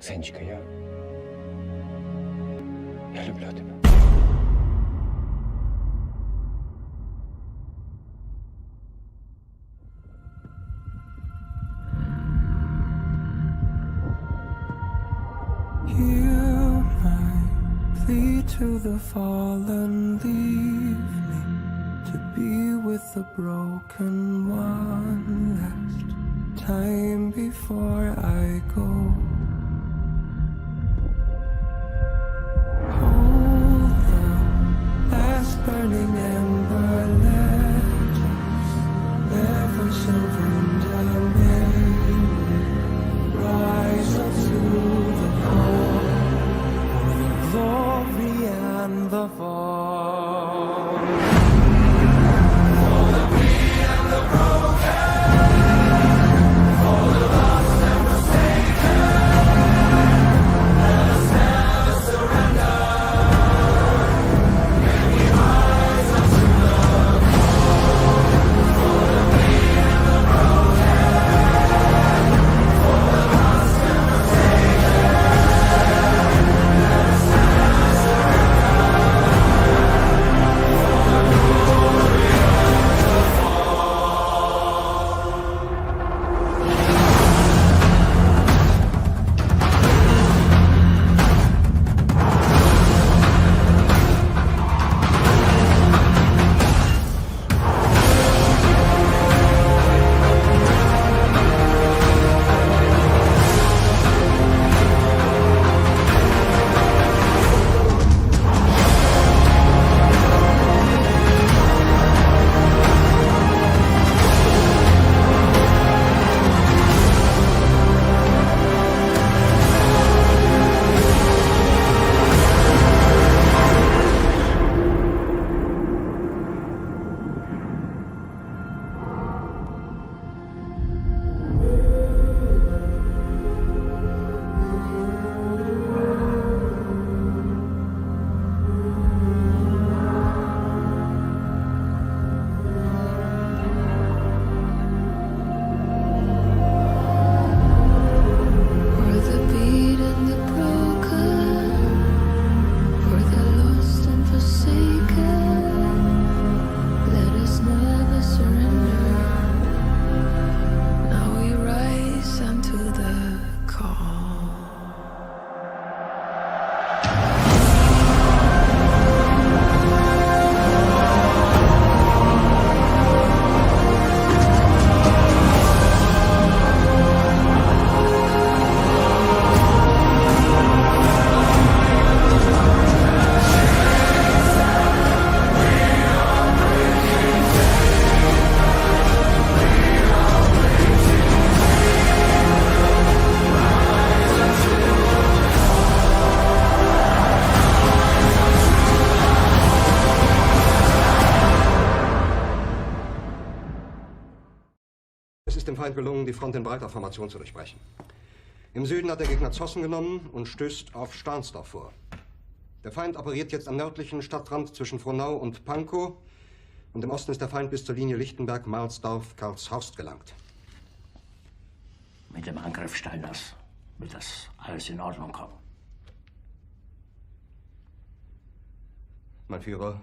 Ксенечка, я люблю тебя. Hear my plea to the fallen, leave me to be with the broken one last time before I go. Hold the last burning ember, let us never surrender. May rise up to the call for the glory and the fall. For the weak and the broken, for the lost and forsaken, let us never surrender. May we rise up to the call for the weak and the broken, for the lost and forsaken, let us never surrender. For the glory and the fall. For the beat and the broken, for the lost and forsaken, let us never surrender. Now we rise unto the call. Es ist dem Feind gelungen, die Front in breiter Formation zu durchbrechen. Im Süden hat der Gegner Zossen genommen und stößt auf Stahnsdorf vor. Der Feind operiert jetzt am nördlichen Stadtrand zwischen Frohnau und Pankow. Und im Osten ist der Feind bis zur Linie Lichtenberg-Marsdorf-Karlshorst gelangt. Mit dem Angriff Steiners wird das alles in Ordnung kommen. Mein Führer,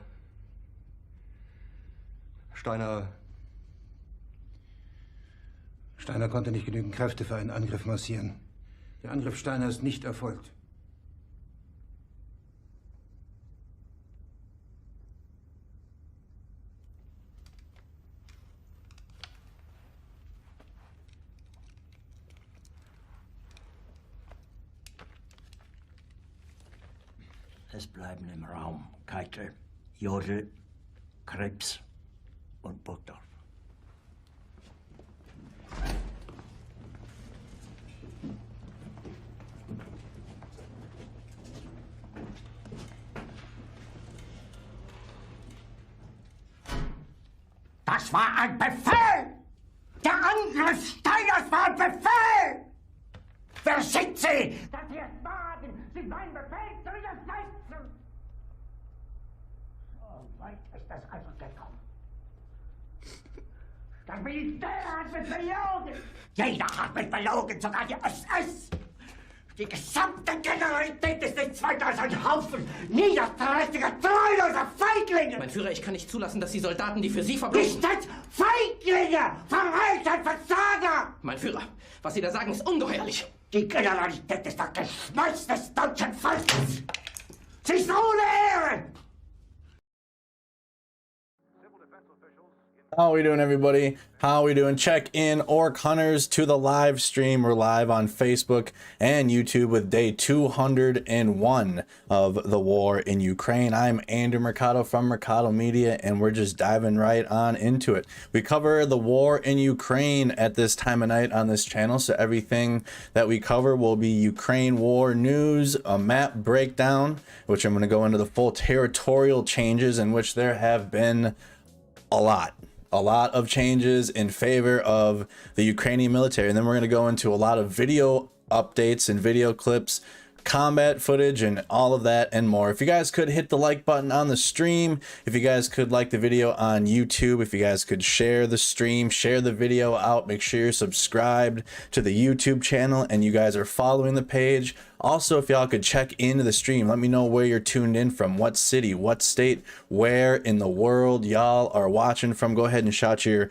Steiner konnte nicht genügend Kräfte für einen Angriff massieren. Der Angriff Steiner ist nicht erfolgt. Es bleiben im Raum Keitel, Jodl, Krebs und Burgdorf. Das war ein Befehl! Der Angriff Steiners war ein Befehl! Wer sind Sie, dass Sie es wagen, sich meinen Befehl zu widersetzen? So weit ist es also gekommen. Das Militär hat mich belogen! Jeder hat mich belogen, sogar die SS! Die gesamte Generalität ist nichts weiter als ein Haufen niederträchtiger, treuloser Feiglinge! Mein Führer, ich kann nicht zulassen, dass die Soldaten, die für Sie verbringen... Nicht als Feiglinge! Verreiter, Versager! Mein Führer, was Sie da sagen, ist ungeheuerlich. Die Generalität ist das Geschmeiß des deutschen Volkes! Sie ist ohne Ehre! How we doing, everybody? How we doing? Check in Orc Hunters to the live stream. We're live on Facebook and YouTube with day 201 of the war in Ukraine. I'm Andrew Mercado from Mercado Media, and we're just diving right on into it. We cover the war in Ukraine at this time of night on this channel, so everything that we cover will be Ukraine war news, a map breakdown, which I'm going to go into the full territorial changes, in which there have been a lot of changes in favor of the Ukrainian military. And then we're going to go into a lot of video updates and video clips, combat footage, and all of that and more. If you guys could hit the like button on the stream, if you guys could like the video on YouTube, if you guys could share the stream, share the video out, make sure you're subscribed to the YouTube channel and you guys are following the page. Also, if y'all could check into the stream, let me know where you're tuned in from, what city, what state, where in the world y'all are watching from. Go ahead and shout your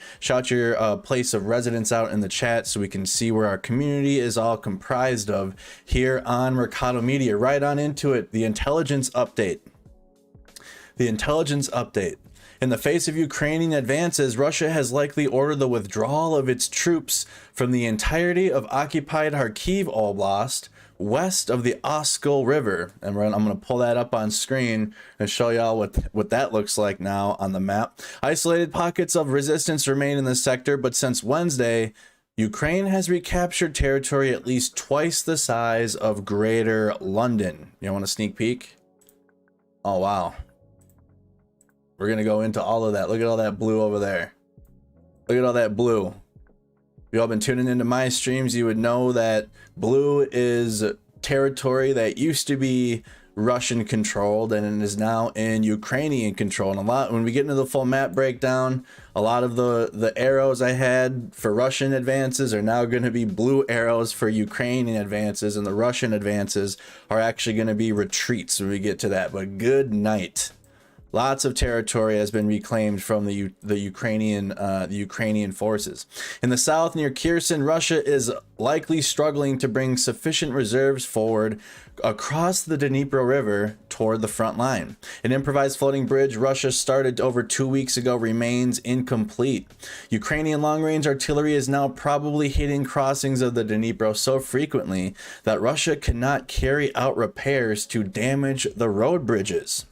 place of residence out in the chat so we can see where our community is all comprised of here on Mercado Media. Right on into it, the intelligence update. The intelligence update. In the face of Ukrainian advances, Russia has likely ordered the withdrawal of its troops from the entirety of occupied Kharkiv Oblast, west of the Oskol River. And I'm going to pull that up on screen and show y'all what that looks like now on the map. Isolated pockets of resistance remain in the sector, but since Wednesday, Ukraine has recaptured territory at least twice the size of Greater London. You want a sneak peek? Oh, wow. We're going to go into all of that. Look at all that blue over there. Look at all that blue. If y'all been tuning into my streams, you would know that blue is territory that used to be Russian controlled and it is now in Ukrainian control. And when we get into the full map breakdown, a lot of the arrows I had for Russian advances are now going to be blue arrows for Ukrainian advances, and the Russian advances are actually going to be retreats when we get to that. But good night. Lots of territory has been reclaimed from the Ukrainian forces. In the south near Kherson, Russia is likely struggling to bring sufficient reserves forward across the Dnipro River toward the front line. An improvised floating bridge Russia started over 2 weeks ago remains incomplete. Ukrainian long-range artillery is now probably hitting crossings of the Dnipro so frequently that Russia cannot carry out repairs to damage the road bridges.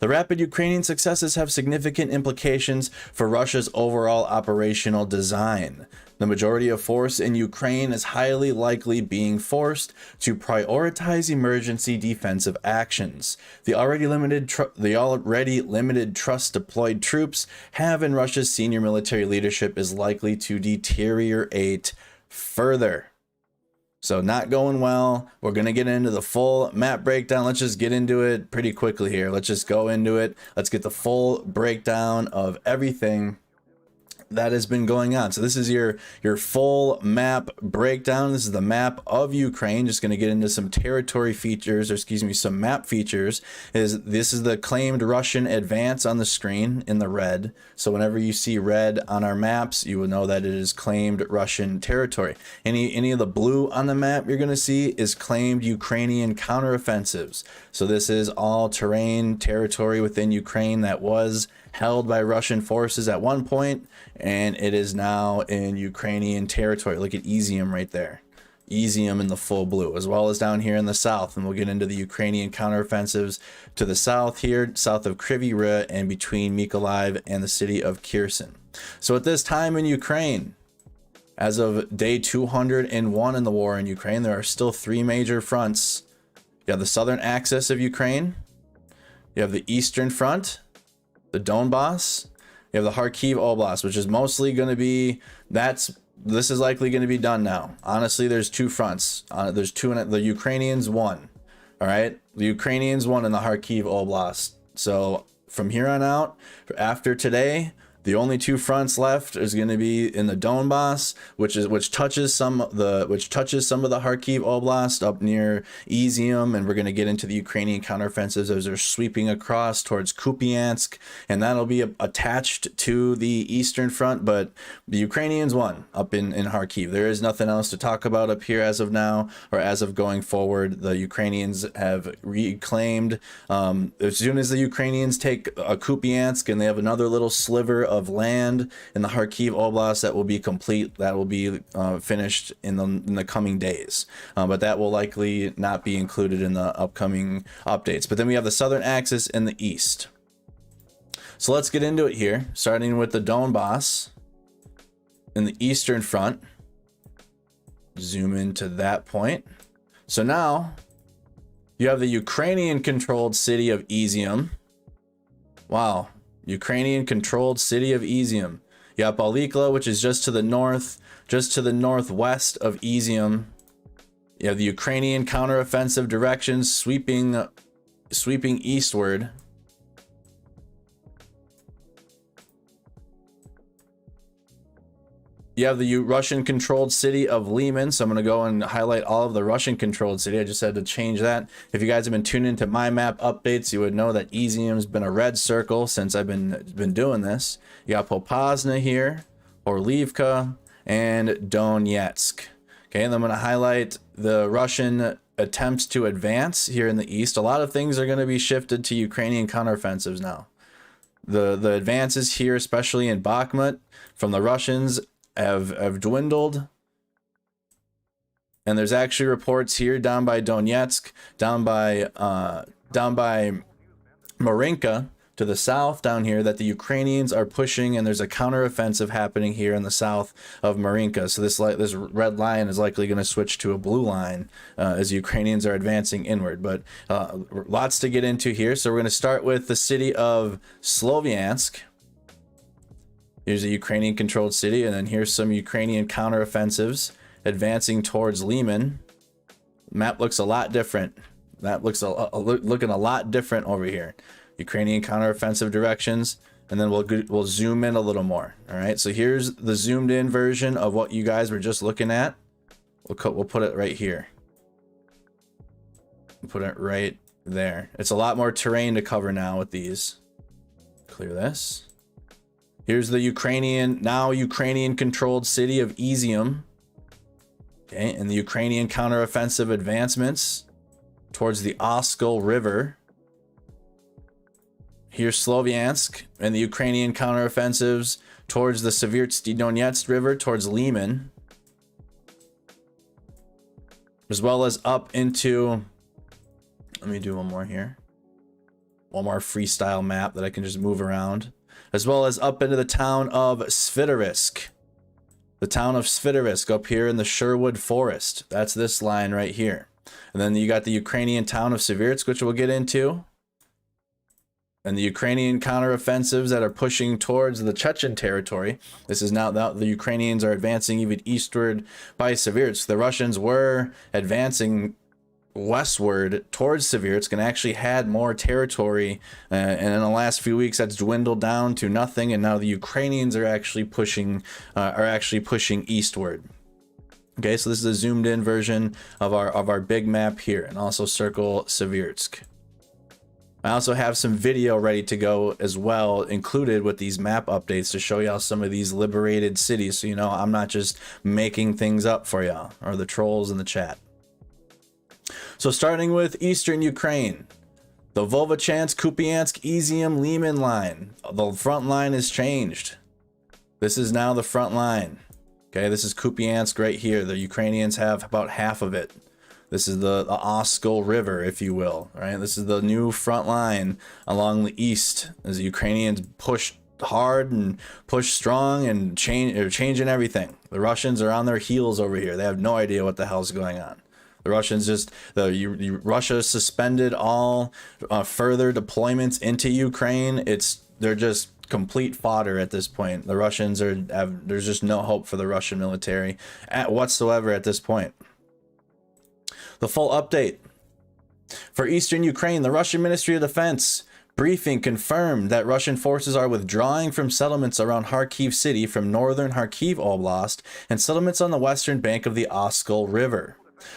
The rapid Ukrainian successes have significant implications for Russia's overall operational design. The majority of force in Ukraine is highly likely being forced to prioritize emergency defensive actions. The already limited trust deployed troops have in Russia's senior military leadership is likely to deteriorate further. So not going well. We're going to get into the full map breakdown. Let's just get into it pretty quickly here. Let's just go into it. Let's get the full breakdown of everything that has been going on. So this is your full map breakdown. This is the map of Ukraine. Just going to get into some territory features, or excuse me, some map features. This is the claimed Russian advance on the screen in the red. So whenever you see red on our maps, you will know that it is claimed Russian territory. Any of the blue on the map you're going to see is claimed Ukrainian counteroffensives. So this is all terrain territory within Ukraine that was held by Russian forces at one point, and it is now in Ukrainian territory. Look at Izium right there. Izium in the full blue, as well as down here in the south. And we'll get into the Ukrainian counteroffensives to the south here, south of Kryvyi Rih, and between Mykolaiv and the city of Kherson. So at this time in Ukraine, as of day 201 in the war in Ukraine, there are still 3 major fronts. You have the southern axis of Ukraine. You have the eastern front, the Donbass. You have the Kharkiv Oblast, which is mostly going to be, this is likely going to be done now. Honestly, there's 2 fronts. There's 2, and the Ukrainians won. All right, the Ukrainians won in the Kharkiv Oblast. So from here on out, after today, The only two fronts left is going to be in the Donbass, which touches some of the Kharkiv Oblast up near Izium, and we're going to get into the Ukrainian counteroffensives as they're sweeping across towards Kupiansk, and that'll be attached to the Eastern Front. But the Ukrainians won up in Kharkiv. There is nothing else to talk about up here as of now, or as of going forward. The Ukrainians have reclaimed. As soon as the Ukrainians take Kupiansk and they have another little sliver of land in the Kharkiv Oblast that will be complete, that will be finished in the coming days, but that will likely not be included in the upcoming updates. But then we have the southern axis in the east. So let's get into it here, starting with the Donbass in the Eastern Front. Zoom into that point. So now you have the Ukrainian controlled city of Izium. Wow. Ukrainian controlled city of Izium. You have Balikla, which is just to the north, just to the northwest of Izium. You have the Ukrainian counteroffensive directions sweeping eastward. You have the Russian-controlled city of Liman. So I'm going to go and highlight all of the Russian-controlled city. I just had to change that. If you guys have been tuning into my map updates, you would know that Izium's been a red circle since I've been doing this. You got Popasna here, Orlivka, and Donetsk. Okay, and I'm going to highlight the Russian attempts to advance here in the east. A lot of things are going to be shifted to Ukrainian counteroffensives now. The advances here, especially in Bakhmut, from the Russians have dwindled, and there's actually reports here down by Donetsk, down by Marinka to the south down here, that the Ukrainians are pushing, and there's a counteroffensive happening here in the south of Marinka. So this red line is likely going to switch to a blue line as Ukrainians are advancing inward. But lots to get into here. So we're going to start with the city of Sloviansk. Here's a Ukrainian-controlled city, and then here's some Ukrainian counteroffensives advancing towards Liman. Map looks a lot different. That looks looking a lot different over here. Ukrainian counteroffensive directions, and then we'll zoom in a little more. All right, so here's the zoomed-in version of what you guys were just looking at. We'll put it right here. We'll put it right there. It's a lot more terrain to cover now with these. Clear this. Here's the Ukrainian-controlled city of Izium. Okay, and the Ukrainian counteroffensive advancements towards the Oskol River. Here's Sloviansk and the Ukrainian counteroffensives towards the Seversky Donetsk River, towards Liman, as well as up into, let me do one more here. One more freestyle map that I can just move around. As well as up into the town of Svitarisk. The town of Svitarisk up here in the Sherwood Forest. That's this line right here. And then you got the Ukrainian town of Seversky, which we'll get into. And the Ukrainian counteroffensives that are pushing towards the Chechen territory. This is now that the Ukrainians are advancing even eastward by Seversky. The Russians were advancing westward towards Seversky and actually had more territory, and in the last few weeks that's dwindled down to nothing, and now the Ukrainians are actually pushing eastward. Okay, so this is a zoomed in version of our big map here, and also circle Seversky. I also have some video ready to go as well, included with these map updates, to show y'all some of these liberated cities, so you know I'm not just making things up for y'all or the trolls in the chat. So starting with eastern Ukraine, the Volvochansk, Kupiansk, Izium, Liman line. The front line is changed. This is now the front line. Okay, this is Kupiansk right here. The Ukrainians have about half of it. This is the Oskol River, if you will. Right, this is the new front line along the east as the Ukrainians push hard and push strong and changing everything. The Russians are on their heels over here. They have no idea what the hell's going on. The Russians Russia suspended all further deployments into Ukraine. They're just complete fodder at this point. The Russians there's just no hope for the Russian military whatsoever at this point. The full update. For eastern Ukraine, the Russian Ministry of Defense Briefing confirmed that Russian forces are withdrawing from settlements around Kharkiv city from northern Kharkiv Oblast and settlements on the western bank of the Oskol River.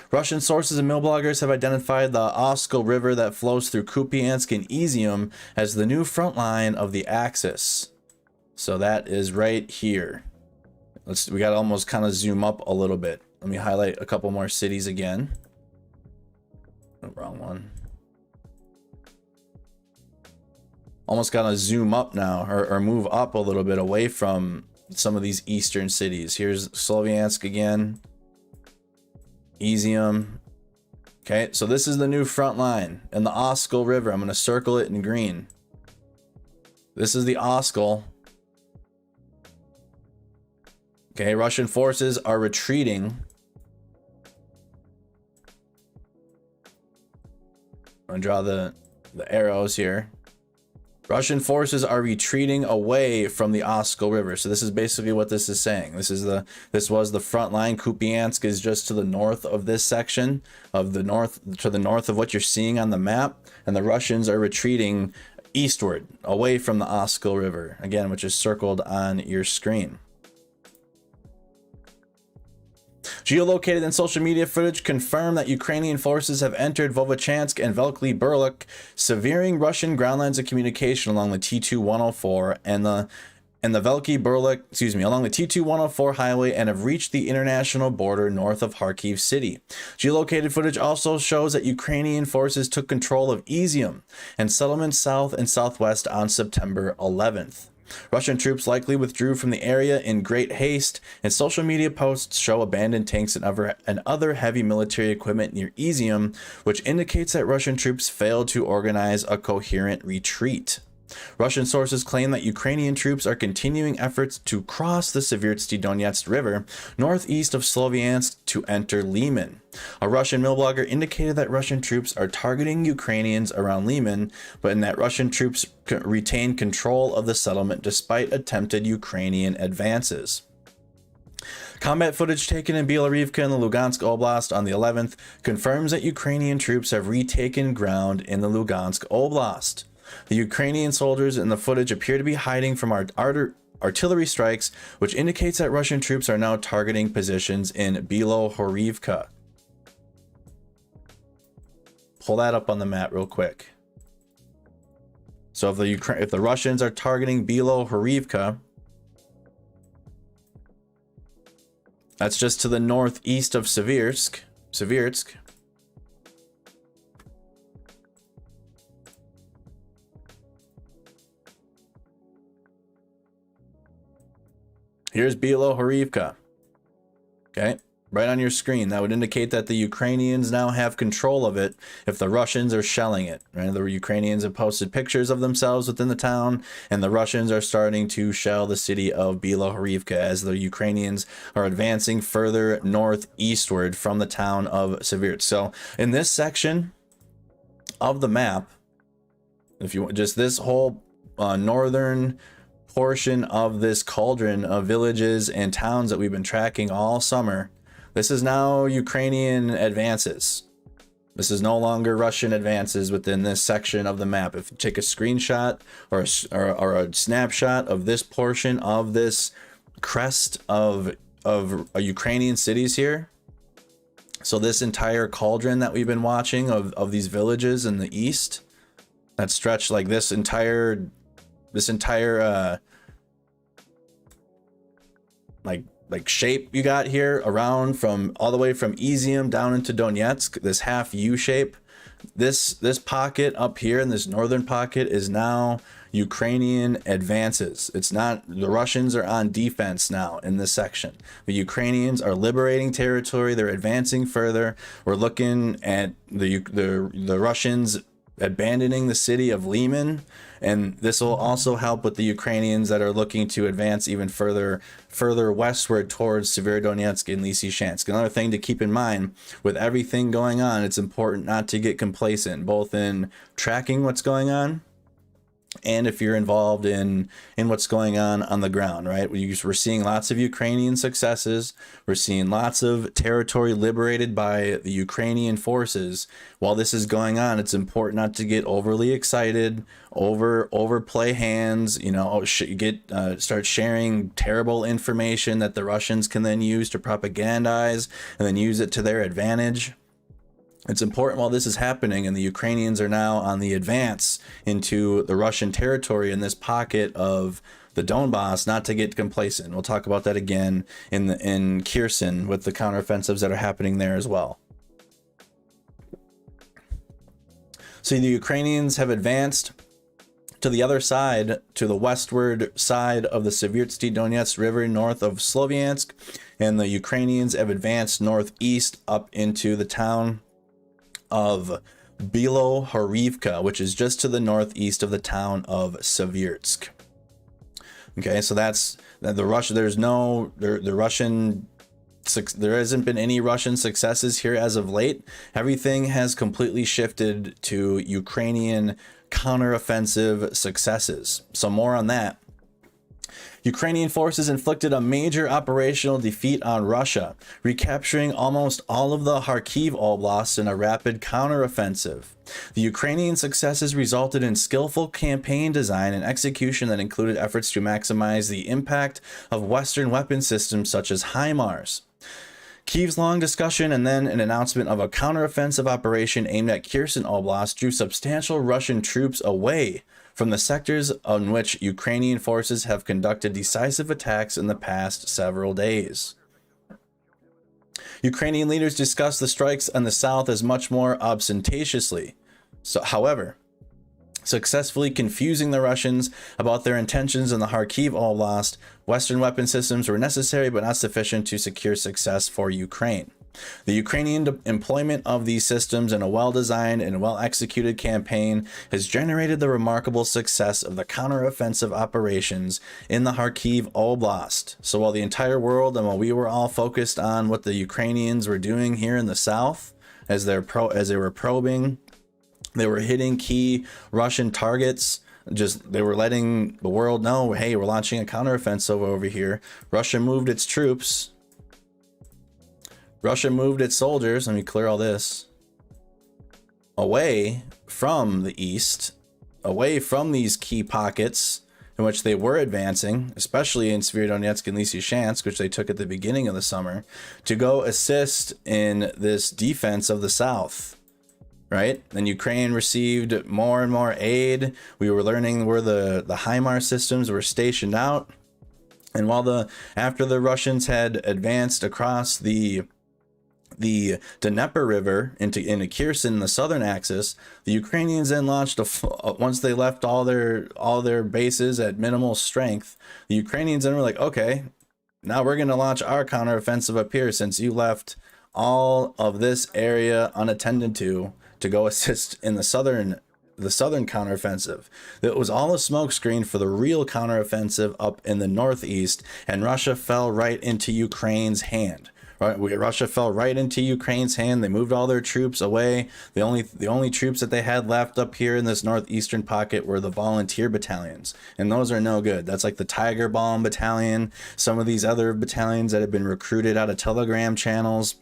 Russian sources and mill bloggers have identified the Oskol River that flows through Kupiansk and Izium as the new front line of the Axis. So that is right here. We got to almost kind of zoom up a little bit. Let me highlight a couple more cities again. Oh, wrong one. Almost got to zoom up now, or move up a little bit away from some of these eastern cities. Here's Sloviansk again. Izium. Okay, so this is the new front line and the Oskol River. I'm going to circle it in green. This is the Oskol. Okay, Russian forces are retreating. I'm going to draw the arrows here. Russian forces are retreating away from the Oskol River. So this is basically what this is saying. This was the front line. Kupiansk is just to the north of this section of the north, to the north of what you're seeing on the map, and the Russians are retreating eastward away from the Oskol River, again, which is circled on your screen. Geolocated and social media footage confirm that Ukrainian forces have entered Vovchansk and Velký Burlik, severing Russian ground lines of communication along the T2-104 and the Velký Burlik, along the T2-104 highway, and have reached the international border north of Kharkiv city. Geolocated footage also shows that Ukrainian forces took control of Izium and settlements south and southwest on September 11th. Russian troops likely withdrew from the area in great haste, and social media posts show abandoned tanks and other heavy military equipment near Izium, which indicates that Russian troops failed to organize a coherent retreat. Russian sources claim that Ukrainian troops are continuing efforts to cross the Seversky Donetsk River northeast of Sloviansk to enter Lyman. A Russian mill blogger indicated that Russian troops are targeting Ukrainians around Lyman, but in that Russian troops retain control of the settlement despite attempted Ukrainian advances. Combat footage taken in Bielorivka in the Lugansk Oblast on the 11th confirms that Ukrainian troops have retaken ground in the Lugansk Oblast. The Ukrainian soldiers in the footage appear to be hiding from artillery strikes, which indicates that Russian troops are now targeting positions in Bilohorivka. Pull that up on the map real quick. So if the Russians are targeting Bilohorivka, that's just to the northeast of Seversk. Here's Bilohorivka. Okay, right on your screen. That would indicate that the Ukrainians now have control of it if the Russians are shelling it. Right? The Ukrainians have posted pictures of themselves within the town, and the Russians are starting to shell the city of Bilohorivka as the Ukrainians are advancing further northeastward from the town of Seversk. So in this section of the map, if you want, just this whole northern portion of this cauldron of villages and towns that we've been tracking all summer, this is now Ukrainian advances. This is no longer Russian advances within this section of the map. If you take a screenshot or a snapshot of this portion of this crest of Ukrainian cities here, so this entire cauldron that we've been watching of these villages in the east that stretch like this entire like shape you got here around from all the way from Izium down into Donetsk, this half U shape, this pocket up here in this northern pocket is now Ukrainian advances. It's not, the Russians are on defense now in this section. The Ukrainians are liberating territory, they're advancing further. We're looking at the Russians abandoning the city of Lyman, and this will also help with the Ukrainians that are looking to advance even further westward towards Severodonetsk and Lysychansk. Another thing to keep in mind with everything going on, it's important not to get complacent, both in tracking what's going on and if you're involved in what's going on the ground, right? We're seeing lots of Ukrainian successes. We're seeing lots of territory liberated by the Ukrainian forces. While this is going on, it's important not to get overly excited, overplay hands, you know, start sharing terrible information that the Russians can then use to propagandize and then use it to their advantage. It's important while this is happening and the Ukrainians are now on the advance into the Russian territory in this pocket of the Donbass, not to get complacent. We'll talk about that again in Kherson with the counteroffensives that are happening there as well. So the Ukrainians have advanced to the other side, to the westward side of the Seversky Donetsk River north of Sloviansk, and the Ukrainians have advanced northeast up into the town of Bilohorivka, which is just to the northeast of the town of Seversk. Okay, so that's the Russia. There hasn't been any Russian successes here as of late. Everything has completely shifted to Ukrainian counteroffensive successes. So more on that. Ukrainian forces inflicted a major operational defeat on Russia, recapturing almost all of the Kharkiv Oblast in a rapid counteroffensive. The Ukrainian successes resulted in skillful campaign design and execution that included efforts to maximize the impact of Western weapon systems such as HIMARS. Kyiv's long discussion and then an announcement of a counteroffensive operation aimed at Kherson Oblast drew substantial Russian troops away from the sectors on which Ukrainian forces have conducted decisive attacks in the past several days. Ukrainian leaders discussed the strikes on the south as much more ostentatiously. However, successfully confusing the Russians about their intentions in the Kharkiv Oblast, Western weapon systems were necessary but not sufficient to secure success for Ukraine. The Ukrainian employment of these systems in a well-designed and well-executed campaign has generated the remarkable success of the counteroffensive operations in the Kharkiv Oblast. So while the entire world and while we were all focused on what the Ukrainians were doing here in the south, as they were probing, they were hitting key Russian targets. They were letting the world know, hey, we're launching a counteroffensive over here. Russia moved its troops. Russia moved its soldiers, let me clear all this, away from the east, away from these key pockets in which they were advancing, especially in Severodonetsk and Lysychansk, which they took at the beginning of the summer, to go assist in this defense of the south, right? Then Ukraine received more and more aid. We were learning where the HIMARS systems were stationed out. And while after the Russians had advanced across the Dnieper River into Kherson, the southern axis, the Ukrainians then launched once they left all their bases at minimal strength. The Ukrainians then were like, okay, now we're going to launch our counteroffensive up here since you left all of this area unattended to go assist in the southern counteroffensive. It was all a smokescreen for the real counteroffensive up in the northeast, and Russia fell right into Ukraine's hand. Russia fell right into Ukraine's hand. They moved all their troops away. The only troops that they had left up here in this northeastern pocket were the volunteer battalions, and those are no good. That's like the Tiger Balm battalion, some of these other battalions that have been recruited out of Telegram channels,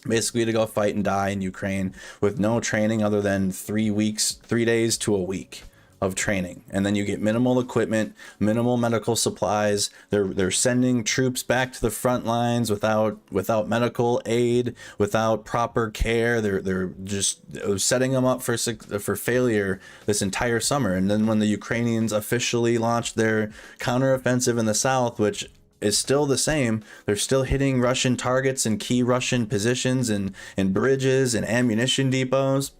basically to go fight and die in Ukraine with no training other than 3 days to a week of training. And then you get minimal equipment, minimal medical supplies. They're sending troops back to the front lines without medical aid, without proper care. They're just setting them up for failure this entire summer. And then when the Ukrainians officially launched their counteroffensive in the south, which is still the same, they're still hitting Russian targets and key Russian positions and bridges and ammunition depots.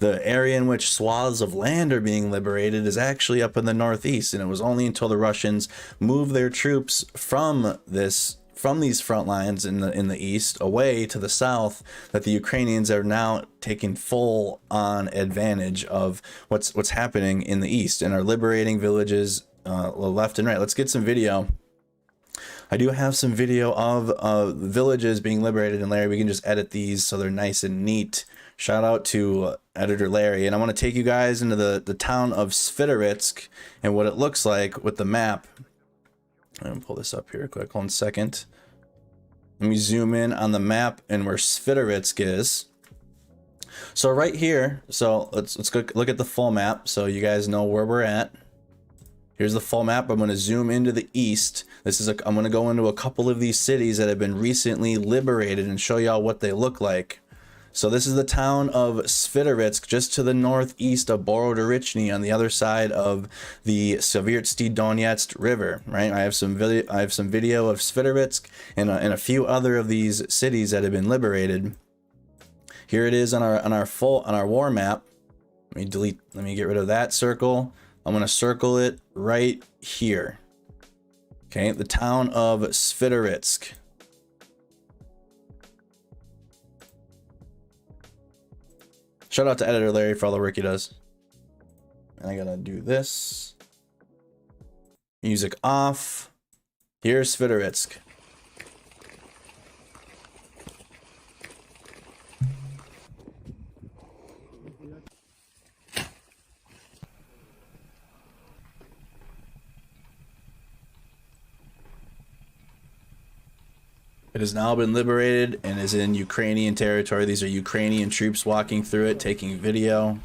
The area in which swaths of land are being liberated is actually up in the northeast, and it was only until the Russians moved their troops from these front lines in the east away to the south that the Ukrainians are now taking full on advantage of what's happening in the east and are liberating villages left and right. Let's get some video. I do have some video of villages being liberated, and Larry, we can just edit these so they're nice and neat Shout out to Editor Larry. And I want to take you guys into the town of Svitoritsk and what it looks like with the map. I'm going to pull this up here quick. Hold on a second. Let me zoom in on the map and where Svitoritsk is. So right here, so let's go look at the full map so you guys know where we're at. Here's the full map. I'm going to zoom into the east. I'm going to go into a couple of these cities that have been recently liberated and show y'all what they look like. So this is the town of Svitoritsk, just to the northeast of Borodarichny, on the other side of the Svyrsty Donetsk River. Right, I have some video of Svitoritsk and a few other of these cities that have been liberated. Here it is on our war map. Let me get rid of that circle. I'm going to circle it right here. Okay, the town of Svitoritsk. Shout out to Editor Larry for all the work he does. And I gotta do this. Music off. Here's Svitoritsk. It has now been liberated and is in Ukrainian territory. These are Ukrainian troops walking through it, taking video.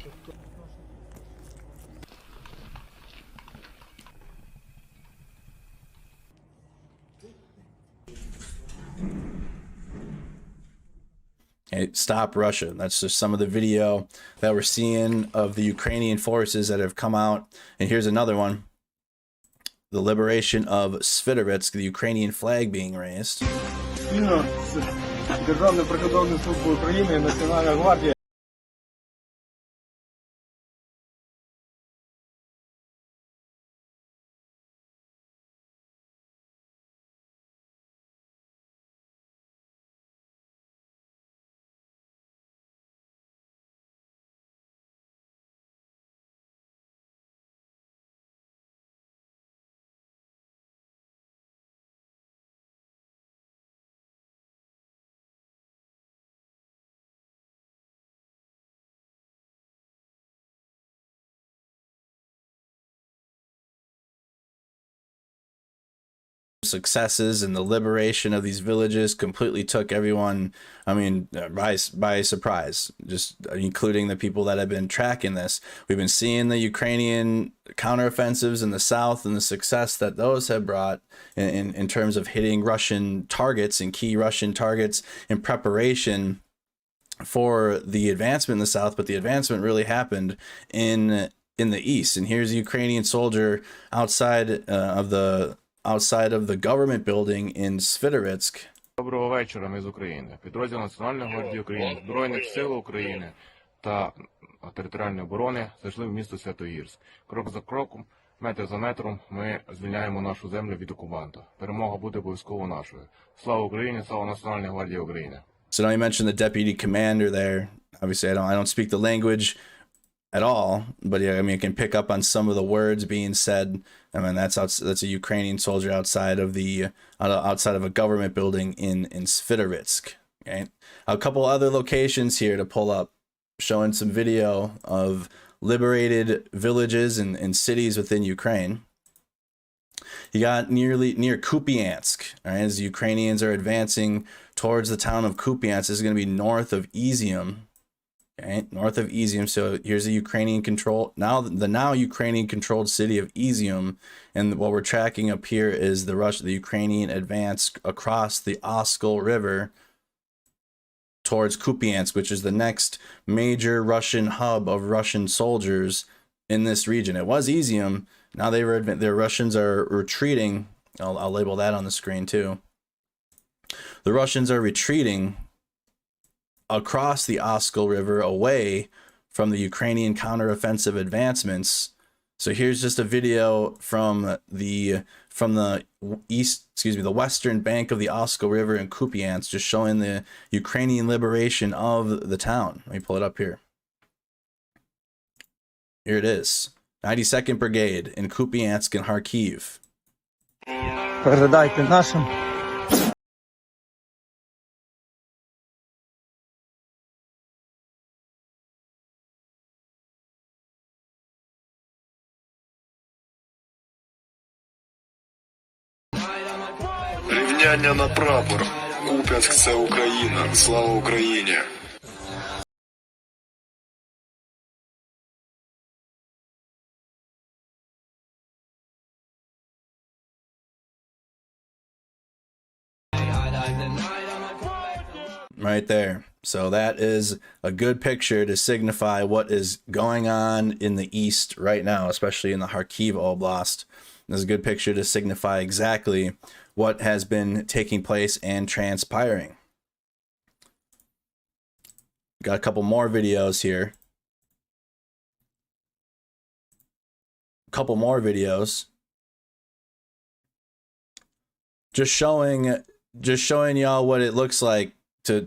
Okay, stop Russia. That's just some of the video that we're seeing of the Ukrainian forces that have come out. And here's another one. The liberation of Svitoritsk, the Ukrainian flag being raised. Спільно з Державною прикордонною службою України і Національною гвардією. Successes and the liberation of these villages completely took everyone, I mean, by surprise, just including the people that have been tracking this. We've been seeing the Ukrainian counteroffensives in the south and the success that those have brought in terms of hitting Russian targets and key Russian targets in preparation for the advancement in the south, but the advancement really happened in the east. And here's a Ukrainian soldier outside of the government building in Svitoritsk. Доброго вечора, ми з України. Підрозділ Національної гвардії України, Збройних сил України та територіальної оборони зайшли в місто Святогірськ. Крок за кроком, метр за метром ми звільняємо нашу землю від окупанта. Перемога буде обов'язково нашою. Слава Україні, слава Національній гвардії України. So now you mentioned the deputy commander there. Obviously, I don't speak the language at all, but yeah, I mean, I can pick up on some of the words being said. I mean, that's a Ukrainian soldier outside of a government building in Svitoritsk. Okay, a couple other locations here to pull up, showing some video of liberated villages and cities within Ukraine. You got near Kupiansk, all right, as the Ukrainians are advancing towards the town of Kupiansk. This is going to be north of Izium. Okay, north of Izium. So here's the Ukrainian Ukrainian controlled city of Izium, and what we're tracking up here is the Ukrainian advance across the Oskol River towards Kupiansk, which is the next major Russian hub of Russian soldiers in this region. It was Izium. Now the Russians are retreating. I'll label that on the screen too. The Russians are retreating across the Oskol River away from the Ukrainian counteroffensive advancements. So here's just a video from the western bank of the Oskol River in Kupiansk, just showing the Ukrainian liberation of the town. Let me pull it up here. Here it is. 92nd Brigade in Kupiansk and Kharkiv. Передайте нашим Рівняння на прапор. Куп'янськ – це Україна. Слава Україні. Right there. So that is a good picture to signify what is going on in the east right now, especially in the Kharkiv Oblast. This is a good picture to signify exactly what has been taking place and transpiring. Got a couple more videos here. Couple more videos. Just showing y'all what it looks like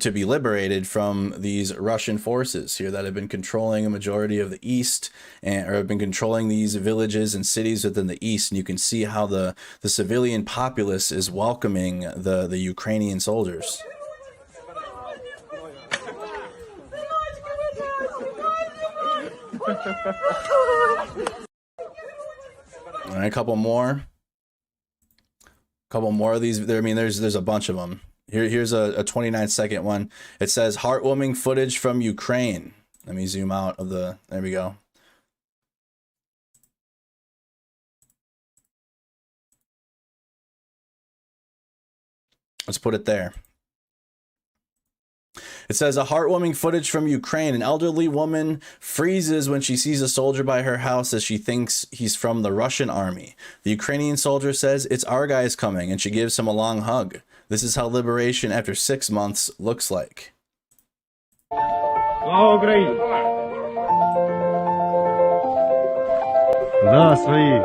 to be liberated from these Russian forces here that have been controlling a majority of the east, or have been controlling these villages and cities within the east. And you can see how the civilian populace is welcoming the Ukrainian soldiers. All right, a couple more of these. I mean, there's a bunch of them. Here's a 29-second one. It says heartwarming footage from Ukraine. Let me zoom out of the, there we go. Let's put it there. It says a heartwarming footage from Ukraine. An elderly woman freezes when she sees a soldier by her house as she thinks he's from the Russian army. The Ukrainian soldier says, "It's our guys coming," and she gives him a long hug. This is how liberation after 6 months looks like. Слава Україні! Да, свої.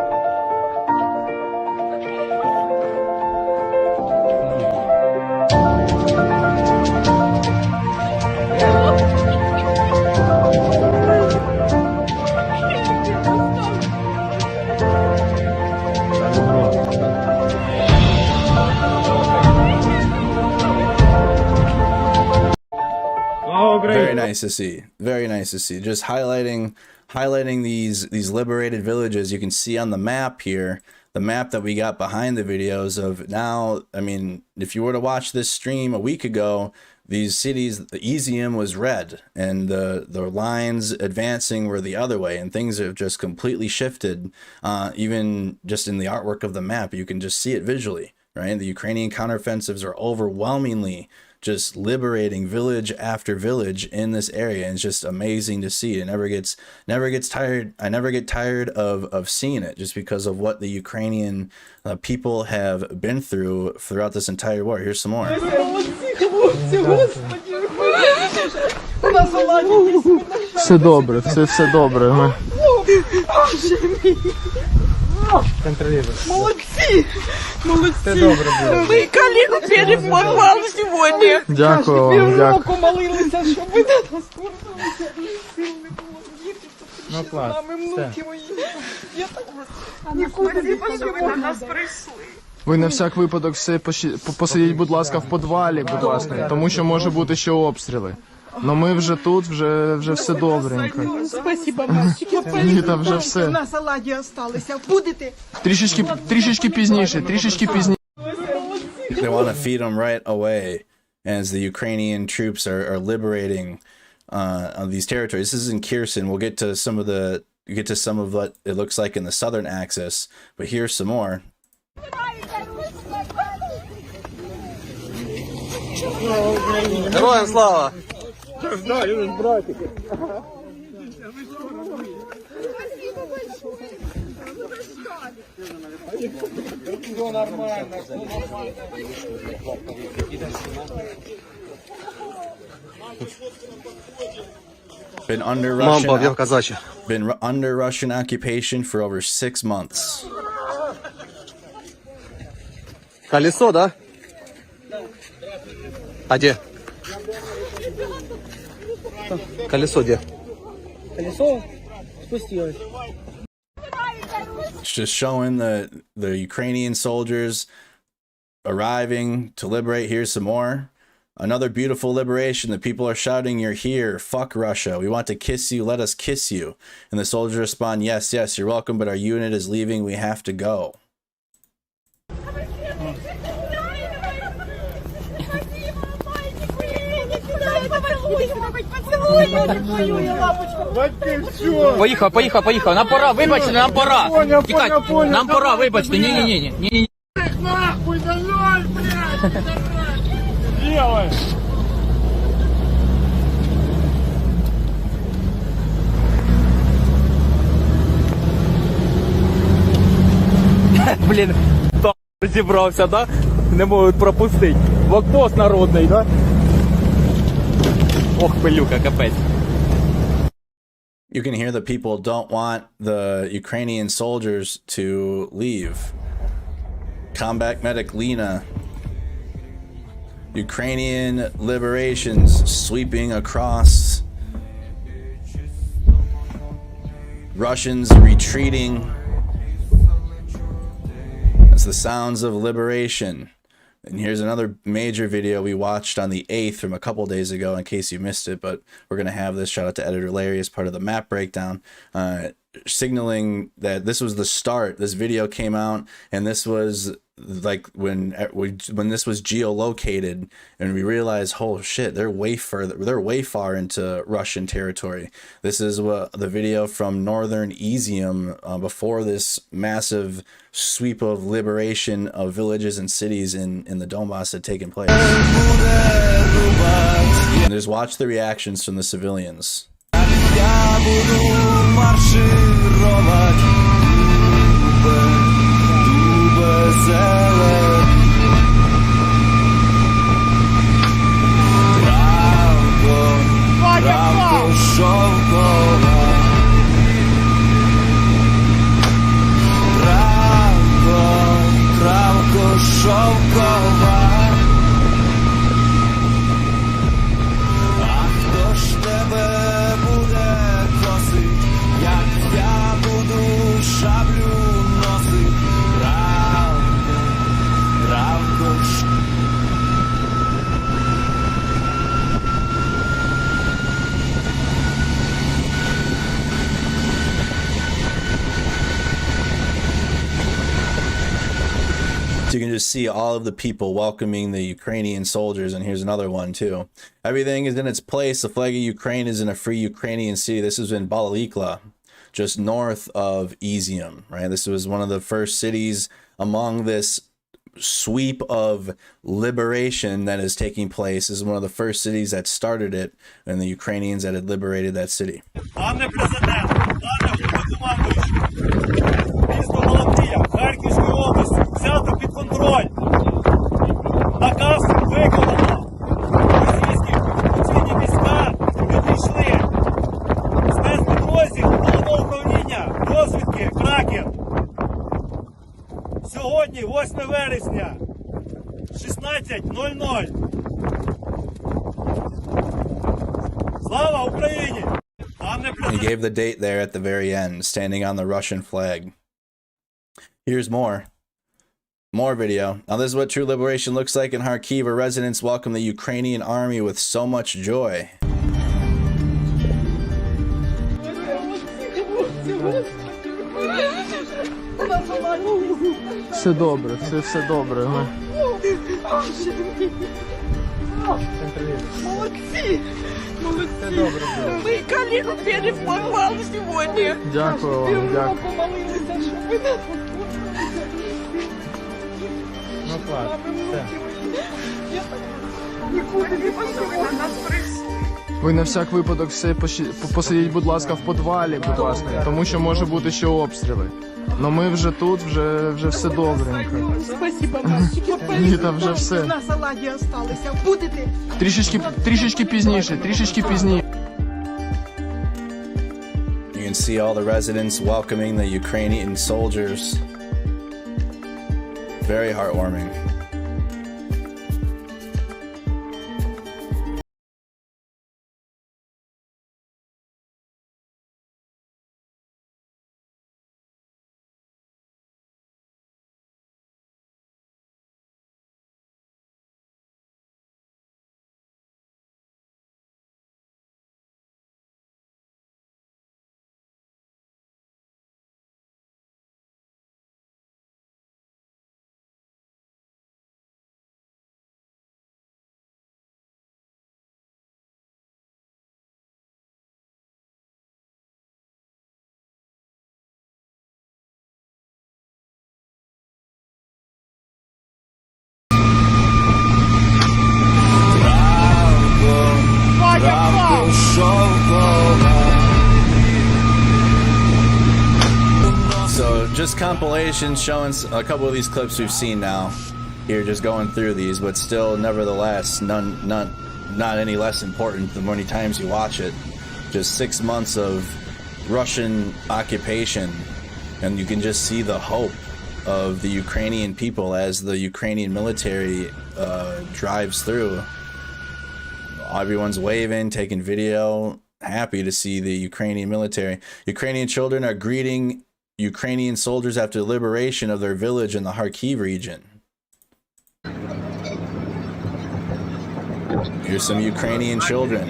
Very nice to see. Very nice to see. Just highlighting these liberated villages. You can see on the map here, the map that we got behind the videos of now. I mean, if you were to watch this stream a week ago, these cities, the Izium was red, and the lines advancing were the other way, and things have just completely shifted. Even just in the artwork of the map, you can just see it visually, right? The Ukrainian counteroffensives are overwhelmingly just liberating village after village in this area, and it's just amazing to see. It never gets tired. I never get tired of seeing it, just because of what the Ukrainian people have been through throughout this entire war. Here's some more. Все добре, все добре. Молодці! Молодці! Ви коліно переформували сьогодні. Дякую вам, дякую. Молилися, щоб ви до нас повернулися. Сил не було. Діти, Ну клас, нами внуки мої. Я так ніколи не що ви до нас прийшли. Ви на всяк випадок все посидіть, будь ласка, в підвалі, будь ласка, тому що може бути ще обстріли. Но ми вже тут, вже все добренько. Спасибо, мальчики. Ні, там вже все. На салаті осталися. Будете? Трішечки пізніше. They want to feed them right away as the Ukrainian troops are liberating these territories. This is in Kherson. We'll get to some of what it looks like in the southern axis, but here's some more. Героям слава! Been under Russian occupation for over 6 months. Колесо, да? А где? Колесо где? Колесо спустилось. It's just showing the Ukrainian soldiers arriving to liberate. Here's some more. Another beautiful liberation. The people are shouting, "You're here. Fuck Russia. We want to kiss you. Let us kiss you." And the soldiers respond, "Yes, yes, you're welcome, but our unit is leaving. We have to go." Поїхав. Нам пора, вибачте, нам пора. Тікать. Нам пора, вибачте. Ні. Нахуй, давай, блядь! Делай! Блін, то зібрався, да? Не можуть пропустити. Блокпост народний, да? Ох, пилюка, капець. You can hear the people don't want the Ukrainian soldiers to leave. Combat medic Lena. Ukrainian liberations sweeping across. Russians retreating. That's the sounds of liberation. And here's another major video we watched on the 8th from a couple days ago in case you missed it, but we're going to have this. Shout out to Editor Larry as part of the map breakdown, signaling that this was the start. This video came out, and this was like when this was geolocated, and we realized, oh shit, they're way far into Russian territory. This is the video from northern Izium before this massive sweep of liberation of villages and cities in the Donbass had taken place. And just watch the reactions from the civilians. So you can just see all of the people welcoming the Ukrainian soldiers, and here's another one too. Everything is in its place. The flag of Ukraine is in a free Ukrainian city. This is in Balalikla, just north of Izium, right? This was one of the first cities among this sweep of liberation that is taking place. This is one of the first cities that started it, and the Ukrainians that had liberated that city. Пане президент, пане головнокомандуючий, місто Балаклія, Харківської області, взято під контроль. Наказ виконано. Російські окупаційні війська відійшли. Спецпідрозділ Головного управління розвідки Кракен. Сьогодні, 8 вересня, 16:00. Слава Україні! He gave the date there at the very end, standing on the Russian flag. Here's more video. Now this is what true liberation looks like in Kharkiv, where residents welcome the Ukrainian army with so much joy. Все добре, все добре. Молодці! Ми коліну пели в підвал сьогодні. Дякую вам, дякую. Помолилися, щоб ви нас Ну так, все. нікуди не пішли на нас прийшли. Ви на всяк випадок все посидіть, будь ласка, в підвалі, будь ласка, тому що може бути ще обстріли. Но ми вже тут, вже все добренько. Спасибо, мальчики. Ні, там вже все. На салаті осталися. Будете? Трішечки пізніше. You can see all the residents welcoming the Ukrainian soldiers. Very heartwarming. compilation showing a couple of these clips we've seen now. Here, just going through these, but still, nevertheless, not any less important the many times you watch it. Just 6 months of Russian occupation, and you can just see the hope of the Ukrainian people as the Ukrainian military drives through. Everyone's waving, taking video, happy to see the Ukrainian military. Ukrainian children are greeting Ukrainian soldiers after liberation of their village in the Kharkiv region. Here's some Ukrainian children.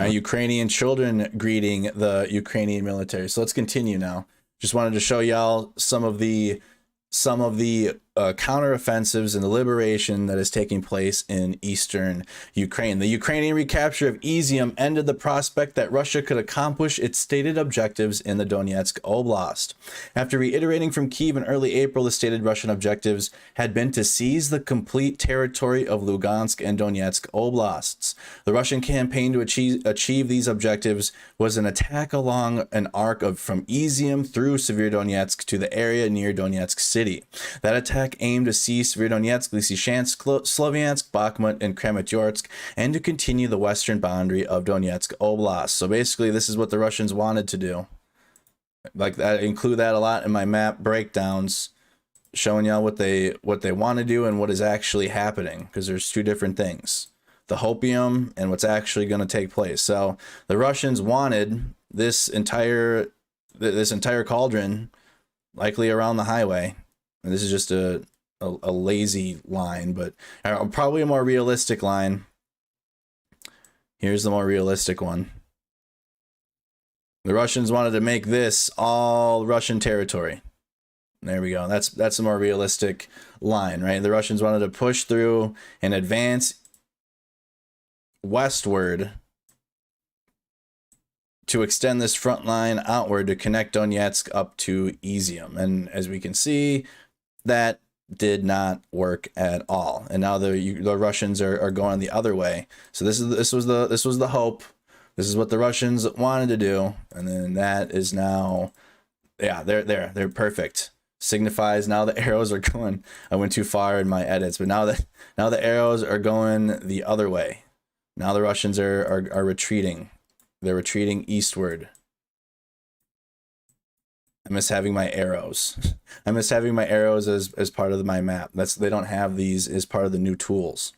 Ukrainian children greeting the Ukrainian military. So let's continue now. Just wanted to show y'all some of the counteroffensives and the liberation that is taking place in eastern Ukraine. The Ukrainian recapture of Izium ended the prospect that Russia could accomplish its stated objectives in the Donetsk Oblast. After reiterating from Kyiv in early April, the stated Russian objectives had been to seize the complete territory of Lugansk and Donetsk Oblasts. The Russian campaign to achieve these objectives was an attack along an arc from Izium through Severodonetsk to the area near Donetsk City. That attack aimed to seize Severodonetsk, Lysychansk, Sloviansk, Bakhmut, and Kramatorsk, and to continue the western boundary of Donetsk Oblast. So basically, this is what the Russians wanted to do. Like that, I include that a lot in my map breakdowns, showing y'all what they want to do and what is actually happening, because there's two different things: the hopium and what's actually going to take place. So the Russians wanted this entire cauldron, likely around the highway. And this is just a lazy line, but probably a more realistic line. Here's the more realistic one. The Russians wanted to make this all Russian territory. There we go. That's a more realistic line, right? The Russians wanted to push through and advance westward to extend this front line outward to connect Donetsk up to Izium. And as we can see, that did not work at all. And now the Russians are going the other way. So this was the hope. This is what the Russians wanted to do. And then that is now, yeah, they're perfect. Signifies now the arrows are going. I went too far in my edits, but now the arrows are going the other way. Now the Russians are retreating. They're retreating eastward. I miss having my arrows. I miss having my arrows as part of my map. They don't have these as part of the new tools.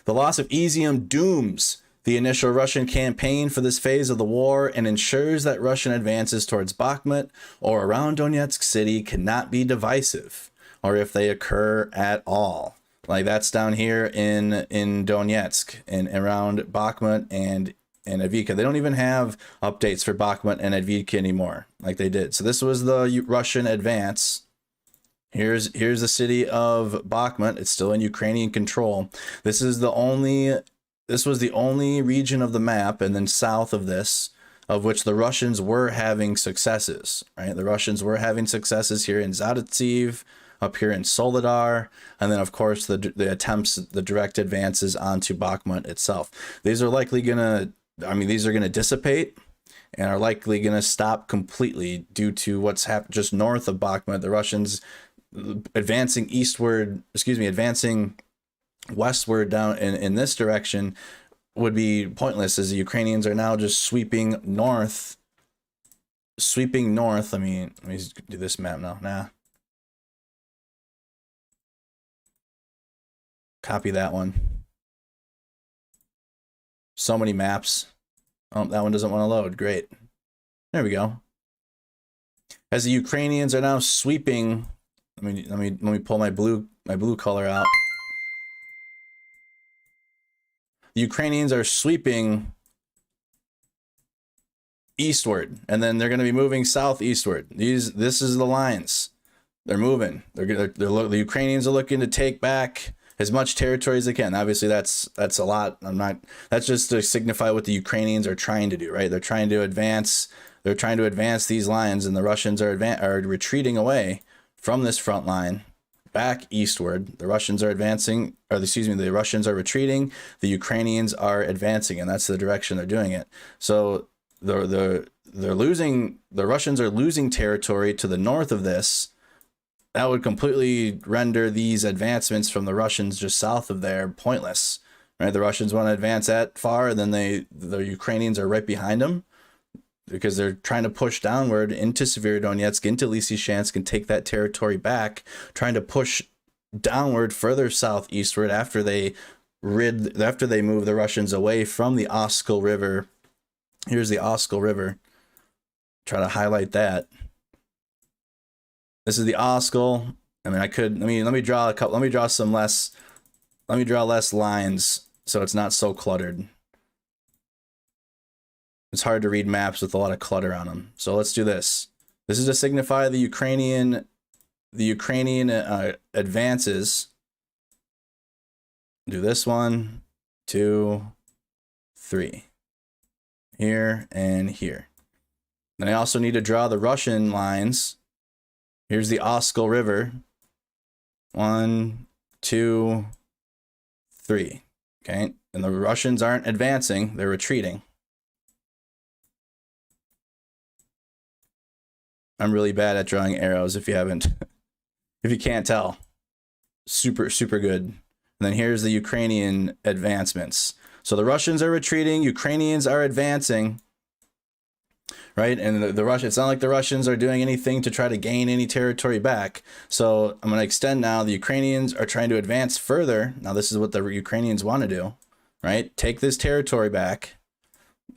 The loss of Izium dooms the initial Russian campaign for this phase of the war and ensures that Russian advances towards Bakhmut or around Donetsk City cannot be divisive, or if they occur at all. Like that's down here in Donetsk and around Bakhmut and Avdiivka. They don't even have updates for Bakhmut and Avdiivka anymore, like they did. So this was the Russian advance. Here's the city of Bakhmut. It's still in Ukrainian control. This was the only region of the map, and then south of this, of which the Russians were having successes. Right, the Russians were having successes here in Zadetsiv, up here in Soledar, and then of course the direct advances onto Bakhmut itself. These are likely gonna. These are going to dissipate and are likely going to stop completely due to what's happened just north of Bakhmut. The Russians advancing westward down in this direction would be pointless, as the Ukrainians are now just sweeping north. Let me do this map now. Copy that one. So many maps. Oh, that one doesn't want to load. Great. There we go. As the Ukrainians are now sweeping, let me pull my blue color out. The Ukrainians are sweeping eastward, and then they're going to be moving southeastward. This is the lines. They're moving. The Ukrainians are looking to take back as much territory as they can. Obviously, that's a lot. That's just to signify what the Ukrainians are trying to do, right? They're trying to advance they're trying to advance these lines, and the Russians are retreating away from this front line back eastward. The Russians are advancing, or excuse me, the Russians are retreating, the Ukrainians are advancing, and that's the direction they're doing it. So the Russians are losing territory to the north of this. That would completely render these advancements from the Russians just south of there pointless, right? The Russians want to advance that far, and then the Ukrainians are right behind them because they're trying to push downward into Severodonetsk, into Lysychansk, and take that territory back, trying to push downward further southeastward after they move the Russians away from the Oskol River. Here's the Oskol River. Try to highlight that. This is the Oskol. I mean, let me draw less lines so it's not so cluttered. It's hard to read maps with a lot of clutter on them. So let's do this. This is to signify the Ukrainian advances. Do this 1, 2, 3. Here and here. Then I also need to draw the Russian lines. Here's the Oskol River. 1, 2, 3. Okay, and the Russians aren't advancing, they're retreating. I'm really bad at drawing arrows if you can't tell. Super good. And then here's the Ukrainian advancements. So the Russians are retreating, Ukrainians are advancing. Right, and the Russians, it's not like the Russians are doing anything to try to gain any territory back. So I'm going to extend now. The Ukrainians are trying to advance further. Now this is what the Ukrainians want to do, right? Take this territory back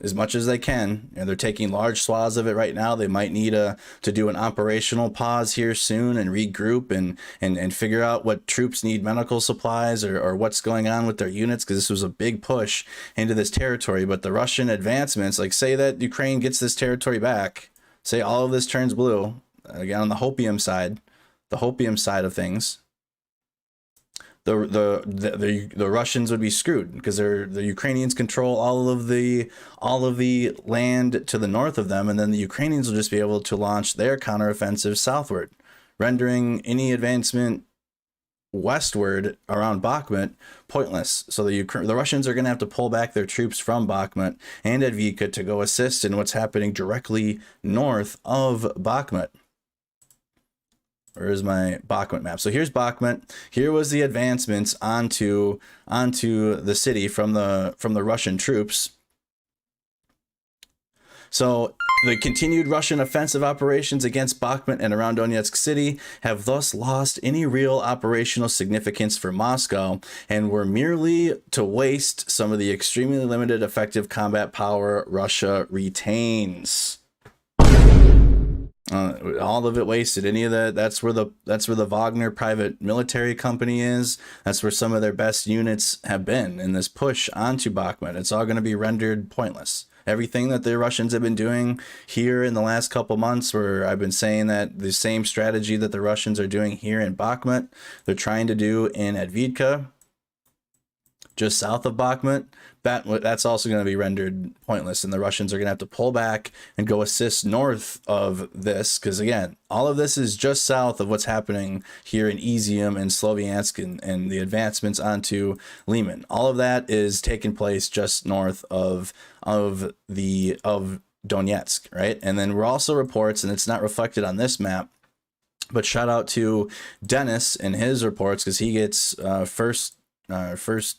as much as they can. And they're taking large swaths of it right now. They might need to do an operational pause here soon and regroup and figure out what troops need medical supplies or what's going on with their units, because this was a big push into this territory. But the Russian advancements, like say that Ukraine gets this territory back, say all of this turns blue, again on the hopium side of things, the Russians would be screwed because the Ukrainians control all of the land to the north of them, and then the Ukrainians will just be able to launch their counteroffensive southward, rendering any advancement westward around Bakhmut pointless. So the Russians are going to have to pull back their troops from Bakhmut and Avdiivka to go assist in what's happening directly north of Bakhmut. Where is my Bakhmut map? So here's Bakhmut. Here was the advancements onto the city from the Russian troops. So the continued Russian offensive operations against Bakhmut and around Donetsk city have thus lost any real operational significance for Moscow and were merely to waste some of the extremely limited effective combat power Russia retains. All of it wasted. Any of that, that's where the Wagner private military company is. That's where some of their best units have been in this push onto Bakhmut. It's all going to be rendered pointless. Everything that the Russians have been doing here in the last couple months, where I've been saying that the same strategy that the Russians are doing here in Bakhmut, they're trying to do in Avdiivka, just south of Bakhmut, that's also going to be rendered pointless, and the Russians are going to have to pull back and go assist north of this, because again, all of this is just south of what's happening here in Izium and Sloviansk and the advancements onto Liman. All of that is taking place just north of Donetsk, right? And then we're also reports, and it's not reflected on this map, but shout out to Dennis and his reports, because he gets first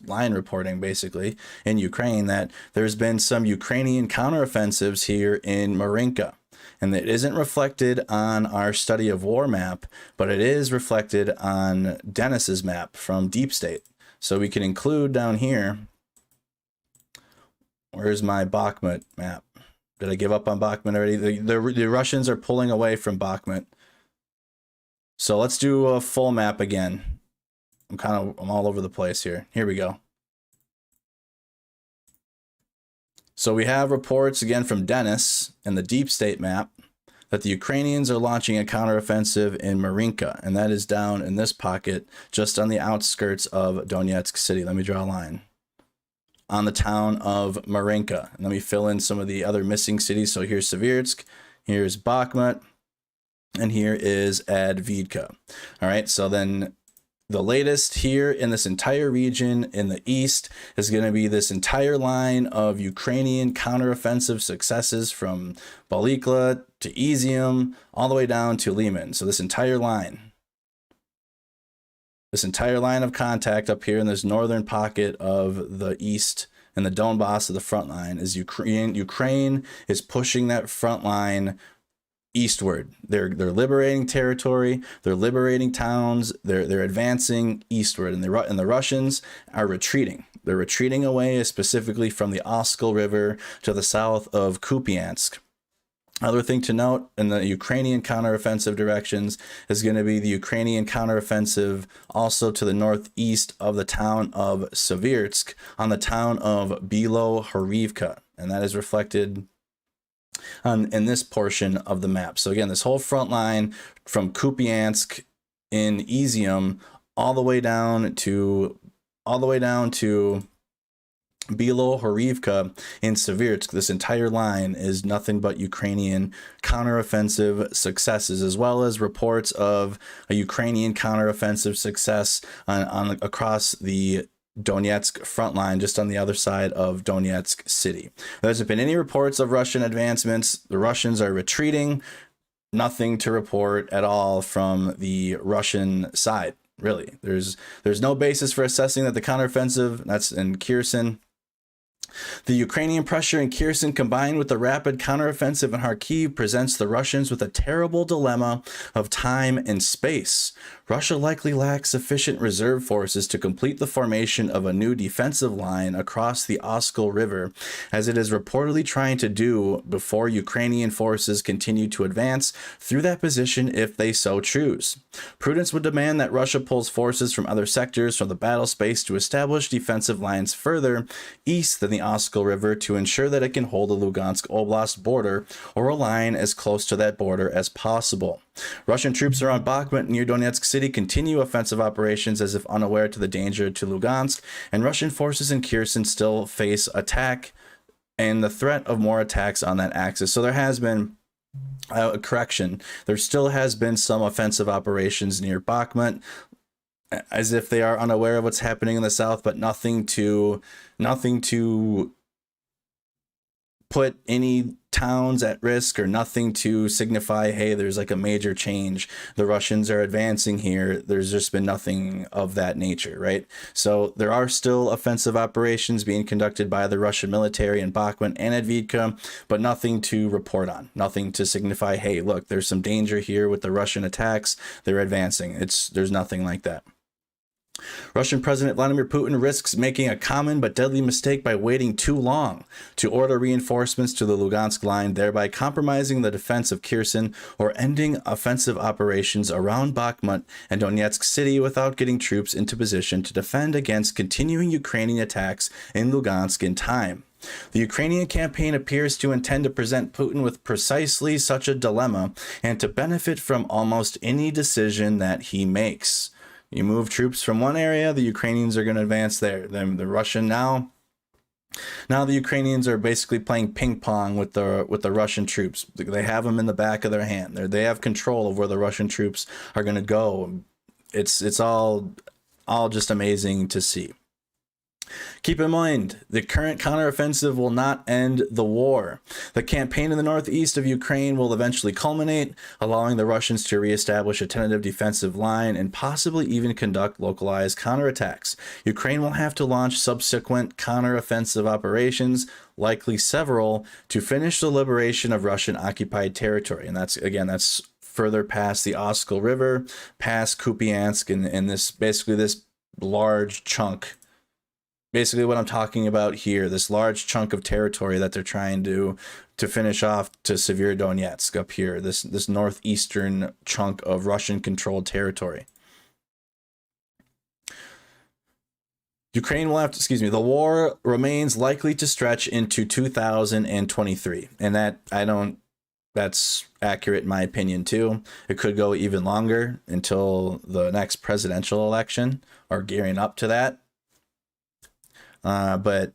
line reporting basically in Ukraine, that there's been some Ukrainian counteroffensives here in Marinka, and it isn't reflected on our study of war map, but it is reflected on Dennis's map from Deep State. So we can include down here, where's my Bakhmut map? Did I give up on Bakhmut already? The Russians are pulling away from Bakhmut. So let's do a full map again. I'm all over the place here. Here we go. So we have reports again from Dennis and the Deep State map that the Ukrainians are launching a counteroffensive in Marinka, and that is down in this pocket just on the outskirts of Donetsk city. Let me draw a line. on the town of Marinka. And let me fill in some of the other missing cities. So here's Seversk, here's Bakhmut, and here is Advidka. All right, so then the latest here in this entire region in the east is going to be this entire line of Ukrainian counteroffensive successes from Balikla to Izium all the way down to Liman. So this entire line of contact up here in this northern pocket of the east and the Donbass of the front line is Ukraine is pushing that front line eastward. They're liberating territory, they're liberating towns, they're advancing eastward, and the Russians are retreating. They're retreating away specifically from the Oskil River to the south of Kupiansk. Other thing to note in the Ukrainian counteroffensive directions is going to be the Ukrainian counteroffensive also to the northeast of the town of Seversk on the town of Bilo-Horivka, and that is reflected in this portion of the map. So again, this whole front line from Kupiansk in Izium all the way down to Bilo-Horivka in Seversk, this entire line is nothing but Ukrainian counteroffensive successes, as well as reports of a Ukrainian counteroffensive success on across the Donetsk front line, just on the other side of Donetsk city. There hasn't been any reports of Russian advancements. The Russians are retreating. Nothing to report at all from the Russian side, really. There's no basis for assessing that the counteroffensive, that's in Kherson, the Ukrainian pressure in Kherson combined with the rapid counteroffensive in Kharkiv presents the Russians with a terrible dilemma of time and space. Russia likely lacks sufficient reserve forces to complete the formation of a new defensive line across the Oskil River, as it is reportedly trying to do before Ukrainian forces continue to advance through that position if they so choose. Prudence would demand that Russia pulls forces from other sectors from the battle space to establish defensive lines further east than the Oskil River to ensure that it can hold the Lugansk Oblast border or a line as close to that border as possible. Russian troops around Bakhmut near Donetsk city continue offensive operations as if unaware to the danger to Lugansk, and Russian forces in Kherson still face attack and the threat of more attacks on that axis. So there has been a correction. There still has been some offensive operations near Bakhmut, as if they are unaware of what's happening in the south, but nothing to put any towns at risk or nothing to signify, hey, there's like a major change. The Russians are advancing here. There's just been nothing of that nature, right? So there are still offensive operations being conducted by the Russian military in Bakhmut and Advidka, but nothing to report on, nothing to signify, hey, look, there's some danger here with the Russian attacks. They're advancing. There's nothing like that. Russian President Vladimir Putin risks making a common but deadly mistake by waiting too long to order reinforcements to the Lugansk line, thereby compromising the defense of Kherson or ending offensive operations around Bakhmut and Donetsk city without getting troops into position to defend against continuing Ukrainian attacks in Lugansk in time. The Ukrainian campaign appears to intend to present Putin with precisely such a dilemma and to benefit from almost any decision that he makes. You move troops from one area, the Ukrainians are going to advance there. Then the Russian now the Ukrainians are basically playing ping pong with the Russian troops. They have them in the back of their hand. They have control of where the Russian troops are going to go. It's all just amazing to see. Keep in mind, the current counteroffensive will not end the war. The campaign in the northeast of Ukraine will eventually culminate, allowing the Russians to reestablish a tentative defensive line and possibly even conduct localized counterattacks. Ukraine will have to launch subsequent counteroffensive operations, likely several, to finish the liberation of Russian-occupied territory. And that's further past the Oskil River, past Kupiansk, and this large chunk. Basically what I'm talking about here, this large chunk of territory that they're trying to finish off to Severodonetsk up here, this northeastern chunk of Russian-controlled territory. Ukraine will have to, the war remains likely to stretch into 2023. And that's accurate in my opinion too. It could go even longer until the next presidential election or gearing up to that. But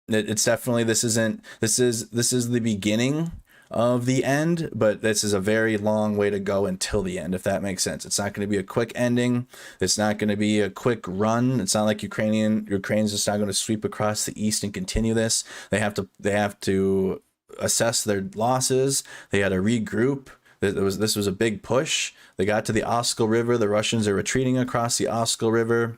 it's definitely, this is the beginning of the end, but this is a very long way to go until the end, if that makes sense. It's not going to be a quick ending. It's not going to be a quick run. It's not like Ukraine's just not going to sweep across the east and continue this. They have to assess their losses. They had to regroup. This was a big push. They got to the Oskil River. The Russians are retreating across the Oskil River.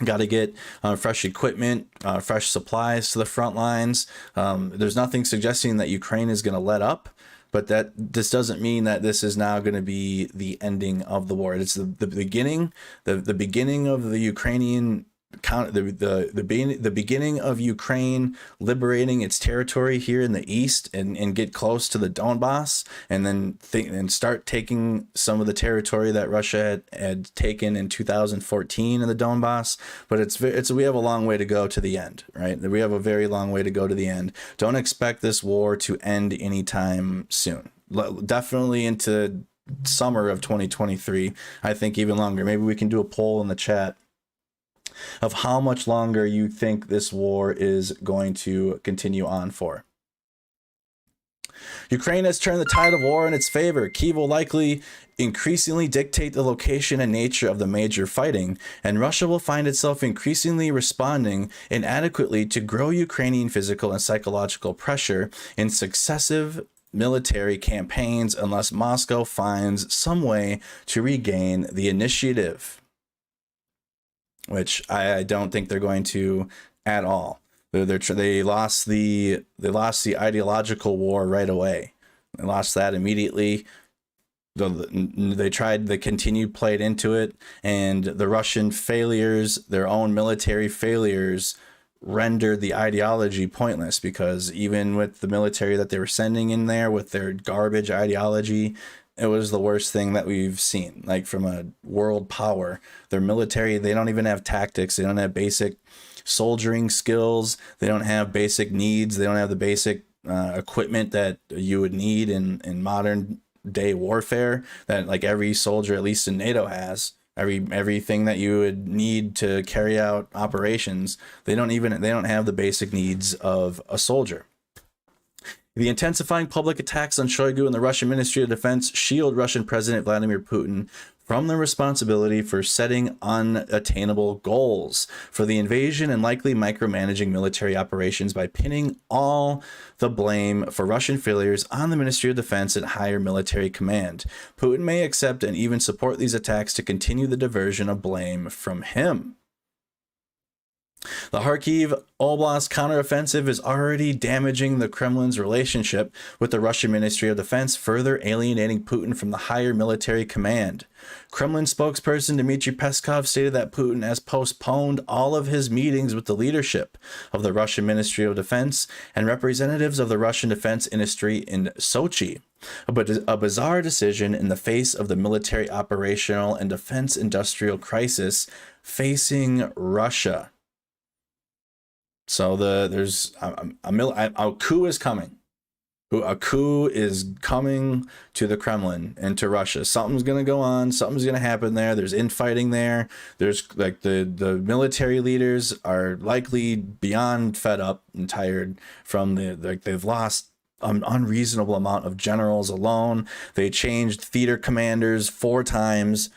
Got to get fresh equipment, fresh supplies to the front lines. There's nothing suggesting that Ukraine is going to let up, but this doesn't mean that this is now going to be the ending of the war. It's the beginning, the beginning of the Ukrainian the beginning of Ukraine liberating its territory here in the east and get close to the Donbass, and then start taking some of the territory that Russia had taken in 2014 in the Donbass. But we have a long way to go to the end, right? We have a very long way to go to the end. Don't expect this war to end anytime soon. Definitely into summer of 2023. I think even longer. Maybe we can do a poll in the chat of how much longer you think this war is going to continue on for. Ukraine has turned the tide of war in its favor. Kyiv will likely increasingly dictate the location and nature of the major fighting, and Russia will find itself increasingly responding inadequately to grow Ukrainian physical and psychological pressure in successive military campaigns unless Moscow finds some way to regain the initiative. Which I don't think they're going to at all. They lost the ideological war right away. They lost that immediately. They continued played into it, and the Russian failures, their own military failures, rendered the ideology pointless, because even with the military that they were sending in there with their garbage ideology, it was the worst thing that we've seen. Like, from a world power, their military, they don't even have tactics. They don't have basic soldiering skills. They don't have basic needs. They don't have the basic equipment that you would need in modern day warfare that like every soldier, at least in NATO, has. Everything that you would need to carry out operations. They don't have the basic needs of a soldier. The intensifying public attacks on Shoigu and the Russian Ministry of Defense shield Russian President Vladimir Putin from the responsibility for setting unattainable goals for the invasion and likely micromanaging military operations by pinning all the blame for Russian failures on the Ministry of Defense and higher military command. Putin may accept and even support these attacks to continue the diversion of blame from him. The Kharkiv Oblast counteroffensive is already damaging the Kremlin's relationship with the Russian Ministry of Defense, further alienating Putin from the higher military command. Kremlin spokesperson Dmitry Peskov stated that Putin has postponed all of his meetings with the leadership of the Russian Ministry of Defense and representatives of the Russian defense industry in Sochi. A bizarre decision in the face of the military operational and defense industrial crisis facing Russia. So there's a coup is coming. A coup is coming to the Kremlin and to Russia. Something's going to go on. Something's going to happen there. There's infighting there. There's like the military leaders are likely beyond fed up and tired from they've lost an unreasonable amount of generals alone. They changed theater commanders 4 times.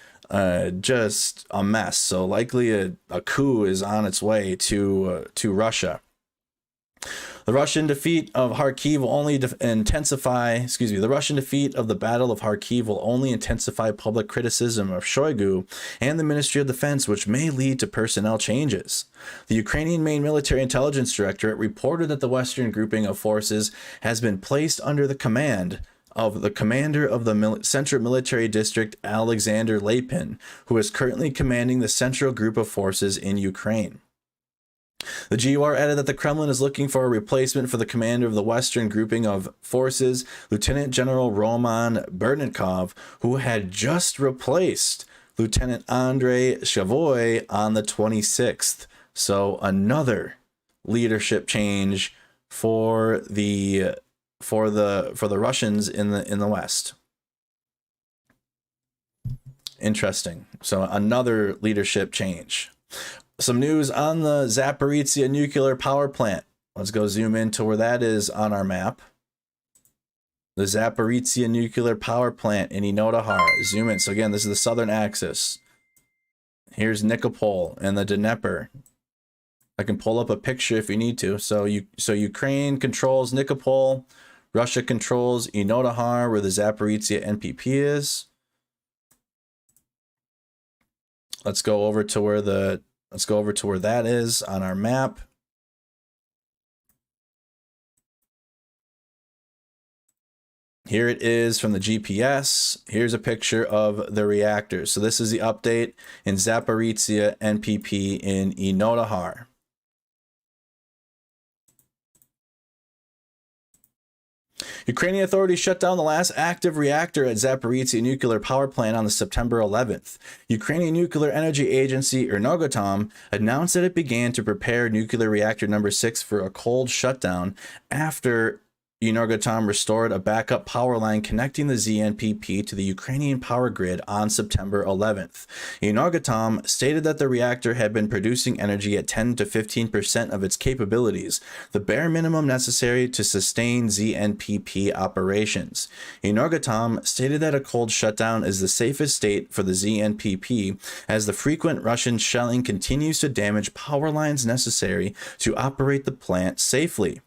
Just a mess. So likely a coup is on its way to Russia. The Russian defeat of Kharkiv will only intensify. The Russian defeat of the Battle of Kharkiv will only intensify public criticism of Shoigu and the Ministry of Defense, which may lead to personnel changes. The Ukrainian main military intelligence directorate reported that the Western grouping of forces has been placed under the command of the commander of the Central Military District, Alexander Lapin, who is currently commanding the Central Group of Forces in Ukraine. The GUR added that the Kremlin is looking for a replacement for the commander of the Western grouping of forces, Lieutenant General Roman Bernnikov, who had just replaced Lieutenant Andrei Shavoy on the 26th. So another leadership change for the Russians in the West. Interesting. So another leadership change. Some news on the Zaporizhzhia nuclear power plant. Let's go zoom in to where that is on our map. The Zaporizhzhia nuclear power plant in Inodohar. Zoom in. So again, this is the southern axis. Here's Nikopol and the Dnieper. I can pull up a picture if you need to. So Ukraine controls Nikopol. Russia controls Inodohar, where the Zaporizhzhia NPP is. Let's go over to where that is on our map. Here it is from the GPS. Here's a picture of the reactors. So this is the update in Zaporizhzhia NPP in Inodohar. Ukrainian authorities shut down the last active reactor at Zaporizhzhia nuclear power plant on the September 11th. Ukrainian Nuclear Energy Agency, Energoatom, announced that it began to prepare nuclear reactor number 6 for a cold shutdown after Energoatom restored a backup power line connecting the ZNPP to the Ukrainian power grid on September 11th. Energoatom stated that the reactor had been producing energy at 10 to 15% of its capabilities, the bare minimum necessary to sustain ZNPP operations. Energoatom stated that a cold shutdown is the safest state for the ZNPP as the frequent Russian shelling continues to damage power lines necessary to operate the plant safely.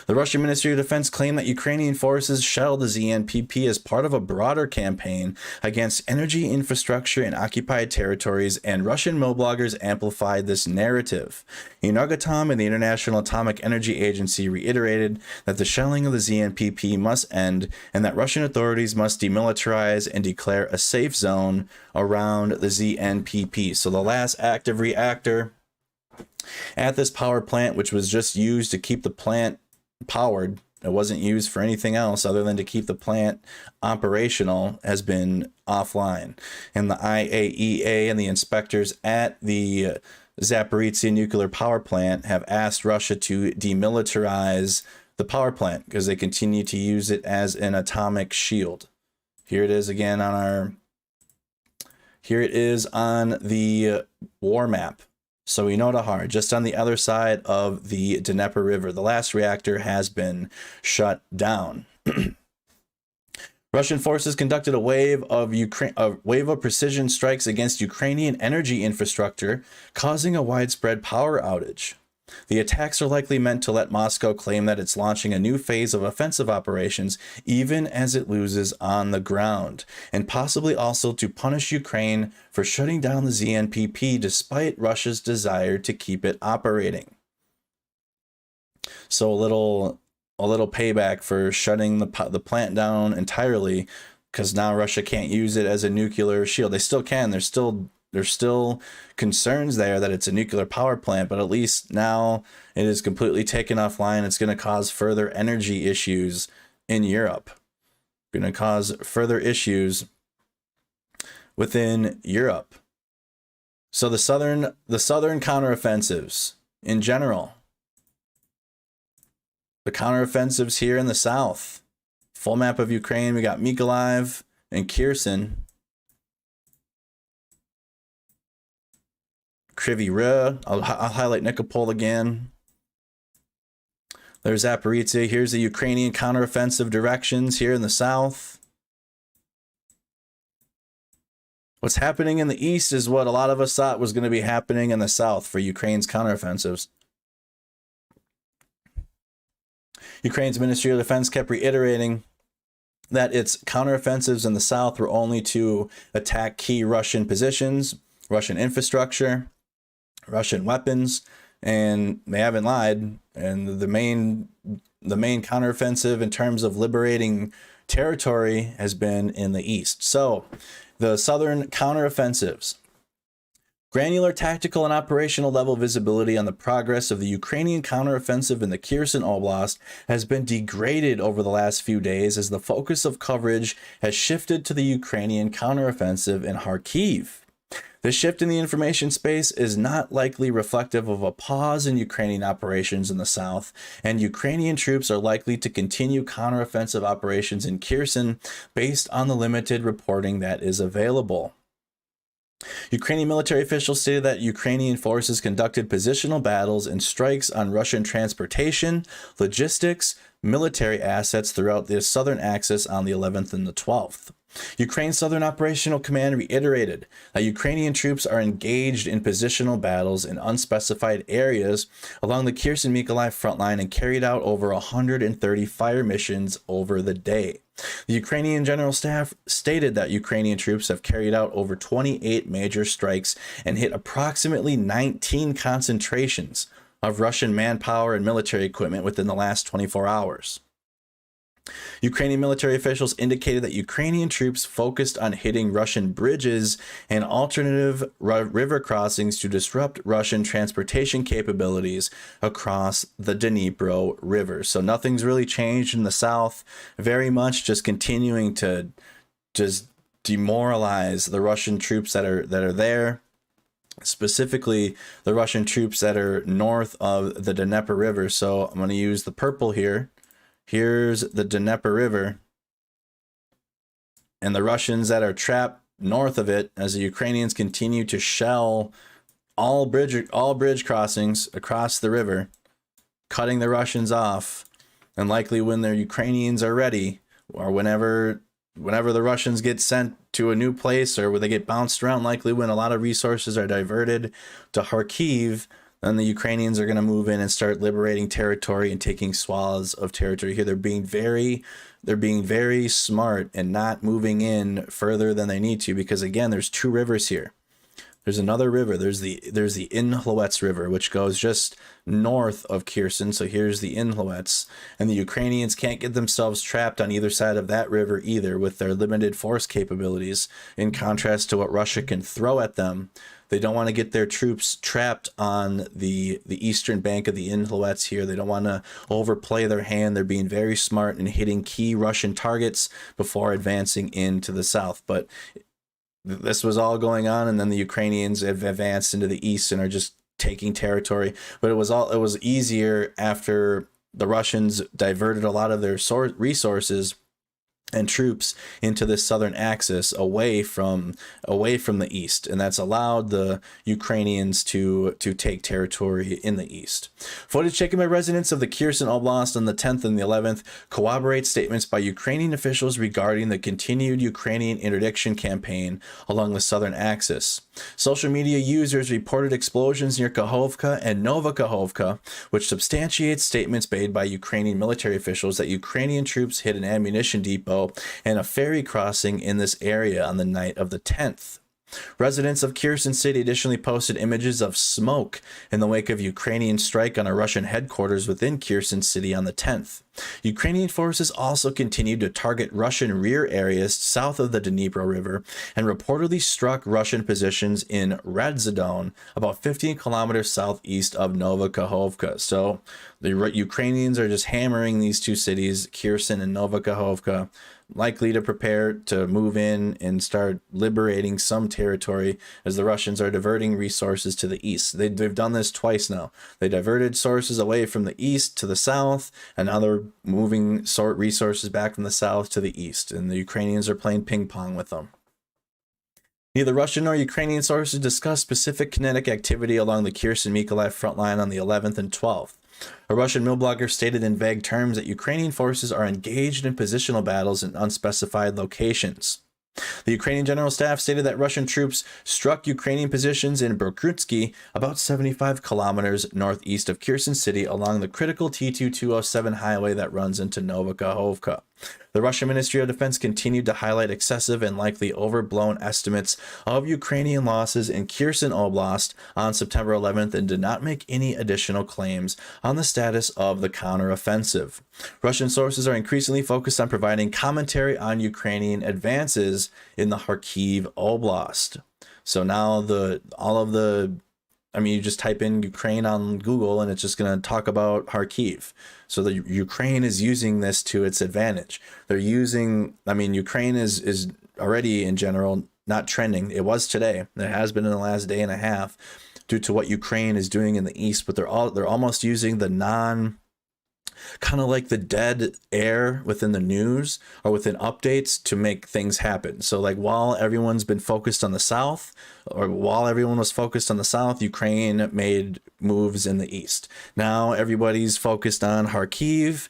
The Russian Ministry of Defense claimed that Ukrainian forces shelled the ZNPP as part of a broader campaign against energy infrastructure in occupied territories, and Russian bloggers amplified this narrative. Energoatom and the International Atomic Energy Agency reiterated that the shelling of the ZNPP must end and that Russian authorities must demilitarize and declare a safe zone around the ZNPP. So the last active reactor at this power plant, which was just used to keep the plant powered, it wasn't used for anything else other than to keep the plant operational, has been offline. And the IAEA and the inspectors at the Zaporizhzhia nuclear power plant have asked Russia to demilitarize the power plant because they continue to use it as an atomic shield. Here it is again on the war map. So Inodohar, just on the other side of the Dnieper River. The last reactor has been shut down. Russian forces conducted a wave of precision strikes against Ukrainian energy infrastructure, causing a widespread power outage. The attacks are likely meant to let Moscow claim that it's launching a new phase of offensive operations, even as it loses on the ground, and possibly also to punish Ukraine for shutting down the ZNPP despite Russia's desire to keep it operating. So a little payback for shutting the plant down entirely, because now Russia can't use it as a nuclear shield. They still can. There's still concerns there that it's a nuclear power plant, but at least now it is completely taken offline. It's going to cause further energy issues in Europe. Going to cause further issues within Europe. So the southern counteroffensives in general. The counteroffensives here in the south. Full map of Ukraine. We got Mykolaiv and Kherson. Kryvyi Rih. I'll highlight Nikopol again. There's Zaporizhzhia. Here's the Ukrainian counteroffensive directions here in the south. What's happening in the east is what a lot of us thought was going to be happening in the south for Ukraine's counteroffensives. Ukraine's Ministry of Defense kept reiterating that its counteroffensives in the south were only to attack key Russian positions, Russian infrastructure, Russian weapons, and they haven't lied. And the main counteroffensive in terms of liberating territory has been in the east. So the southern counteroffensives. Granular tactical and operational level visibility on the progress of the Ukrainian counteroffensive in the Kherson Oblast has been degraded over the last few days as the focus of coverage has shifted to the Ukrainian counteroffensive in Kharkiv. This shift in the information space is not likely reflective of a pause in Ukrainian operations in the south, and Ukrainian troops are likely to continue counteroffensive operations in Kherson based on the limited reporting that is available. Ukrainian military officials stated that Ukrainian forces conducted positional battles and strikes on Russian transportation, logistics, military assets throughout the southern axis on the 11th and the 12th. Ukraine's Southern Operational Command reiterated that Ukrainian troops are engaged in positional battles in unspecified areas along the Kherson-Mykolaiv front line and carried out over 130 fire missions over the day. The Ukrainian General Staff stated that Ukrainian troops have carried out over 28 major strikes and hit approximately 19 concentrations of Russian manpower and military equipment within the last 24 hours. Ukrainian military officials indicated that Ukrainian troops focused on hitting Russian bridges and alternative river crossings to disrupt Russian transportation capabilities across the Dnipro River. So nothing's really changed in the south, very much just continuing to just demoralize the Russian troops that are there. Specifically, the Russian troops that are north of the Dnieper River. So I'm going to use the purple here. Here's the Dnieper River, and the Russians that are trapped north of it as the Ukrainians continue to shell all bridge crossings across the river, cutting the Russians off. And likely when the Ukrainians are ready, or whenever the Russians get sent to a new place or where they get bounced around, likely when a lot of resources are diverted to Kharkiv, then the Ukrainians are going to move in and start liberating territory and taking swaths of territory here. They're being very smart and not moving in further than they need to, because again, there's two rivers here. There's another river. There's the Inhluets River, which goes just north of Kherson. So here's the Inhluets, and the Ukrainians can't get themselves trapped on either side of that river either with their limited force capabilities, in contrast to what Russia can throw at them. They don't want to get their troops trapped on the eastern bank of the Inhluets here. They don't want to overplay their hand. They're being very smart in hitting key Russian targets before advancing into the south. But this was all going on, and then the Ukrainians have advanced into the east and are just taking territory. But it was easier after the Russians diverted a lot of their resources and troops into this southern axis away from the east, and that's allowed the Ukrainians to take territory in the east. Footage taken by residents of the Kherson Oblast on the 10th and the 11th corroborates statements by Ukrainian officials regarding the continued Ukrainian interdiction campaign along the southern axis. Social media users reported explosions near Kakhovka and Novokakhovka, which substantiates statements made by Ukrainian military officials that Ukrainian troops hit an ammunition depot and a ferry crossing in this area on the night of the 10th. Residents of Kherson City additionally posted images of smoke in the wake of Ukrainian strike on a Russian headquarters within Kherson City on the 10th. Ukrainian forces also continued to target Russian rear areas south of the Dnipro River and reportedly struck Russian positions in Radzidon, about 15 kilometers southeast of Novokakhovka. So the Ukrainians are just hammering these two cities, Kherson and Novokakhovka, likely to prepare to move in and start liberating some territory as the Russians are diverting resources to the east. They've done this twice now. They diverted sources away from the east to the south, and now they're moving resources back from the south to the east, and the Ukrainians are playing ping pong with them. Neither Russian nor Ukrainian sources discuss specific kinetic activity along the Kherson-Mykolaiv front line on the 11th and 12th. A Russian mill blogger stated in vague terms that Ukrainian forces are engaged in positional battles in unspecified locations. The Ukrainian General Staff stated that Russian troops struck Ukrainian positions in Berkutsky, about 75 kilometers northeast of Kherson City, along the critical T-2207 highway that runs into Novokakhovka. The Russian Ministry of Defense continued to highlight excessive and likely overblown estimates of Ukrainian losses in Kherson Oblast on September 11th and did not make any additional claims on the status of the counteroffensive. Russian sources are increasingly focused on providing commentary on Ukrainian advances in the Kharkiv Oblast. So now you just type in Ukraine on Google and it's just going to talk about Kharkiv. So the Ukraine is using this to its advantage. Ukraine is already in general not trending. It was today. It has been in the last day and a half due to what Ukraine is doing in the east, but they're almost using the kind of like the dead air within the news or within updates to make things happen. So like while everyone's been focused on the south, or while everyone was focused on the south, Ukraine made moves in the east. Now everybody's focused on Kharkiv.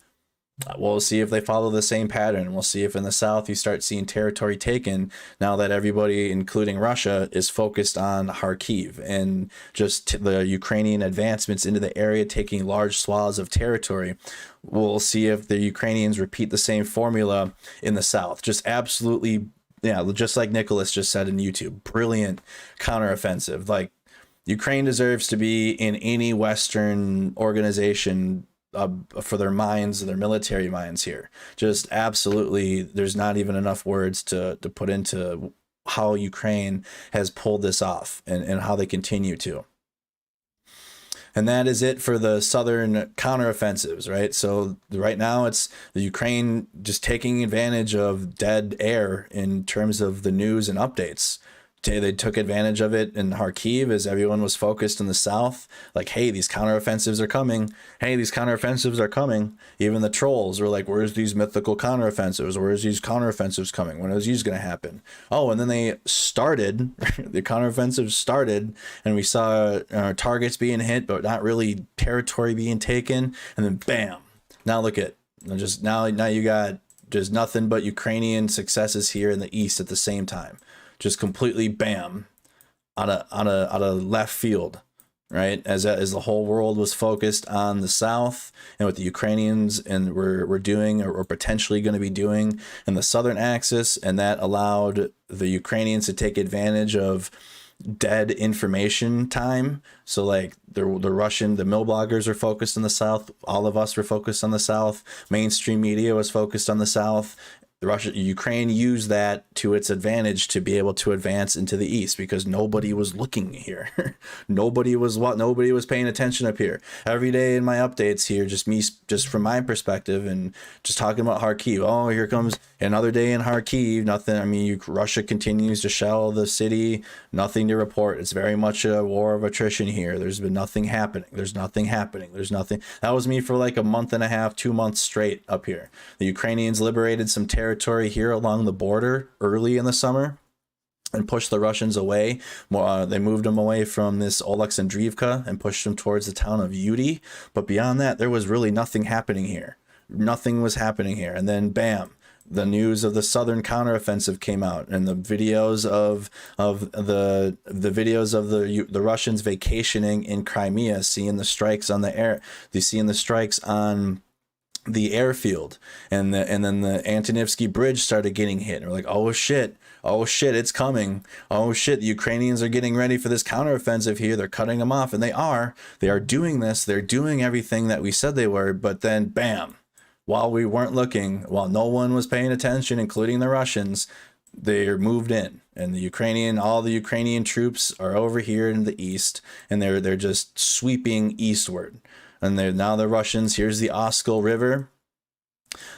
We'll see if they follow the same pattern. We'll see if in the south you start seeing territory taken now that everybody, including Russia, is focused on Kharkiv and just the Ukrainian advancements into the area, taking large swaths of territory. We'll see if the Ukrainians repeat the same formula in the south. Just absolutely, yeah, just like Nicholas just said in YouTube, brilliant counteroffensive. Like, Ukraine deserves to be in any Western organization for their minds, their military minds here. Just absolutely, there's not even enough words to put into how Ukraine has pulled this off and how they continue to. And that is it for the southern counteroffensives, right? So right now it's the Ukraine just taking advantage of dead air in terms of the news and updates. They took advantage of it in Kharkiv as everyone was focused in the south. Like, hey, these counteroffensives are coming. Hey, these counteroffensives are coming. Even the trolls were like, where's these mythical counteroffensives? Where's these counteroffensives coming? When are these going to happen? Oh, and then they started. The counteroffensives started, and we saw targets being hit, but not really territory being taken. And then bam. Now look at just now you got just nothing but Ukrainian successes here in the east at the same time. Just completely bam, out of left field, right? As the whole world was focused on the south and what the Ukrainians and were doing or potentially going to be doing in the southern axis, and that allowed the Ukrainians to take advantage of dead information time. So like the mill bloggers are focused on the south. All of us were focused on the south. Mainstream media was focused on the south. Ukraine used that to its advantage to be able to advance into the east because nobody was looking here. Nobody was paying attention up here. Every day in my updates here, just from my perspective and just talking about Kharkiv. Oh, here comes another day in Kharkiv. Nothing. I mean, Russia continues to shell the city. Nothing to report. It's very much a war of attrition here. There's been nothing happening. There's nothing happening. There's nothing. That was me for like a month and a half, 2 months straight up here. The Ukrainians liberated some territory here along the border early in the summer and pushed the Russians away. They moved them away from this Oleksandrivka and pushed them towards the town of Yudi. But beyond that, there was really nothing happening here. Nothing was happening here. And then bam, the news of the southern counteroffensive came out, and the videos of the Russians vacationing in Crimea, seeing the strikes on the air, seeing the strikes on the airfield, and then the Antonivsky Bridge started getting hit. And we're like, oh shit, it's coming. Oh shit, the Ukrainians are getting ready for this counteroffensive here. They're cutting them off, and they are doing this. They're doing everything that we said they were. But then, bam, while we weren't looking, while no one was paying attention, including the Russians, they're moved in, and all the Ukrainian troops are over here in the east, and they're just sweeping eastward. And now the Russians, here's the Oskil River.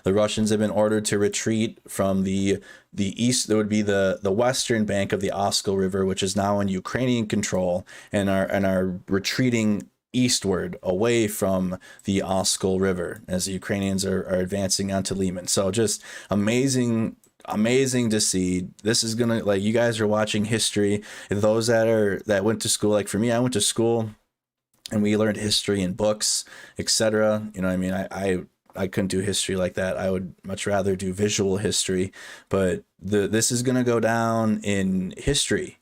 The Russians have been ordered to retreat from the east. That would be the western bank of the Oskil River, which is now in Ukrainian control, and are retreating eastward away from the Oskil River as the Ukrainians are advancing onto Liman. So just amazing to see. This is gonna, like, you guys are watching history. Those that went to school, like for me, I went to school and we learned history in books, etc. You know what I mean? I couldn't do history like that. I would much rather do visual history. But this is going to go down in history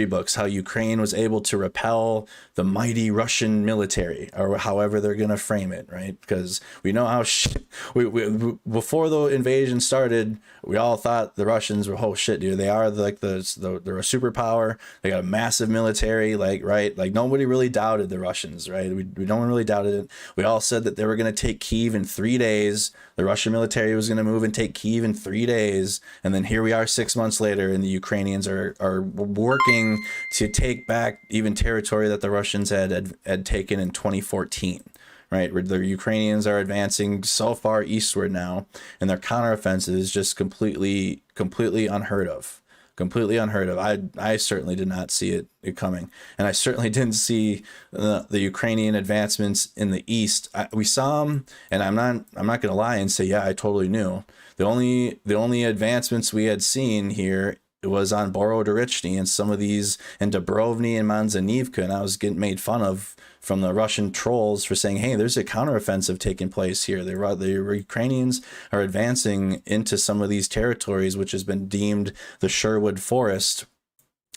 books, how Ukraine was able to repel the mighty Russian military, or however they're going to frame it, right? Because we know how before the invasion started, we all thought the Russians were, oh shit, dude, they are like they're a superpower. They got a massive military, like, right? Like nobody really doubted the Russians, right? No one really doubted it. We all said that they were going to take Kyiv in 3 days. The Russian military was going to move and take Kyiv in 3 days. And then here we are 6 months later, and the Ukrainians are working to take back even territory that the Russians had taken in 2014. Right, the Ukrainians are advancing so far eastward now, and their counteroffensive is just completely unheard of. completely unheard of. I certainly did not see it coming, and I certainly didn't see the Ukrainian advancements in the east. We saw them, and I'm not gonna lie and say, yeah, I totally knew. The only advancements we had seen here, it was on Borodarichny and some of these, and Dubrovny and Manzanivka, and I was getting made fun of from the Russian trolls for saying, hey, there's a counteroffensive taking place here. The Ukrainians are advancing into some of these territories, which has been deemed the Sherwood Forest.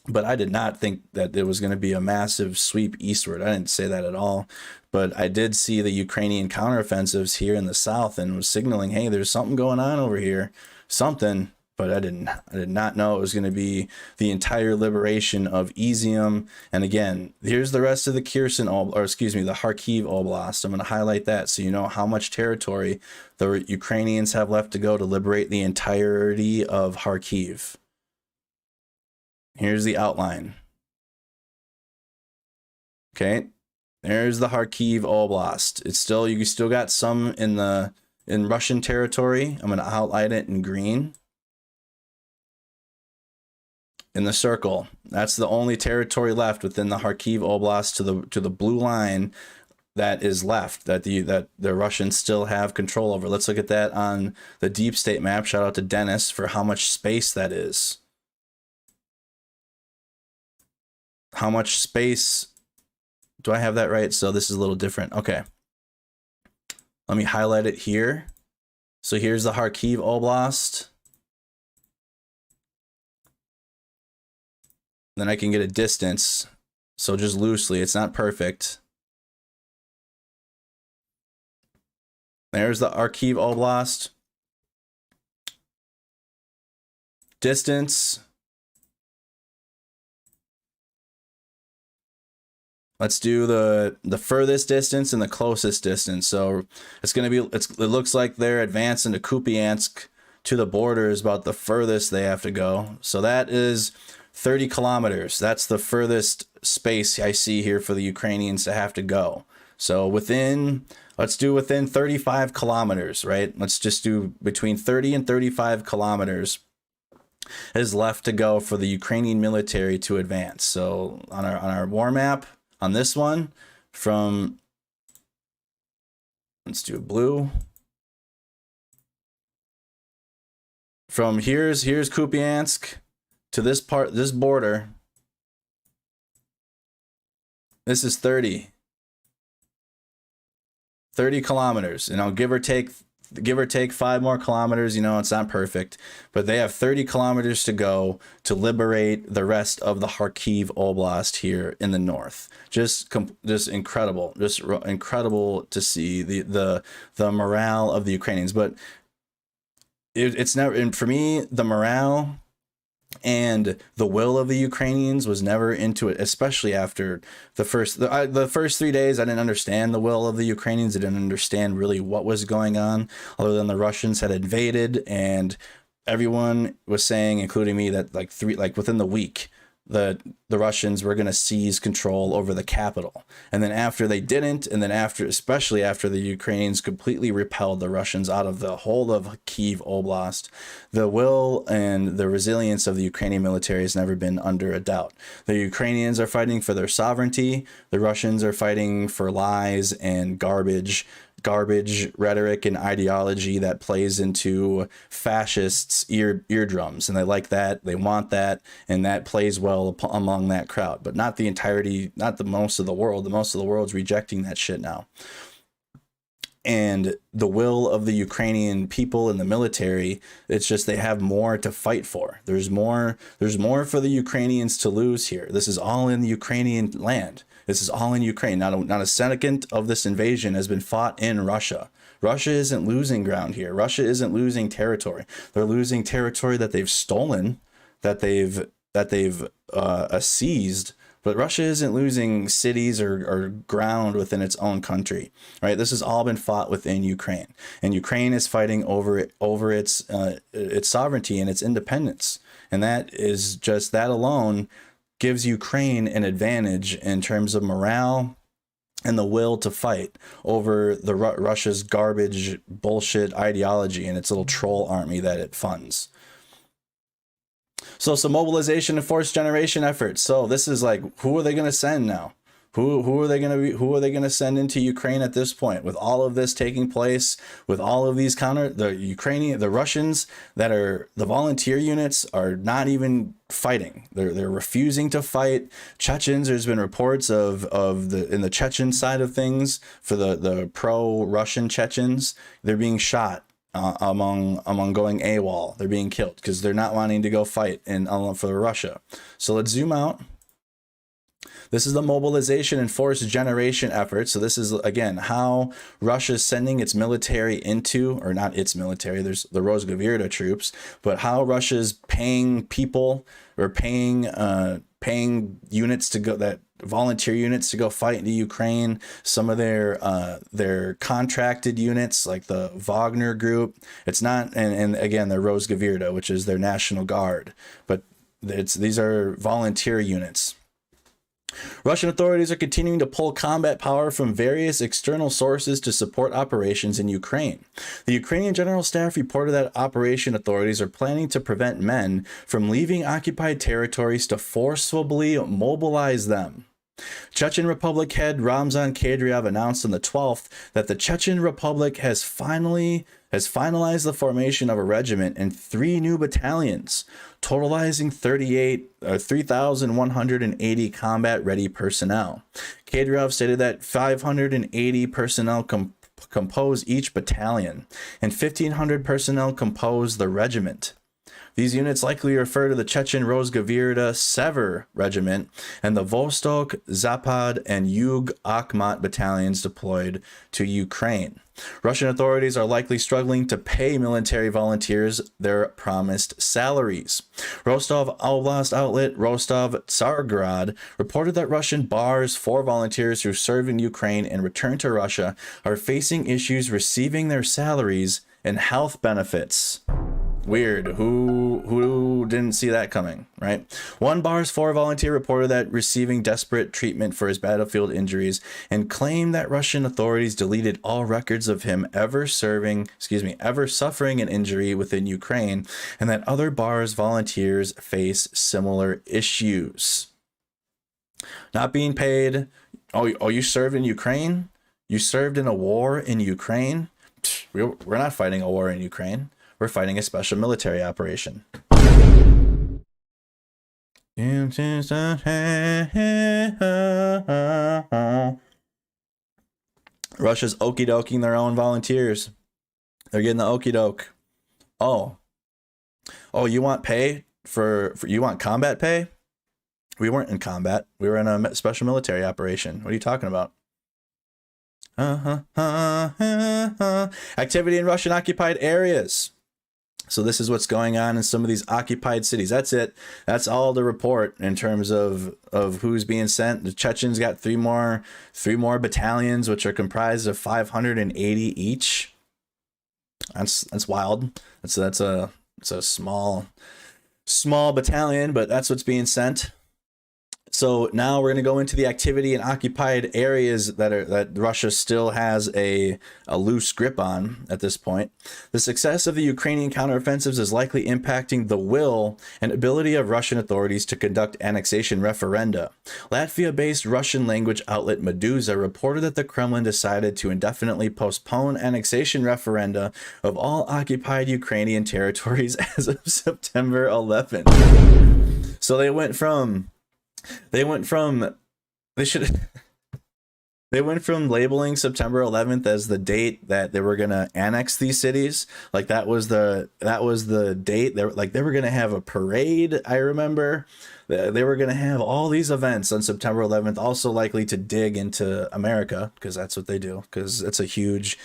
But I did not think that it was going to be a massive sweep eastward. I didn't say that at all. But I did see the Ukrainian counteroffensives here in the south and was signaling, hey, there's something going on over here. Something. But I did not know it was going to be the entire liberation of Izium. And again, here's the rest of the the Kharkiv Oblast. I'm going to highlight that so you know how much territory the Ukrainians have left to go to liberate the entirety of Kharkiv. Here's the outline. Okay, there's the Kharkiv Oblast. It's still, you still got some in Russian territory. I'm going to highlight it in green. In the circle, that's the only territory left within the Kharkiv Oblast to the blue line that is left that the Russians still have control over. Let's look at that on the deep state map. Shout out to Dennis for how much space that is. How much space do I have that right? So this is a little different. Okay. Let me highlight it here. So here's the Kharkiv Oblast. Then I can get a distance. So just loosely, it's not perfect. There's the Kharkiv Oblast. Distance. Let's do the furthest distance and the closest distance. So it's going to be, it looks like they're advancing to Kupiansk to the border is about the furthest they have to go. So that is 30 kilometers. That's the furthest space I see here for the Ukrainians to have to go. So let's do within 35 kilometers, right? Let's just do between 30 and 35 kilometers is left to go for the Ukrainian military to advance. So on our war map, on this one, let's do blue. From here's Kupiansk to this border, this is 30 kilometers, and I'll give or take 5 more kilometers. You know, it's not perfect, but they have 30 kilometers to go to liberate the rest of the Kharkiv Oblast here in the north. Just incredible, incredible to see the morale of the Ukrainians. But it's never, and for me, the morale and the will of the Ukrainians was never into it, especially after the first 3 days. I didn't understand the will of the Ukrainians. I didn't understand really what was going on, other than the Russians had invaded, and everyone was saying, including me, that within the week, the Russians were going to seize control over the capital. And then after they didn't, and then especially after the Ukrainians completely repelled the Russians out of the whole of Kyiv Oblast, the will and the resilience of the Ukrainian military has never been under a doubt. The Ukrainians are fighting for their sovereignty. The Russians are fighting for lies and garbage rhetoric and ideology that plays into fascists' eardrums, and they like that, they want that, and that plays well among that crowd, but not the entirety, not the most of the world. The most of the world's rejecting that shit now. And the will of the Ukrainian people and the military, it's just they have more to fight for. There's more for the Ukrainians to lose here. This is all in the Ukrainian land. This is all in Ukraine. Not a second of this invasion has been fought in Russia. Russia isn't losing ground here. Russia isn't losing territory. They're losing territory that they've stolen, that they've seized. But Russia isn't losing cities or ground within its own country, right? This has all been fought within Ukraine, and Ukraine is fighting over its sovereignty and its independence, and that is just, that alone gives Ukraine an advantage in terms of morale and the will to fight over the Russia's garbage bullshit ideology and its little troll army that it funds. So some mobilization and force generation efforts. So this is like, who are they going to send now? Who are they going to send into Ukraine at this point? With all of this taking place, with all of these the Russians that are the volunteer units are not even fighting. They're refusing to fight. Chechens, there's been reports of in the Chechen side of things for the pro-Russian Chechens, they're being shot among going AWOL. They're being killed because they're not wanting to go fight for Russia. So let's zoom out. This is the mobilization and force generation effort. So this is, again, how Russia is sending its military into, or not its military, there's the Rozhgovirda troops, but how Russia is paying people or paying units to go, that volunteer units to go fight into Ukraine. Some of their contracted units, like the Wagner group, it's not, and again, the Rozhgovirda, which is their National Guard, but these are volunteer units. Russian authorities are continuing to pull combat power from various external sources to support operations in Ukraine. The Ukrainian General Staff reported that operation authorities are planning to prevent men from leaving occupied territories to forcibly mobilize them. Chechen Republic head Ramzan Kadyrov announced on the 12th that the Chechen Republic has finalized the formation of a regiment and 3 new battalions, totalizing 3,180 combat-ready personnel. Kadyrov stated that 580 personnel compose each battalion, and 1,500 personnel compose the regiment. These units likely refer to the Chechen Rozhgovirda Sever Regiment and the Vostok, Zapad, and Yug Akhmat battalions deployed to Ukraine. Russian authorities are likely struggling to pay military volunteers their promised salaries. Rostov Oblast outlet Rostov Tsargrad reported that Russian bars for volunteers who serve in Ukraine and return to Russia are facing issues receiving their salaries and health benefits. Weird. Who didn't see that coming, right? One Bars 4 volunteer reported that receiving desperate treatment for his battlefield injuries and claimed that Russian authorities deleted all records of him ever suffering an injury within Ukraine, and that other Bars volunteers face similar issues. Not being paid. Oh, you served in Ukraine? You served in a war in Ukraine? We're not fighting a war in Ukraine. We're fighting a special military operation. Russia's okie doking their own volunteers. They're getting the okie doke. Oh, you want pay for you want combat pay? We weren't in combat. We were in a special military operation. What are you talking about? Activity in Russian occupied areas. So this is what's going on in some of these occupied cities. That's it. That's all the report in terms of who's being sent. The Chechens got three more battalions, which are comprised of 580 each. That's wild. It's a small battalion, but that's what's being sent. So now we're going to go into the activity in occupied areas that Russia still has a loose grip on at this point. The success of the Ukrainian counteroffensives is likely impacting the will and ability of Russian authorities to conduct annexation referenda. Latvia-based Russian language outlet Meduza reported that the Kremlin decided to indefinitely postpone annexation referenda of all occupied Ukrainian territories as of September 11th. So they went from labeling September 11th as the date that they were going to annex these cities. Like that was the date. They were going to have a parade. I remember they were going to have all these events on September 11th, also likely to dig into America, because that's what they do, because that's a huge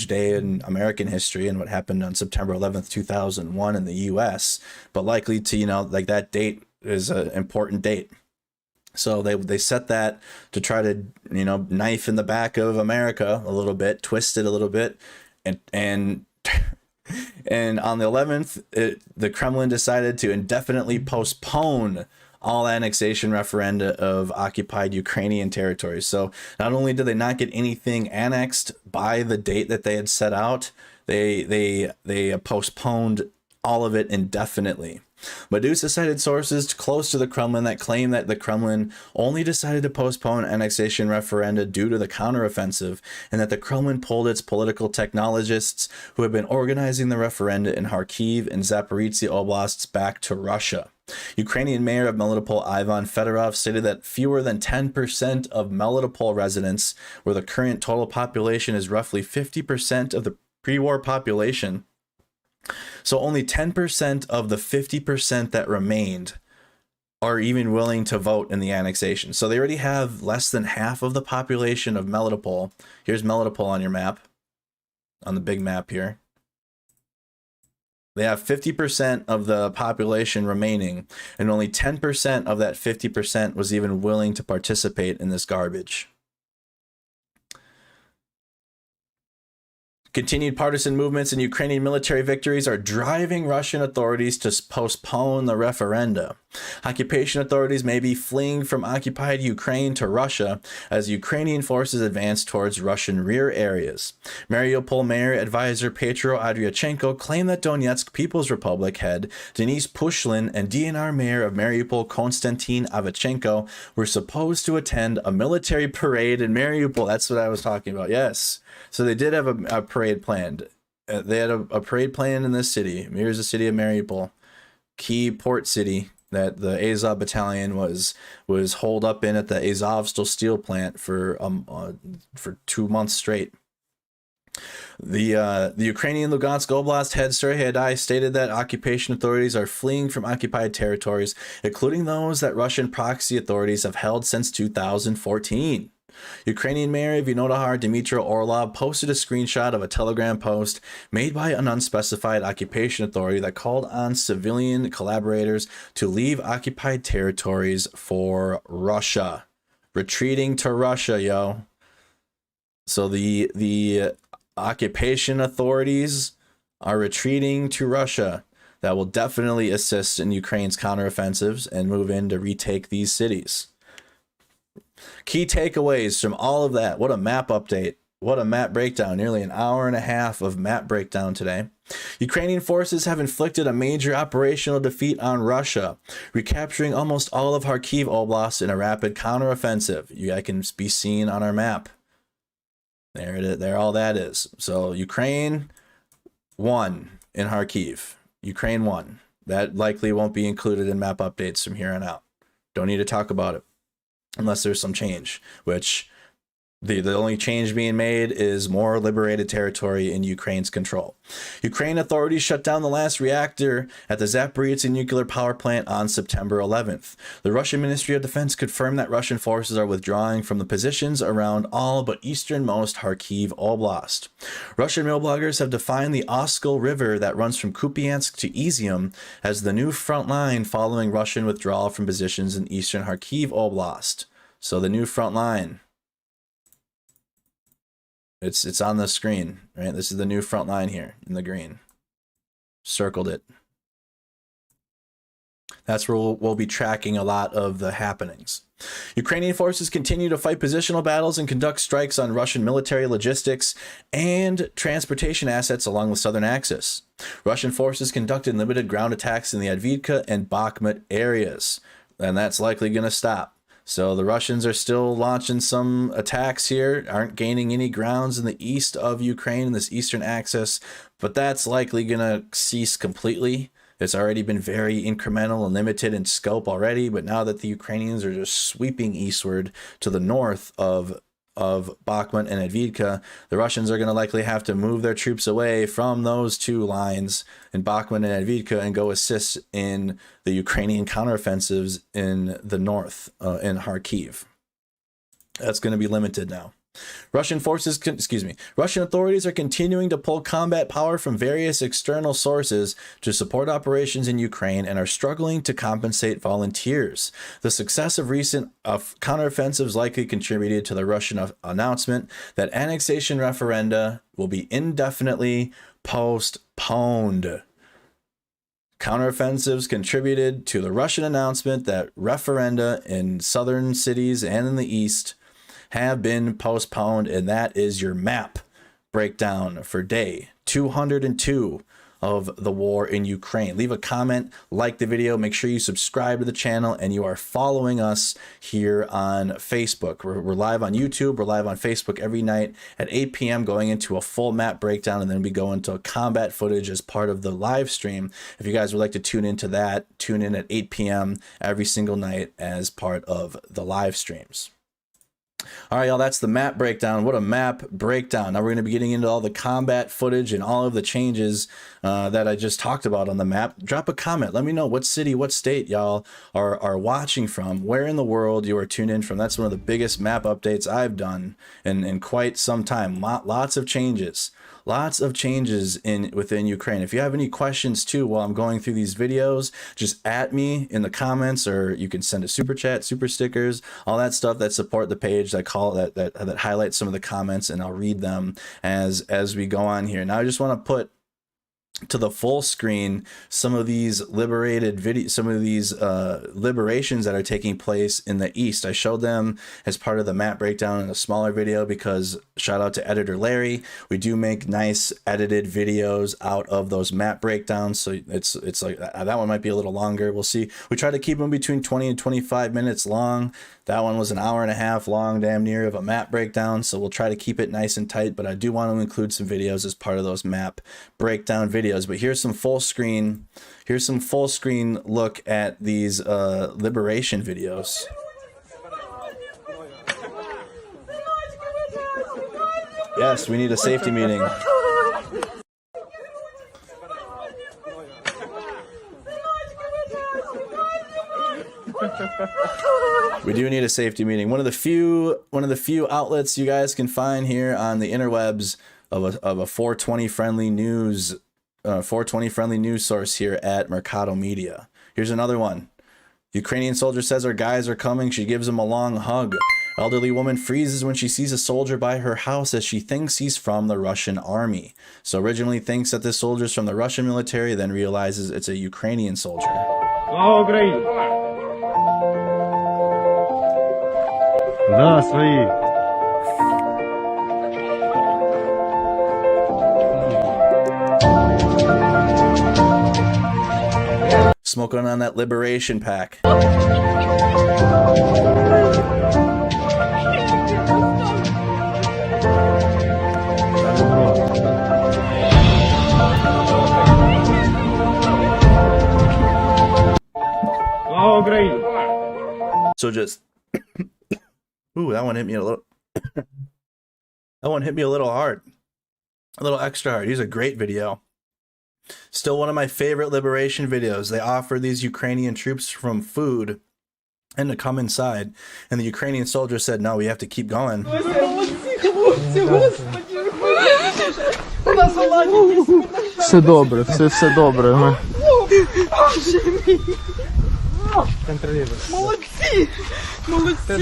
day in American history and what happened on September 11th, 2001 in the US, but likely to, like that date is an important date. So they set that to try to, knife in the back of America a little bit, twist it a little bit. And on the 11th, the Kremlin decided to indefinitely postpone all annexation referenda of occupied Ukrainian territories. So not only did they not get anything annexed by the date that they had set out, they postponed all of it indefinitely. Medusa cited sources close to the Kremlin that claim that the Kremlin only decided to postpone annexation referenda due to the counteroffensive, and that the Kremlin pulled its political technologists who had been organizing the referenda in Kharkiv and Zaporizhzhia oblasts back to Russia. Ukrainian Mayor of Melitopol Ivan Fedorov stated that fewer than 10% of Melitopol residents, where the current total population is roughly 50% of the pre-war population, so only 10% of the 50% that remained are even willing to vote in the annexation. So they already have less than half of the population of Melitopol. Here's Melitopol on your map, on the big map here. They have 50% of the population remaining, and only 10% of that 50% was even willing to participate in this garbage. Continued partisan movements and Ukrainian military victories are driving Russian authorities to postpone the referenda. Occupation authorities may be fleeing from occupied Ukraine to Russia as Ukrainian forces advance towards Russian rear areas. Mariupol Mayor Advisor Petro Adriachenko claimed that Donetsk People's Republic head Denis Pushlin and DNR Mayor of Mariupol Konstantin Avchenko were supposed to attend a military parade in Mariupol. That's what I was talking about. Yes. So they did have a parade planned. They had a parade planned in this city. Here's the city of Mariupol, key port city that the Azov battalion was holed up in at the Azovstal steel plant for 2 months straight. The Ukrainian Lugansk Oblast head Serhiy Haidai stated that occupation authorities are fleeing from occupied territories, including those that Russian proxy authorities have held since 2014. Ukrainian Mayor Vinohar Dmytro Orlov posted a screenshot of a Telegram post made by an unspecified occupation authority that called on civilian collaborators to leave occupied territories for Russia. Retreating to Russia, yo. So the occupation authorities are retreating to Russia. That will definitely assist in Ukraine's counteroffensives and move in to retake these cities. Key takeaways from all of that. What a map update. What a map breakdown. Nearly an hour and a half of map breakdown today. Ukrainian forces have inflicted a major operational defeat on Russia, recapturing almost all of Kharkiv Oblast in a rapid counteroffensive. That can be seen on our map. There it is. There all that is. So Ukraine won in Kharkiv. Ukraine won. That likely won't be included in map updates from here on out. Don't need to talk about it unless there's some change, which the only change being made is more liberated territory in Ukraine's control. Ukraine authorities shut down the last reactor at the Zaporizhzhia nuclear power plant on September 11th. The Russian Ministry of Defense confirmed that Russian forces are withdrawing from the positions around all but easternmost Kharkiv Oblast. Russian mill bloggers have defined the Oskol River that runs from Kupiansk to Izium as the new front line following Russian withdrawal from positions in eastern Kharkiv Oblast. So the new front line. It's on the screen, right? This is the new front line here in the green. Circled it. That's where we'll be tracking a lot of the happenings. Ukrainian forces continue to fight positional battles and conduct strikes on Russian military logistics and transportation assets along the southern axis. Russian forces conducted limited ground attacks in the Advidka and Bakhmut areas, and that's likely going to stop. So the Russians are still launching some attacks here, aren't gaining any grounds in the east of Ukraine in this eastern axis, but that's likely going to cease completely. It's already been very incremental and limited in scope already, but now that the Ukrainians are just sweeping eastward to the north of Bakhmut and Advidka, the Russians are going to likely have to move their troops away from those two lines in Bakhmut and Advidka and go assist in the Ukrainian counteroffensives in the north, in Kharkiv. That's going to be limited now. Russian authorities are continuing to pull combat power from various external sources to support operations in Ukraine and are struggling to compensate volunteers. The success of recent counteroffensives likely contributed to the Russian announcement that annexation referenda will be indefinitely postponed. Counteroffensives contributed to the Russian announcement that referenda in southern cities and in the east have been postponed, and that is your map breakdown for day 202 of the war in Ukraine. Leave a comment, like the video, make sure you subscribe to the channel, and you are following us here on Facebook. We're live on YouTube, we're live on Facebook every night at 8 p.m. going into a full map breakdown, and then we go into combat footage as part of the live stream. If you guys would like to tune into that, tune in at 8 p.m. every single night as part of the live streams. All right, y'all, that's the map breakdown. What a map breakdown. Now we're going to be getting into all the combat footage and all of the changes that I just talked about on the map. Drop a comment. Let me know what city, what state y'all are watching from, where in the world you are tuned in from. That's one of the biggest map updates I've done in quite some time. Lots of changes. Lots of changes within Ukraine. If you have any questions too while I'm going through these videos, just at me in the comments, or you can send a super chat, super stickers, all that stuff that support the page, that highlight some of the comments, and I'll read them as we go on here. Now I just want to put to the full screen some of these liberated videos, some of these liberations that are taking place in the east. I showed them as part of the map breakdown in a smaller video because shout out to editor Larry. We do make nice edited videos out of those map breakdowns, so it's like that one might be a little longer. We'll see. We try to keep them between 20 and 25 minutes long. That one was an hour and a half long, damn near, of a map breakdown, so we'll try to keep it nice and tight, but I do want to include some videos as part of those map breakdown videos. But here's some full screen look at these liberation videos. Yes, we need a safety meeting. We do need a safety meeting. One of the few outlets you guys can find here on the interwebs of a 420 friendly news 420 friendly news source here at Mercado Media. Here's another one. Ukrainian soldier says her guys are coming. She gives him a long hug. Elderly woman freezes when she sees a soldier by her house as she thinks he's from the Russian army. So originally thinks that this soldier's from the Russian military, then realizes it's a Ukrainian soldier. Слава Україні! Да, свої. Smoking on that liberation pack. Слава Україні! So just ooh, that one hit me a little that one hit me a little hard. A little extra hard. Here's a great video. Still one of my favorite liberation videos. They offer these Ukrainian troops from food and to come inside, and the Ukrainian soldier said, no, we have to keep going. Все добре, все добре. Молодці! Молодці!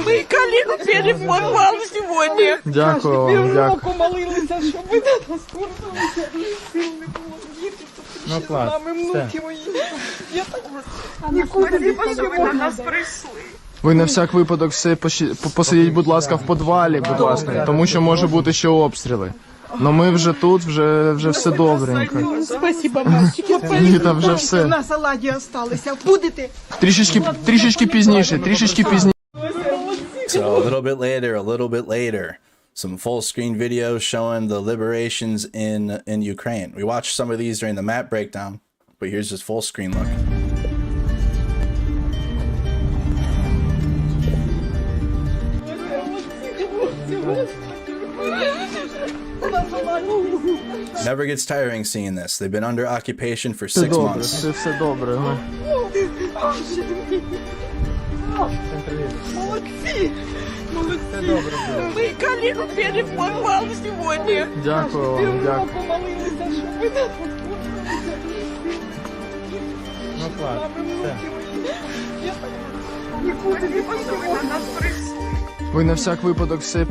Ми коліно переформували сьогодні. Дякую вам, дякую. Молилися, щоб ви до нас повернулися. Сил не було їхати, тому що з нами внуки мої. Я так нікуди не що ви до нас прийшли. Ви на всяк випадок все посидіть, будь ласка, в підвалі, будь ласка, тому що може бути ще обстріли. Но ми вже тут, вже все добренько. Спасибо, мальчики. Ні, там вже все. На салаті осталися. Будете? Трішечки пізніше. So a little bit later, some full screen videos showing the liberations in Ukraine. We watched some of these during the map breakdown, but here's just full screen look. Never gets tiring seeing this. They've been under occupation for 6 months. Все добре. Молодці! Молодці! Ми коліно переформували сьогодні. Дякую вам, дякую. Помолилися, щоб ви до нас повернулися. Ну клас, все. Я так нікуди не що ви до нас прийшли. Ви на всяк випадок все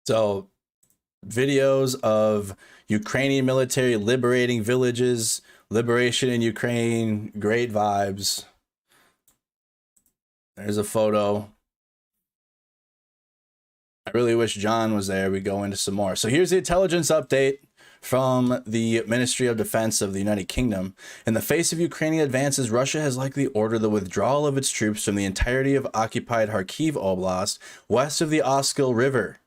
So, videos of Ukrainian military liberating villages, liberation in Ukraine, great vibes. There's a photo. I really wish John was there. We go into some more. So here's the intelligence update from the Ministry of Defense of the United Kingdom. In the face of Ukrainian advances, Russia has likely ordered the withdrawal of its troops from the entirety of occupied Kharkiv Oblast, west of the Oskil River.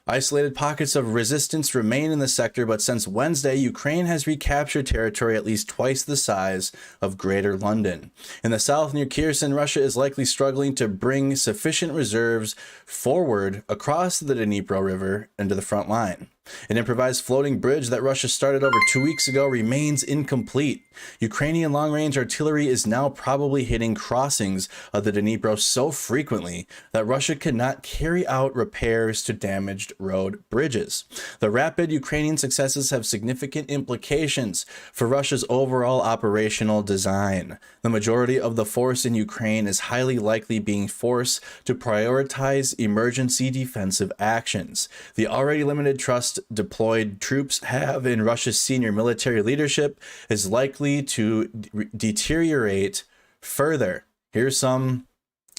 Isolated pockets of resistance remain in the sector, but since Wednesday, Ukraine has recaptured territory at least twice the size of Greater London. In the south near Kherson, Russia is likely struggling to bring sufficient reserves forward across the Dnipro River into the front line. An improvised floating bridge that Russia started over 2 weeks ago remains incomplete. Ukrainian long-range artillery is now probably hitting crossings of the Dnipro so frequently that Russia cannot carry out repairs to damaged road bridges. The rapid Ukrainian successes have significant implications for Russia's overall operational design. The majority of the force in Ukraine is highly likely being forced to prioritize emergency defensive actions. The already limited trust deployed troops have in Russia's senior military leadership is likely to deteriorate further. Here's an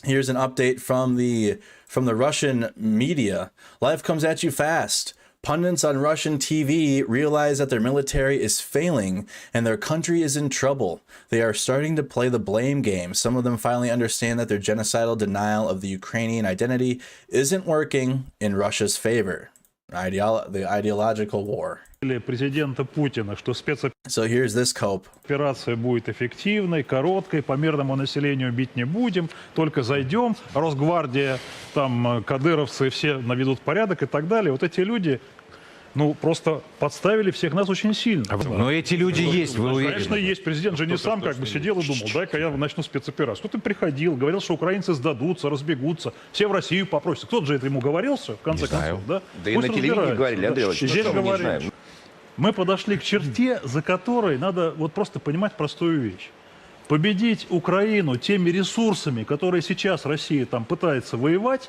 update from the Russian media. Life comes at you fast. Pundits on Russian TV realize that their military is failing and their country is in trouble. They are starting to play the blame game. Some of them finally understand that their genocidal denial of the Ukrainian identity isn't working in Russia's favor. The ideological war. Президента Путина, что So here's this cope. Операция будет эффективной, короткой, по мирному населению бить не будем, только зайдем, Росгвардия, там кадыровцы все наведут порядок и так далее. Вот эти люди, ну, просто подставили всех нас очень сильно. Но эти люди есть, вы уверены? Конечно, есть. Президент же не сам как бы сидел и думал, дай-ка я начну спецоперацию. Кто-то приходил, говорил, что украинцы сдадутся, разбегутся, все в Россию попросят. Кто-то же это ему говорил, в конце концов, да? Да и на телевидении говорили, Андрей Владимирович, здесь говорили. Мы подошли к черте, за которой надо вот просто понимать простую вещь. Победить Украину теми ресурсами, которые сейчас Россия там пытается воевать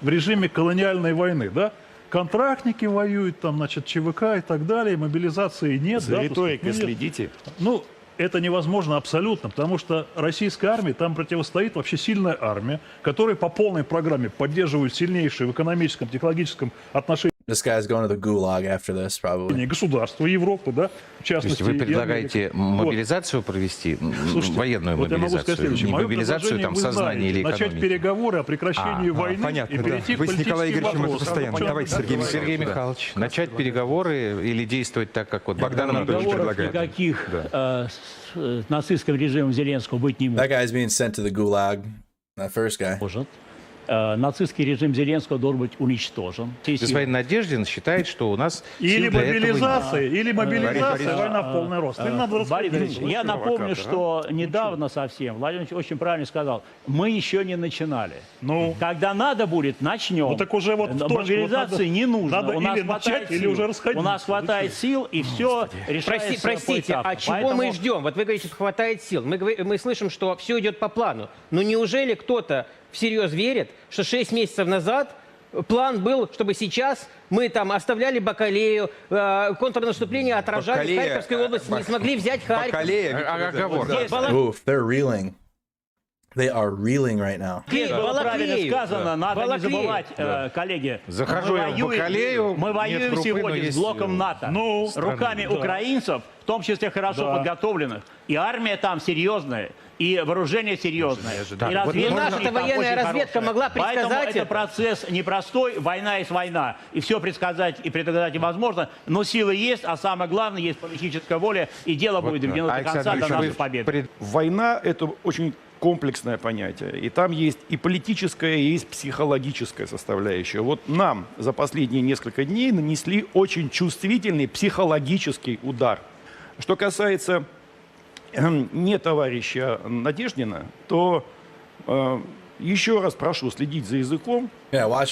в режиме колониальной войны, да? Контрактники воюют, там, значит, ЧВК и так далее, мобилизации нет. За риторикой следите. Ну, это невозможно абсолютно, потому что российской армии там противостоит вообще сильная армия, которая по полной программе поддерживает сильнейшие в экономическом, технологическом отношении. This guy's going to the gulag after this, probably. Государства Европы, да, в частности. То есть вы предлагаете мобилизацию провести, военную мобилизацию, не мобилизацию там сознания или экономики? Начать переговоры о прекращении войны и перейти к политическим вопросам. Давайте, Сергей Михайлович, начать переговоры или действовать так, как вот Богдан Анатольевич предлагает? Никаких нацистским режимом Зеленского быть не может. That guy's being sent to the gulag. That first guy. Нацистский режим Зеленского должен быть уничтожен. Господин Надеждин считает, что у нас или мобилизация, война в полный рост. Я напомню, что недавно совсем Владимир Ильич очень правильно сказал, мы еще не начинали. Ну, когда надо будет, начнем. Ну, так уже вот мобилизации не нужно. Надо у нас или начать, или уже расходиться. У нас хватает сил, и все решается. Простите, а чего мы ждем? Вот вы говорите, хватает сил. Мы слышим, что все идет по плану. Но неужели кто-то всерьез верит, что 6 месяцев назад план был, чтобы сейчас мы там оставляли Бакалею, контрнаступление отражали, в Харьковской области не смогли взять Харьков. They're reeling. They are reeling right now. Правильно сказано, надо не забывать, коллеги. Захожу я в Бакалею, мы воюем сегодня с блоком НАТО. Руками украинцев, в том числе хорошо подготовленных. И армия там серьезная, и вооружение серьезное. И наша военная разведка могла предсказать. Поэтому это процесс непростой, война есть война. И все предсказать и предугадать невозможно. Но силы есть, а самое главное, есть политическая воля. И дело будет доведено до конца, до нашей победы. Война — это очень комплексное понятие. И там есть и политическая, и есть психологическая составляющая. Вот нам за последние несколько дней нанесли очень чувствительный психологический удар. Что касается не товарища Надеждина, то еще раз прошу следить за языком. Потому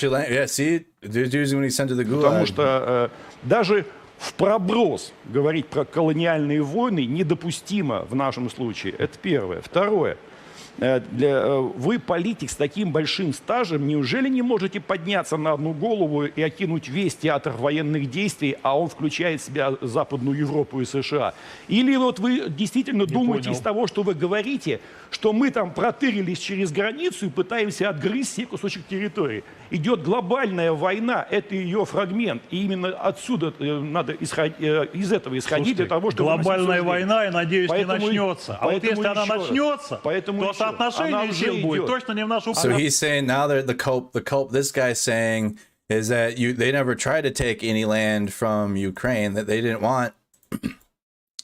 что даже в проброс говорить про колониальные войны недопустимо в нашем случае. Это первое. Второе. Вы политик с таким большим стажем, неужели не можете подняться на одну голову и окинуть весь театр военных действий, а он включает в себя Западную Европу и США? Или вот вы действительно думаете из того, что вы говорите, что мы там протырились через границу и пытаемся отгрызть себе кусочек территории? Идет глобальная война, это ее фрагмент, и именно отсюда надо из этого исходить. Слушайте, для того, чтобы глобальная война, я надеюсь, не начнется. А вот если она начнется, то соотношение сил будет точно не в нашу пользу. So he's saying now that the cope this guy's saying is that they never tried to take any land from Ukraine, that they didn't want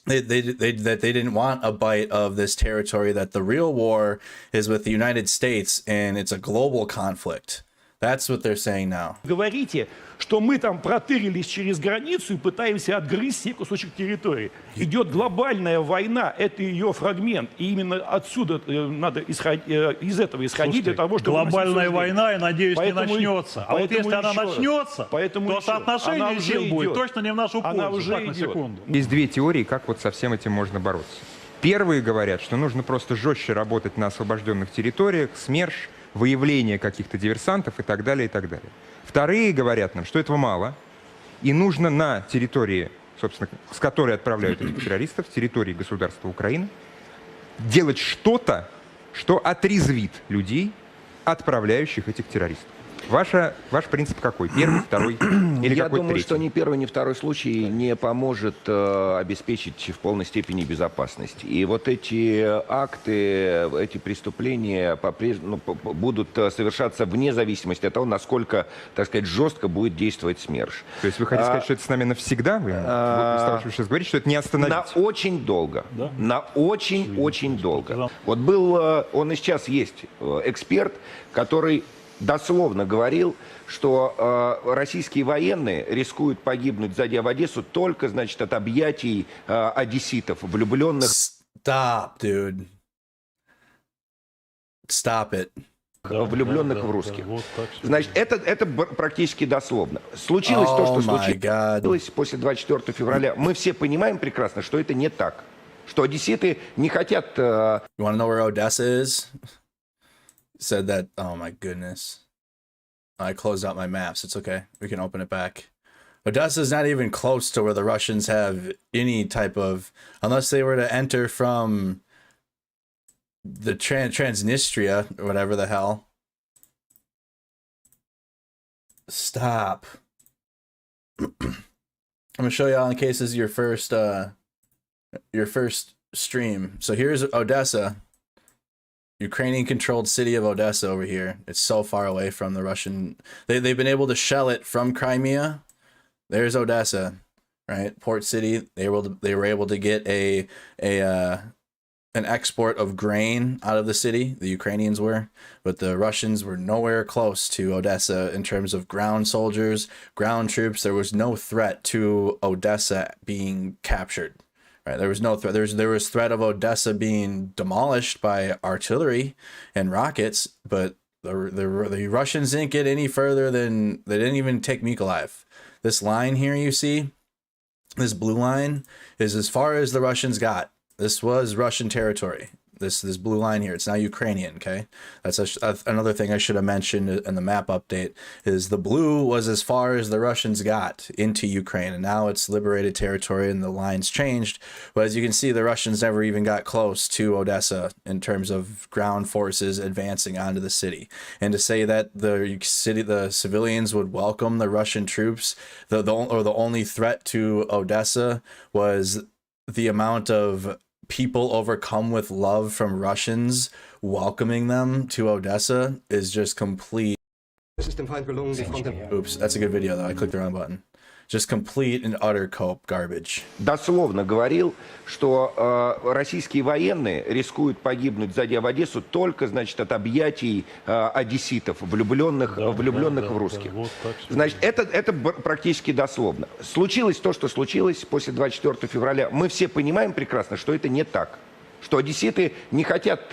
that they didn't want a bite of this territory, that the real war is with the United States and it's a global conflict. That's what they're saying now. Говорите, что мы там протырились через границу и пытаемся отгрызть себе кусочек территории. Идет глобальная война, это ее фрагмент, и именно отсюда надо из этого исходить. Слушайте, для того, чтобы глобальная война, я надеюсь, не начнется. А вот если она начнется, то соотношение сил будет точно не в нашу пользу. Так, на секунду. Есть две теории, как вот со всем этим можно бороться. Первые говорят, что нужно просто жестче работать на освобожденных территориях, СМЕРШ, выявление каких-то диверсантов и так далее, и так далее. Вторые говорят нам, что этого мало, и нужно на территории, собственно, с которой отправляют этих террористов, территории государства Украины, делать что-то, что отрезвит людей, отправляющих этих террористов. Ваш принцип какой? Первый, второй или Я какой-то думаю, третий? что ни первый, ни второй случай не поможет обеспечить в полной степени безопасность. И вот эти акты, эти преступления по-прежнему будут совершаться вне зависимости от того, насколько, так сказать, жестко будет действовать СМЕРШ. То есть вы хотите сказать, что это с нами навсегда? Вы сейчас говорите, что это не остановить? На очень долго. Да? На очень долго. Вот был, он и сейчас есть эксперт, который дословно говорил, что российские военные рискуют погибнуть, зайдя в Одессу, только, значит, от объятий одесситов, влюбленных... Stop, dude. Stop it. Влюбленных в русских. Значит, это практически дословно. Случилось то, что случилось после 24 февраля. Мы все понимаем прекрасно, что это не так. Что одесситы не хотят... You want to know where Odessa is? Said that, oh my goodness. I closed out my maps. It's okay. We can open it back. Odessa is not even close to where the Russians have any type of, unless they were to enter from the Transnistria or whatever the hell. Stop. I'm gonna show y'all in case this is your first stream. So here's Odessa. Ukrainian-controlled city of Odessa over here. It's so far away from the Russian... They've been able to shell it from Crimea. There's Odessa, right? Port city. They were able to get an export of grain out of the city. The Ukrainians were, but the Russians were nowhere close to Odessa in terms of ground soldiers, ground troops. There was no threat to Odessa being captured. Right, there was no threat. There was threat of Odessa being demolished by artillery and rockets, but the Russians didn't get any further than, they didn't even take Mykolaiv. This line here you see, this blue line, is as far as the Russians got. This was Russian territory. This blue line here, it's now Ukrainian. Okay, that's another thing I should have mentioned in the map update, is the blue was as far as the Russians got into Ukraine, and now it's liberated territory and the lines changed. But as you can see, the Russians never even got close to Odessa in terms of ground forces advancing onto the city. And to say that the civilians would welcome the Russian troops, the only threat to Odessa was the amount of people overcome with love from Russians welcoming them to Odessa is just complete. Oops, that's a good video though. I clicked the wrong button. Just complete and utter cope garbage. Дословно говорил, что российские военные рискуют погибнуть, зайдя в Одессу, только, значит, от объятий одесситов, влюбленных в русских. Значит, это практически дословно. Случилось то, что случилось после 24 февраля. Мы все понимаем прекрасно, что это не так. Что одесситы не хотят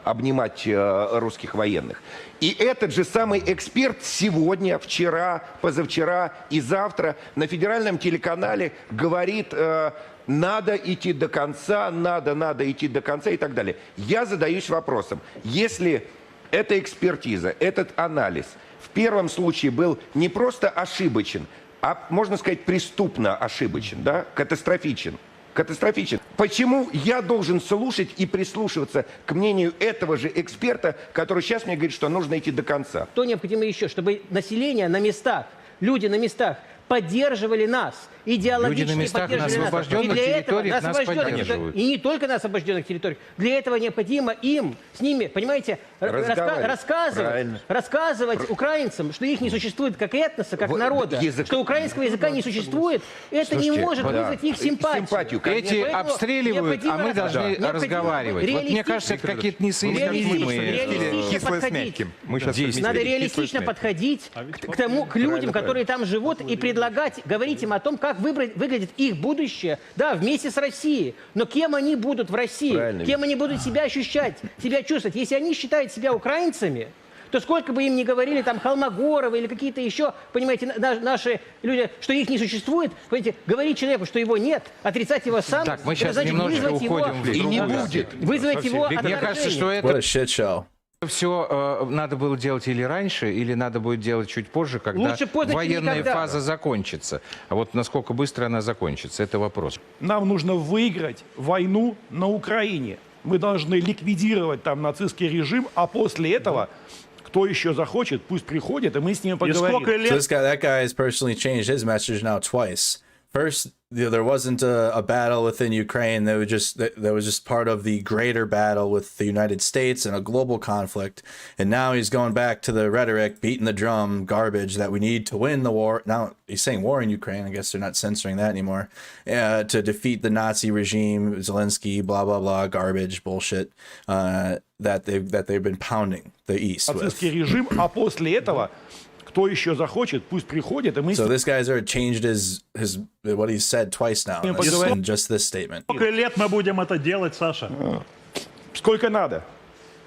обнимать русских военных. И этот же самый эксперт сегодня, вчера, позавчера и завтра на федеральном телеканале говорит надо идти до конца, надо идти до конца и так далее. Я задаюсь вопросом, если эта экспертиза, этот анализ в первом случае был не просто ошибочен, а, можно сказать, преступно ошибочен, да, катастрофичен. Почему я должен слушать и прислушиваться к мнению этого же эксперта, который сейчас мне говорит, что нужно идти до конца? Что необходимо еще? Чтобы население на местах, люди на местах поддерживали нас, идеологически люди на местах поддерживали на освобожденных территориях нас поддерживают. И не только на освобожденных территориях. Для этого необходимо им, с ними, понимаете, рассказывать украинцам, что их не существует как этноса, как народа, что украинского языка не существует, это не может вызвать их симпатию. Эти обстреливают, а мы должны разговаривать. Вот мне кажется, это какие-то несоизмеримые кислое с мягким. Надо реалистично подходить к людям, которые там живут, и предлагать, говорить им о том, как выглядит их будущее, да, вместе с Россией. Но кем они будут в России? Правильно. Кем они будут себя ощущать, себя чувствовать? Если они считают себя украинцами, то сколько бы им ни говорили там Холмогоровы или какие-то еще, понимаете, наши люди, что их не существует, понимаете, говорить человеку, что его нет, отрицать его сам, так, мы сейчас немножечко уходим в и не будет. Вызвать его Мне кажется, что это... What a shit show. Все надо было делать или раньше, или надо будет делать чуть позже, когда военная фаза закончится. А вот насколько быстро она закончится, это вопрос. Нам нужно выиграть войну на Украине. Мы должны ликвидировать там нацистский режим, а после этого, кто еще захочет, пусть приходит, и мы с ним поговорим. So that guy has personally changed his message now twice. First, there wasn't a battle within Ukraine. That was just part of the greater battle with the United States and a global conflict. And now he's going back to the rhetoric, beating the drum, garbage, that we need to win the war. Now he's saying war in Ukraine. I guess they're not censoring that anymore. To defeat the Nazi regime, Zelensky, blah blah blah, garbage, bullshit. That they've been pounding the East with. Нацистский режим, а после этого кто еще захочет, пусть приходит, и мы. So this guy's already changed his what he said twice now in just this statement. Сколько лет мы будем это делать, Саша? Сколько надо.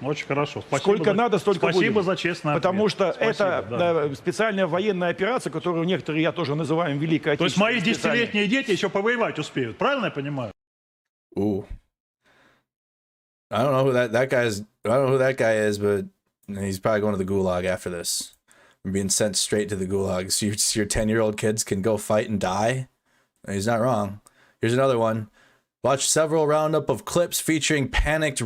Очень хорошо. Спасибо Сколько надо, столько спасибо будем. за честный ответ. Потому что спасибо, это специальная военная операция, которую некоторые я тоже называю Великой Отечественной. То есть мои 10-летние дети еще повоевать успеют. Правильно я понимаю? Ooh. I don't know who that guy is. I don't know who that guy is, but he's probably going to the gulag after this. Being sent straight to the gulag. So your 10-year-old kids can go fight and die? He's not wrong. Here's another one. Watch several roundup of clips featuring panicked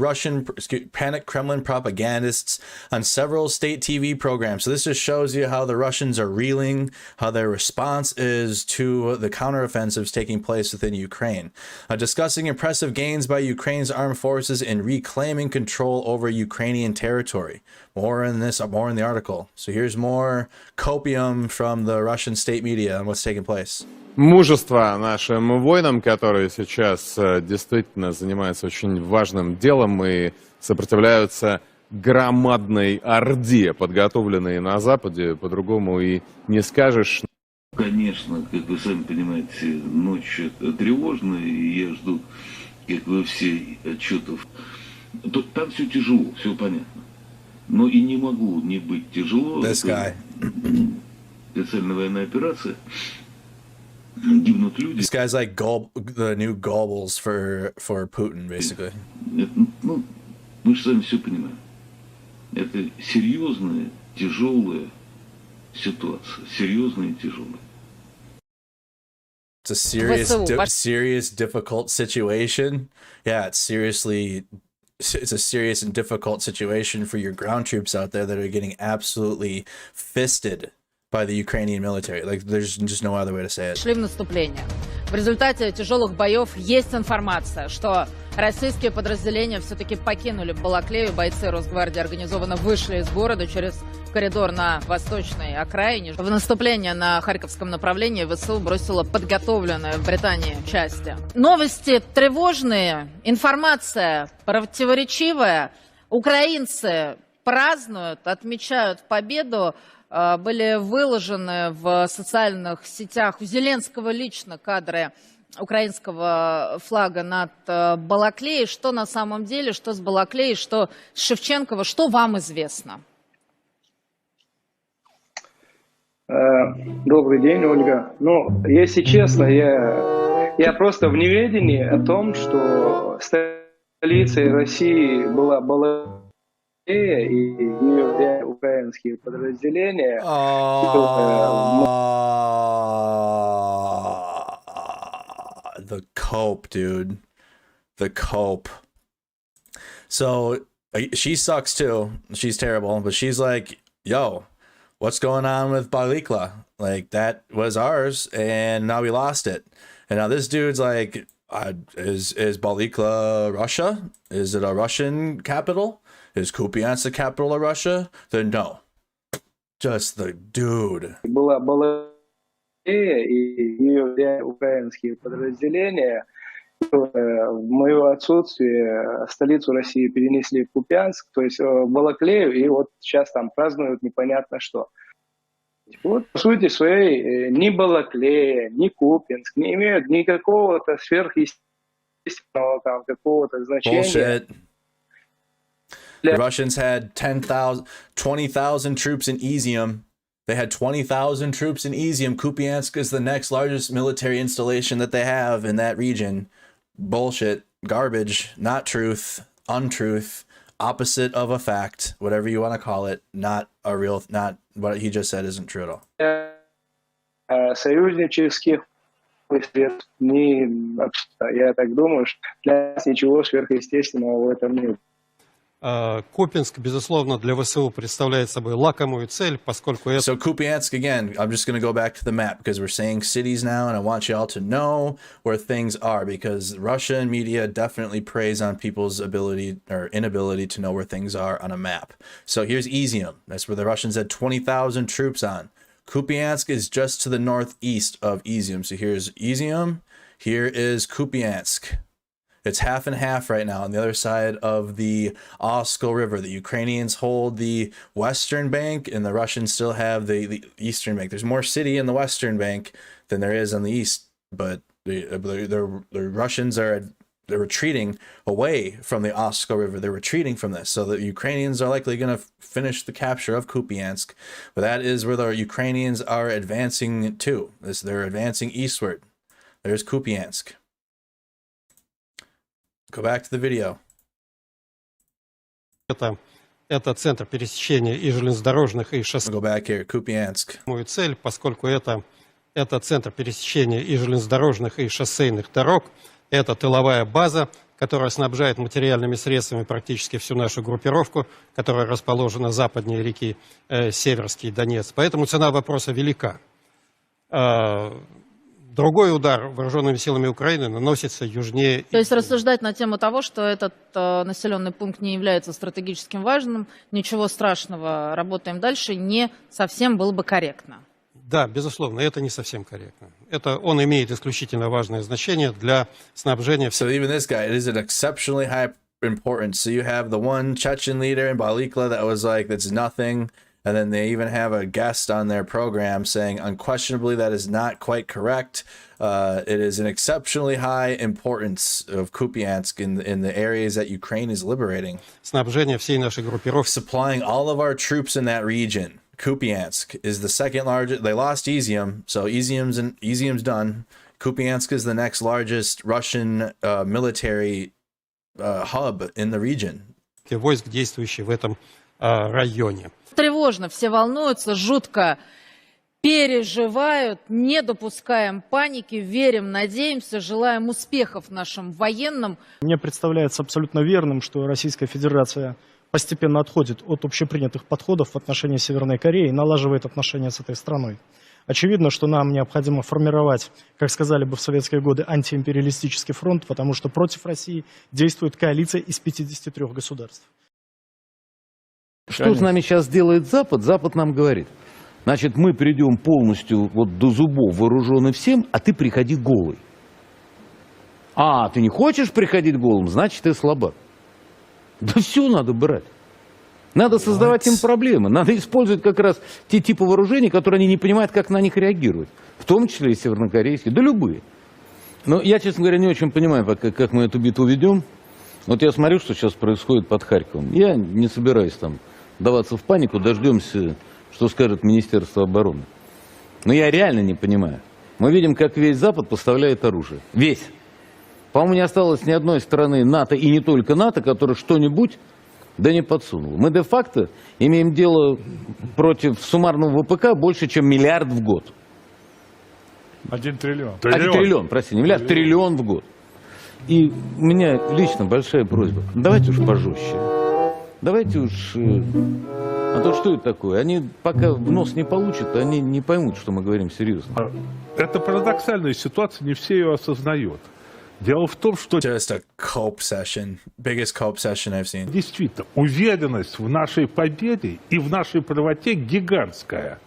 Kremlin propagandists on several state TV programs. So this just shows you how the Russians are reeling, how their response is to the counteroffensives taking place within Ukraine. Discussing impressive gains by Ukraine's armed forces in reclaiming control over Ukrainian territory. More in the article. So here's more copium from the Russian state media on what's taking place. Мужество нашим воинам, которые сейчас действительно занимаются очень важным делом и сопротивляются громадной орде, подготовленной на Западе, по-другому и не скажешь. Конечно, как вы сами понимаете, ночь тревожная, и я жду, как вы все, отчетов. Там все тяжело, все понятно. Но и не могу не быть тяжело. Специальная военная операция. This guy's like the new Goebbels for Putin, basically. Ну, мы же сами все понимаем. Это серьезная, тяжелая ситуация. Серьезная и тяжелая. It's a serious, difficult situation. Yeah, it's a serious and difficult situation for your ground troops out there that are getting absolutely fisted by the Ukrainian military. Like, there's just no other way to say it. Шли в наступление. В результате тяжелых боев есть информация, что российские подразделения все-таки покинули Балаклею. Бойцы Росгвардии организованно вышли из города через коридор на восточной окраине. В наступление на Харьковском направлении ВСУ бросила подготовленные в Британии части. Новости тревожные, информация противоречивая. Украинцы празднуют, отмечают победу. Были выложены в социальных сетях у Зеленского лично кадры украинского флага над Балаклеей. Что на самом деле, что с Балаклеей, что с Шевченкова, что вам известно? Добрый день, Ольга. Ну, если честно, я Я просто в неведении о том, что столицей России была Балаклея, и в нее взяли украинские подразделения. The cope, dude. The cope. So she sucks too. She's terrible, but she's like, yo, what's going on with Balikla? Like, that was ours, and now we lost it. And now this dude's like, is Balikla Russia? Is it a Russian capital? Is Kupiansk the capital of Russia? Then no. Just the dude. Была Балаклея, и в нее взяли украинские подразделения. В мое отсутствие столицу России перенесли в Купянск, то есть в Балаклею, и вот сейчас там празднуют непонятно что. Вот, по сути своей, ни Балаклея, ни Купянск не имеют никакого-то сверхъестественного там какого-то значения. Bullshit. The Russians had 20,000 troops in Izium. They had 20,000 troops in Izium. Kupiansk is the next largest military installation that they have in that region. Bullshit, garbage, not truth, untruth, opposite of a fact, whatever you want to call it, not a real, not what he just said isn't true at all. Союзнических средств, я так думаю, что для нас ничего сверхъестественного в этом нет. Купянск, безусловно, для ВСУ представляет собой лакомую цель, поскольку это... So Kupiansk, again, I'm just going to go back to the map because we're saying cities now, and I want you all to know where things are, because Russian media definitely preys on people's ability or inability to know where things are on a map. So here's Izium. That's where the Russians had 20,000 troops on. Kupiansk is just to the northeast of Izium. So here's Izium. Here is Kupiansk. It's half and half right now on the other side of the Oskol River. The Ukrainians hold the western bank, and the Russians still have the eastern bank. There's more city in the western bank than there is on the east, but the Russians they're retreating away from the Oskol River. They're retreating from this, so the Ukrainians are likely going to finish the capture of Kupiansk. But that is where the Ukrainians are advancing to. They're advancing eastward. There's Kupiansk. Go back to the video. Это центр пересечения и железнодорожных, и шоссейных. Go back here, Kupiansk. Мою цель, поскольку это центр пересечения и железнодорожных, и шоссейных дорог, это тыловая база, которая снабжает материальными средствами практически всю нашу группировку, которая расположена западнее реки Северский Донец. Поэтому цена вопроса велика. Другой удар вооруженными силами Украины наносится южнее. То есть рассуждать на тему того, что этот населенный пункт не является стратегически важным, ничего страшного, работаем дальше, не совсем было бы корректно. Да, безусловно, это не совсем корректно. Он имеет исключительно важное значение для снабжения. So even this guy, it is an exceptionally high importance. So you have the one Chechen leader in Balikla that was like, that's nothing. And then they even have a guest on their program saying, unquestionably, that is not quite correct. It is an exceptionally high importance of Kupiansk in the areas that Ukraine is liberating. Снабжение всей нашей группировки. Supplying all of our troops in that region. Kupiansk is the second largest. They lost Izium, so Izium's done. Kupiansk is the next largest Russian military hub in the region. Войск, действующих в этом районе. Тревожно, все волнуются, жутко переживают, не допускаем паники, верим, надеемся, желаем успехов нашим военным. Мне представляется абсолютно верным, что Российская Федерация постепенно отходит от общепринятых подходов в отношении Северной Кореи и налаживает отношения с этой страной. Очевидно, что нам необходимо формировать, как сказали бы в советские годы, антиимпериалистический фронт, потому что против России действует коалиция из 53 государств. Что с нами сейчас делает Запад? Запад нам говорит, значит, мы придем полностью вот до зубов вооружены всем, а ты приходи голый. А, ты не хочешь приходить голым, значит, ты слабак. Да все надо брать. Надо создавать им проблемы. Надо использовать как раз те типы вооружений, которые они не понимают, как на них реагировать. В том числе и севернокорейские, да любые. Но я, честно говоря, не очень понимаю, как мы эту битву ведем. Вот я смотрю, что сейчас происходит под Харьковом. Я не собираюсь там даваться в панику, дождемся, что скажет Министерство обороны. Но я реально не понимаю. Мы видим, как весь Запад поставляет оружие. Весь. По-моему, не осталось ни одной страны НАТО, и не только НАТО, которая что-нибудь да не подсунула. Мы де-факто имеем дело против суммарного ВПК больше, чем миллиард в год. 1 триллион. Триллион, прости, не миллиард, триллион в год. И у меня лично большая просьба. Давайте уж пожестче. Давайте уж... А то что это такое? Они пока в нос не получат, они не поймут, что мы говорим серьезно. Это парадоксальная ситуация, не все ее осознают. Дело в том, что... Just a cope session. Biggest cope session I've seen. Действительно, уверенность в нашей победе и в нашей правоте гигантская.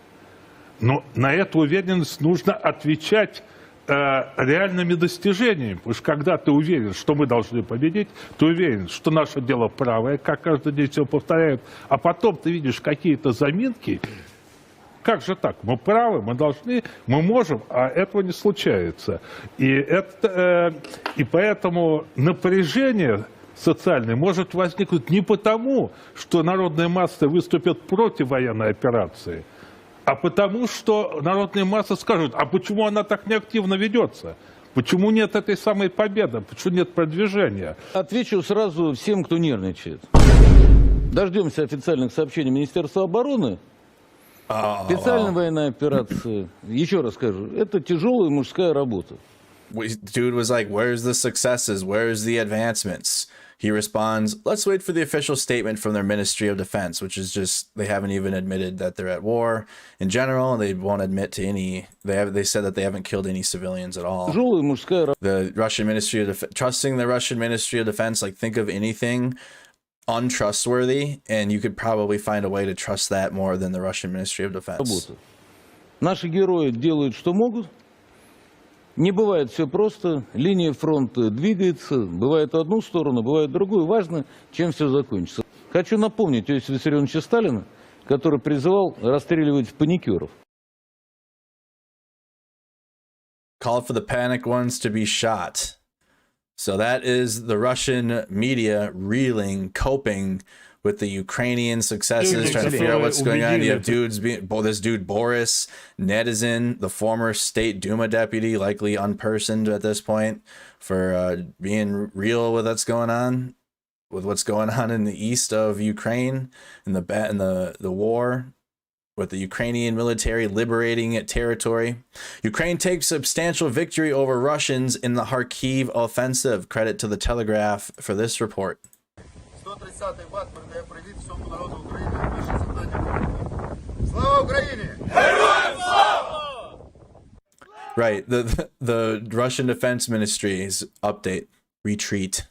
Но на эту уверенность нужно отвечать реальными достижениями. Потому что когда ты уверен, что мы должны победить, ты уверен, что наше дело правое, как каждый день все повторяют, а потом ты видишь какие-то заминки. Как же так? Мы правы, мы должны, мы можем, а этого не случается. И поэтому напряжение социальное может возникнуть не потому, что народные массы выступят против военной операции, а потому, что народные массы скажут, а почему она так неактивно ведется? Почему нет этой самой победы? Почему нет продвижения? Отвечу сразу всем, кто нервничает. Дождемся официальных сообщений Министерства обороны. Специальная военная операция, еще раз скажу, это тяжелая мужская работа. Dude was like, where's the successes? Where's the advancements? He responds, let's wait for the official statement from their Ministry of Defense, which is just, they haven't even admitted that they're at war in general, and they won't admit to any, they said that they haven't killed any civilians at all. Тяжелая мужская работа. The Russian Ministry of Defense, trusting the Russian Ministry of Defense, like think of anything untrustworthy, and you could probably find a way to trust that more than the Russian Ministry of Defense. Наши герои делают, что могут. Не бывает все просто. Линия фронта двигается. Бывает в одну сторону, бывает в другую. Важно, чем все закончится. Хочу напомнить Иосифа Виссарионовича Сталина, который призывал расстреливать паникеров. Called for the panic ones to be shot. So that is the Russian media reeling, coping with the Ukrainian successes, trying to figure out what's going on. You have dudes being, this dude Boris Netizen, the former state Duma deputy, likely unpersoned at this point, for being real with what's going on in the east of Ukraine, in the war with the Ukrainian military liberating territory. Ukraine takes substantial victory over Russians in the Kharkiv offensive. Credit to the Telegraph for this report. Right, the Russian Defense Ministry's update, retreat.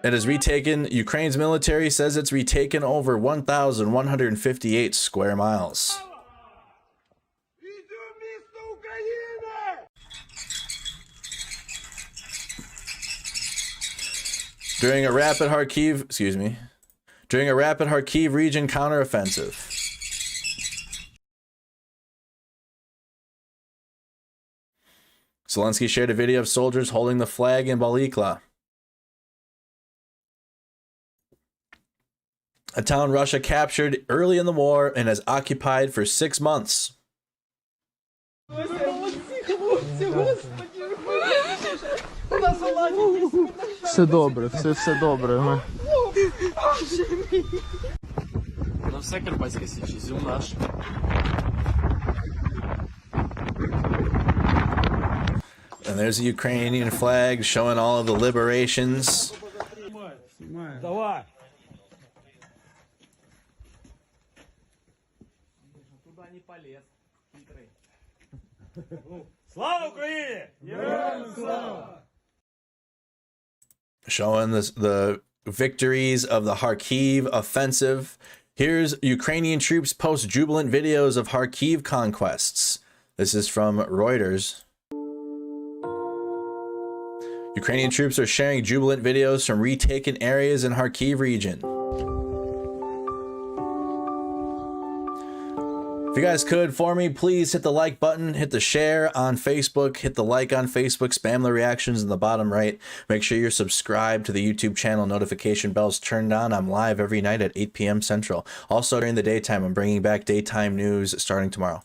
It has retaken, Ukraine's military says it's retaken over 1,158 square miles. During a rapid Kharkiv region counteroffensive. Zelensky shared a video of soldiers holding the flag in Balikla, a town Russia captured early in the war and has occupied for 6 months. Все добре, все добре. Ну все Карпатська Січ, Ізюм наш. And there's the Ukrainian flag showing all of the liberations. Давай. Слава Україні! Showing the victories of the Kharkiv offensive. Here's Ukrainian troops post jubilant videos of Kharkiv conquests. This is from Reuters. Ukrainian troops are sharing jubilant videos from retaken areas in Kharkiv region. If you guys could, for me, please hit the like button, hit the share on Facebook, hit the like on Facebook, spam the reactions in the bottom right. Make sure you're subscribed to the YouTube channel, notification bells turned on. I'm live every night at 8 p.m. Central. Also during the daytime, I'm bringing back daytime news starting tomorrow.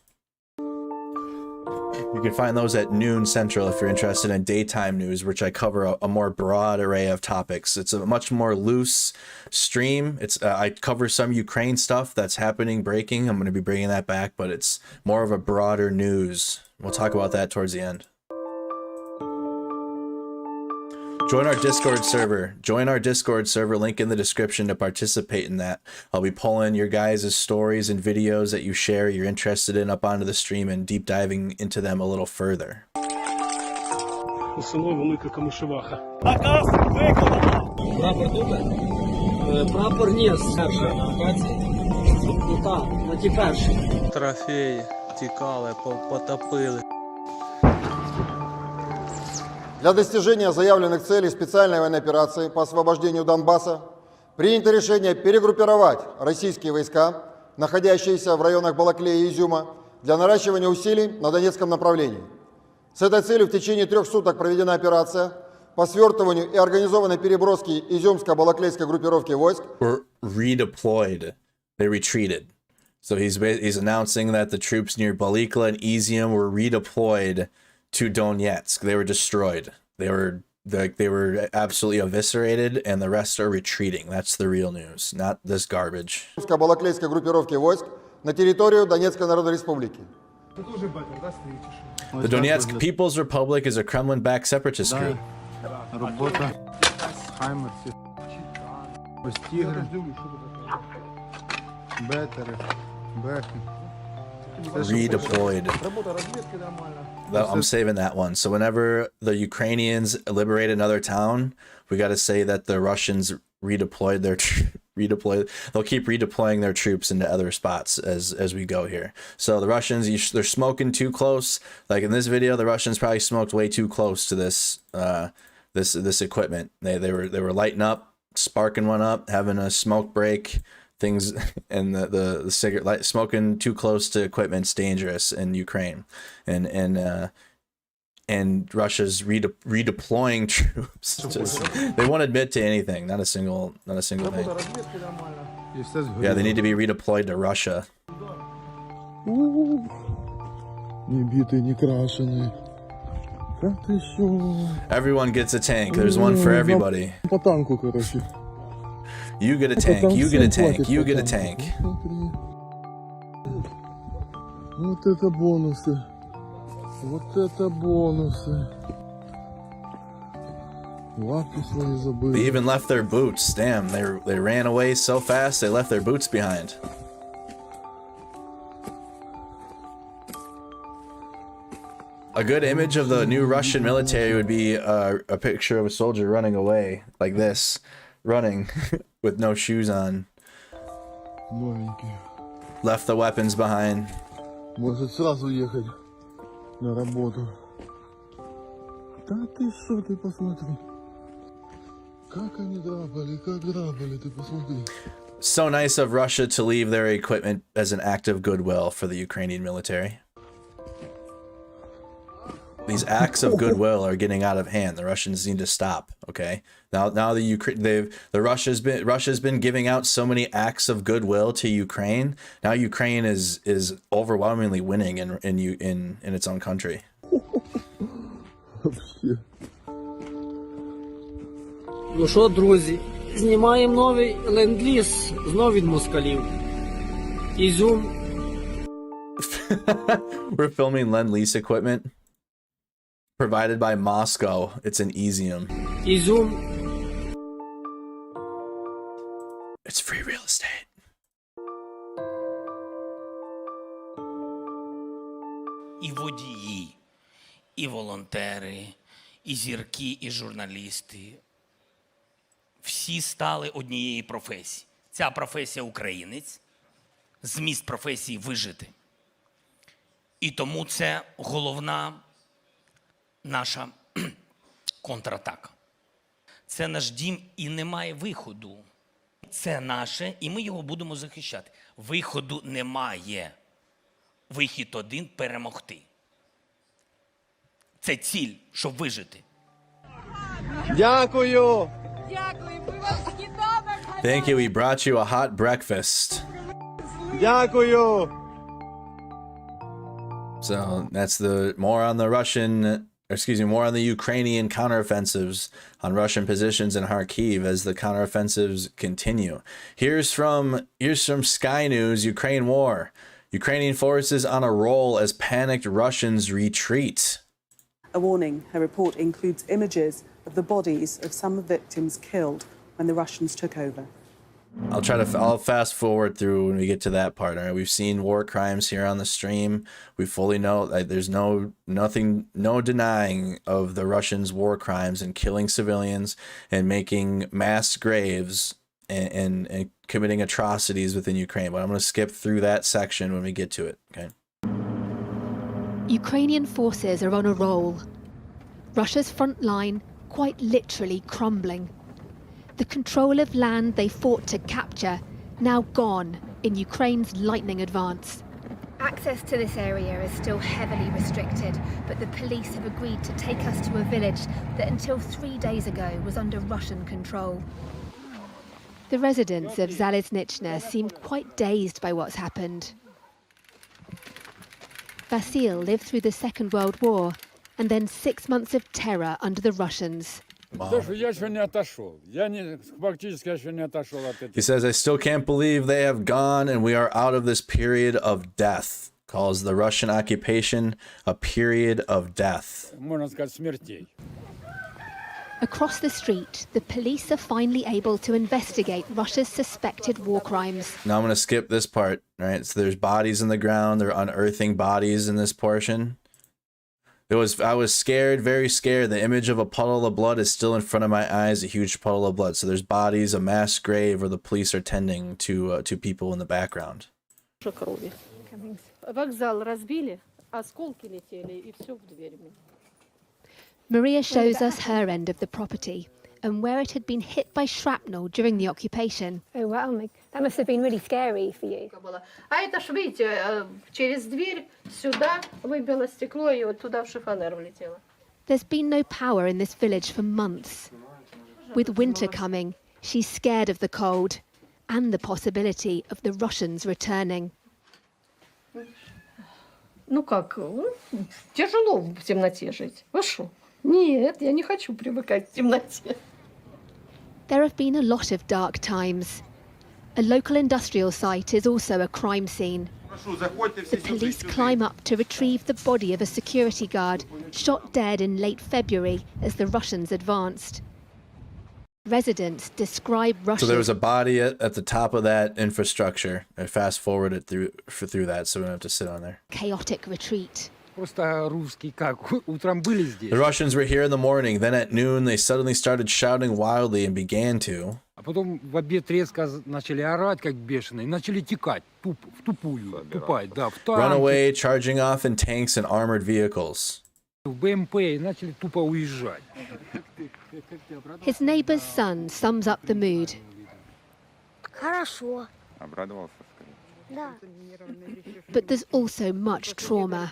You can find those at noon Central if you're interested in daytime news, which I cover a more broad array of topics. It's a much more loose stream. I cover some Ukraine stuff that's happening, breaking. I'm going to be bringing that back, but it's more of a broader news. We'll talk about that towards the end. Join our Discord server. Join our Discord server, link in the description to participate in that. I'll be pulling your guys' stories and videos that you share, you're interested in, up onto the stream and deep diving into them a little further. Село Велика Камишеваха. Наказ виконано. Прапор тут? Прапор ні, перший на баці. Ну так, на ті перші. Трофеї тікали, потопили. Для достижения заявленных целей специальной военной операции по освобождению Донбасса принято решение перегруппировать российские войска, находящиеся в районах Балаклея и Изюма, для наращивания усилий на Донецком направлении. С этой целью в течение 3 суток проведена операция по свертыванию и организованной переброске изюмско-балаклейской группировки войск. Were redeployed. They retreated. So he's announcing that the troops near Balikla and Izium were redeployed to Donetsk. They were destroyed. They were absolutely eviscerated, and the rest are retreating. That's the real news, not this garbage. Балаклейской группировки войск на территорию Донецкой Народной Республики. The Donetsk People's Republic is a Kremlin-backed separatist group. Redeployed. I'm saving that one. So whenever the Ukrainians liberate another town, we got to say that the Russians redeployed their they'll keep redeploying their troops into other spots as we go here. So the Russians, they're smoking too close. Like in this video, the Russians probably smoked way too close to this this equipment. They were lighting up, sparking one up, having a smoke break. Things, and the cigarette light, smoking too close to equipment's dangerous in Ukraine, and Russia's redeploying troops. They won't admit to anything. Not a single thing. Yeah, they need to be redeployed to Russia. Everyone gets a tank. There's one for everybody. You get a tank, you get a tank, you get a tank. Вот это бонусы. Вот это бонусы. Лапки свои забыли. They even left their boots. Damn, they ran away so fast they left their boots behind. A good image of the new Russian military would be a picture of a soldier running away like this. Running with no shoes on. Left the weapons behind. Может сразу ехать на работу. Да ты что, ты посмотри. Как они драпали, ты посмотри. So nice of Russia to leave their equipment as an act of goodwill for the Ukrainian military. These acts of goodwill are getting out of hand. The Russians need to stop. Okay. Now Russia's been giving out so many acts of goodwill to Ukraine. Now Ukraine is overwhelmingly winning in its own country. Ну що, друзі, знімаємо новий ленд-ліз знов від москалів. Ізюм. We're filming Lend-Lease equipment provided by Moscow. It's an Izium. Izium. It's free real estate. І водії, і волонтери, і зірки, і журналісти. Всі стали однієї професії. Ця професія українець, зміст професії вижити. І тому це головна наша контратака. Це наш дім і немає виходу. Це наше, і ми його будемо захищати. Виходу немає. Вихід один – перемогти. Це ціль, щоб вижити. Дякую! Thank you. We brought you a hot breakfast. Дякую! So that's the more on the Ukrainian counteroffensives on Russian positions in Kharkiv as the counteroffensives continue. Here's from Sky News, Ukraine war. Ukrainian forces on a roll as panicked Russians retreat. A warning, her report includes images of the bodies of some victims killed when the Russians took over. I'll fast forward through when we get to that part. All right, we've seen war crimes here on the stream. We fully know that there's no denying of the Russians' war crimes and killing civilians and making mass graves and committing atrocities within Ukraine. But I'm going to skip through that section when we get to it. Okay. Ukrainian forces are on a roll. Russia's front line quite literally crumbling. The control of land they fought to capture, now gone in Ukraine's lightning advance. Access to this area is still heavily restricted, but the police have agreed to take us to a village that until 3 days ago was under Russian control. The residents of Zaliznychna seem quite dazed by what's happened. Vasil lived through the Second World War and then 6 months of terror under the Russians. He says, I still can't believe they have gone and we are out of this period of death. Calls the Russian occupation a period of death. Across the street, the police are finally able to investigate Russia's suspected war crimes. Now I'm going to skip this part, right? So there's bodies in the ground. They're unearthing bodies in this portion. I was scared, very scared. The image of a puddle of blood is still in front of my eyes, a huge puddle of blood. So there's bodies, a mass grave where the police are tending to people in the background. Maria shows us her end of the property and where it had been hit by shrapnel during the occupation. Oh wow, that must have been really scary for you. А это ж, видите, через дверь сюда выбило стекло и вот туда в шифонер влетело. There's been no power in this village for months. With winter coming, she's scared of the cold and the possibility of the Russians returning. Ну как, тяжело в темноте жить. Вы что? Нет, я не хочу привыкать к темноте. There have been a lot of dark times. A local industrial site is also a crime scene. The police climb up to retrieve the body of a security guard shot dead in late February as the Russians advanced. Residents describe Russia. So there was a body at the top of that infrastructure. I fast forwarded through that, so we don't have to sit on there. Chaotic retreat. The Russians were here in the morning. Then at noon, they suddenly started shouting wildly and began to. Потом в обед резко начали орать, как бешеные, начали текать, втупую, тупать, да, в танки. Run away, charging off in tanks and armored vehicles. В БМП начали тупо уезжать. His neighbor's son sums up the mood. Хорошо. Обрадовался. But there's also much trauma.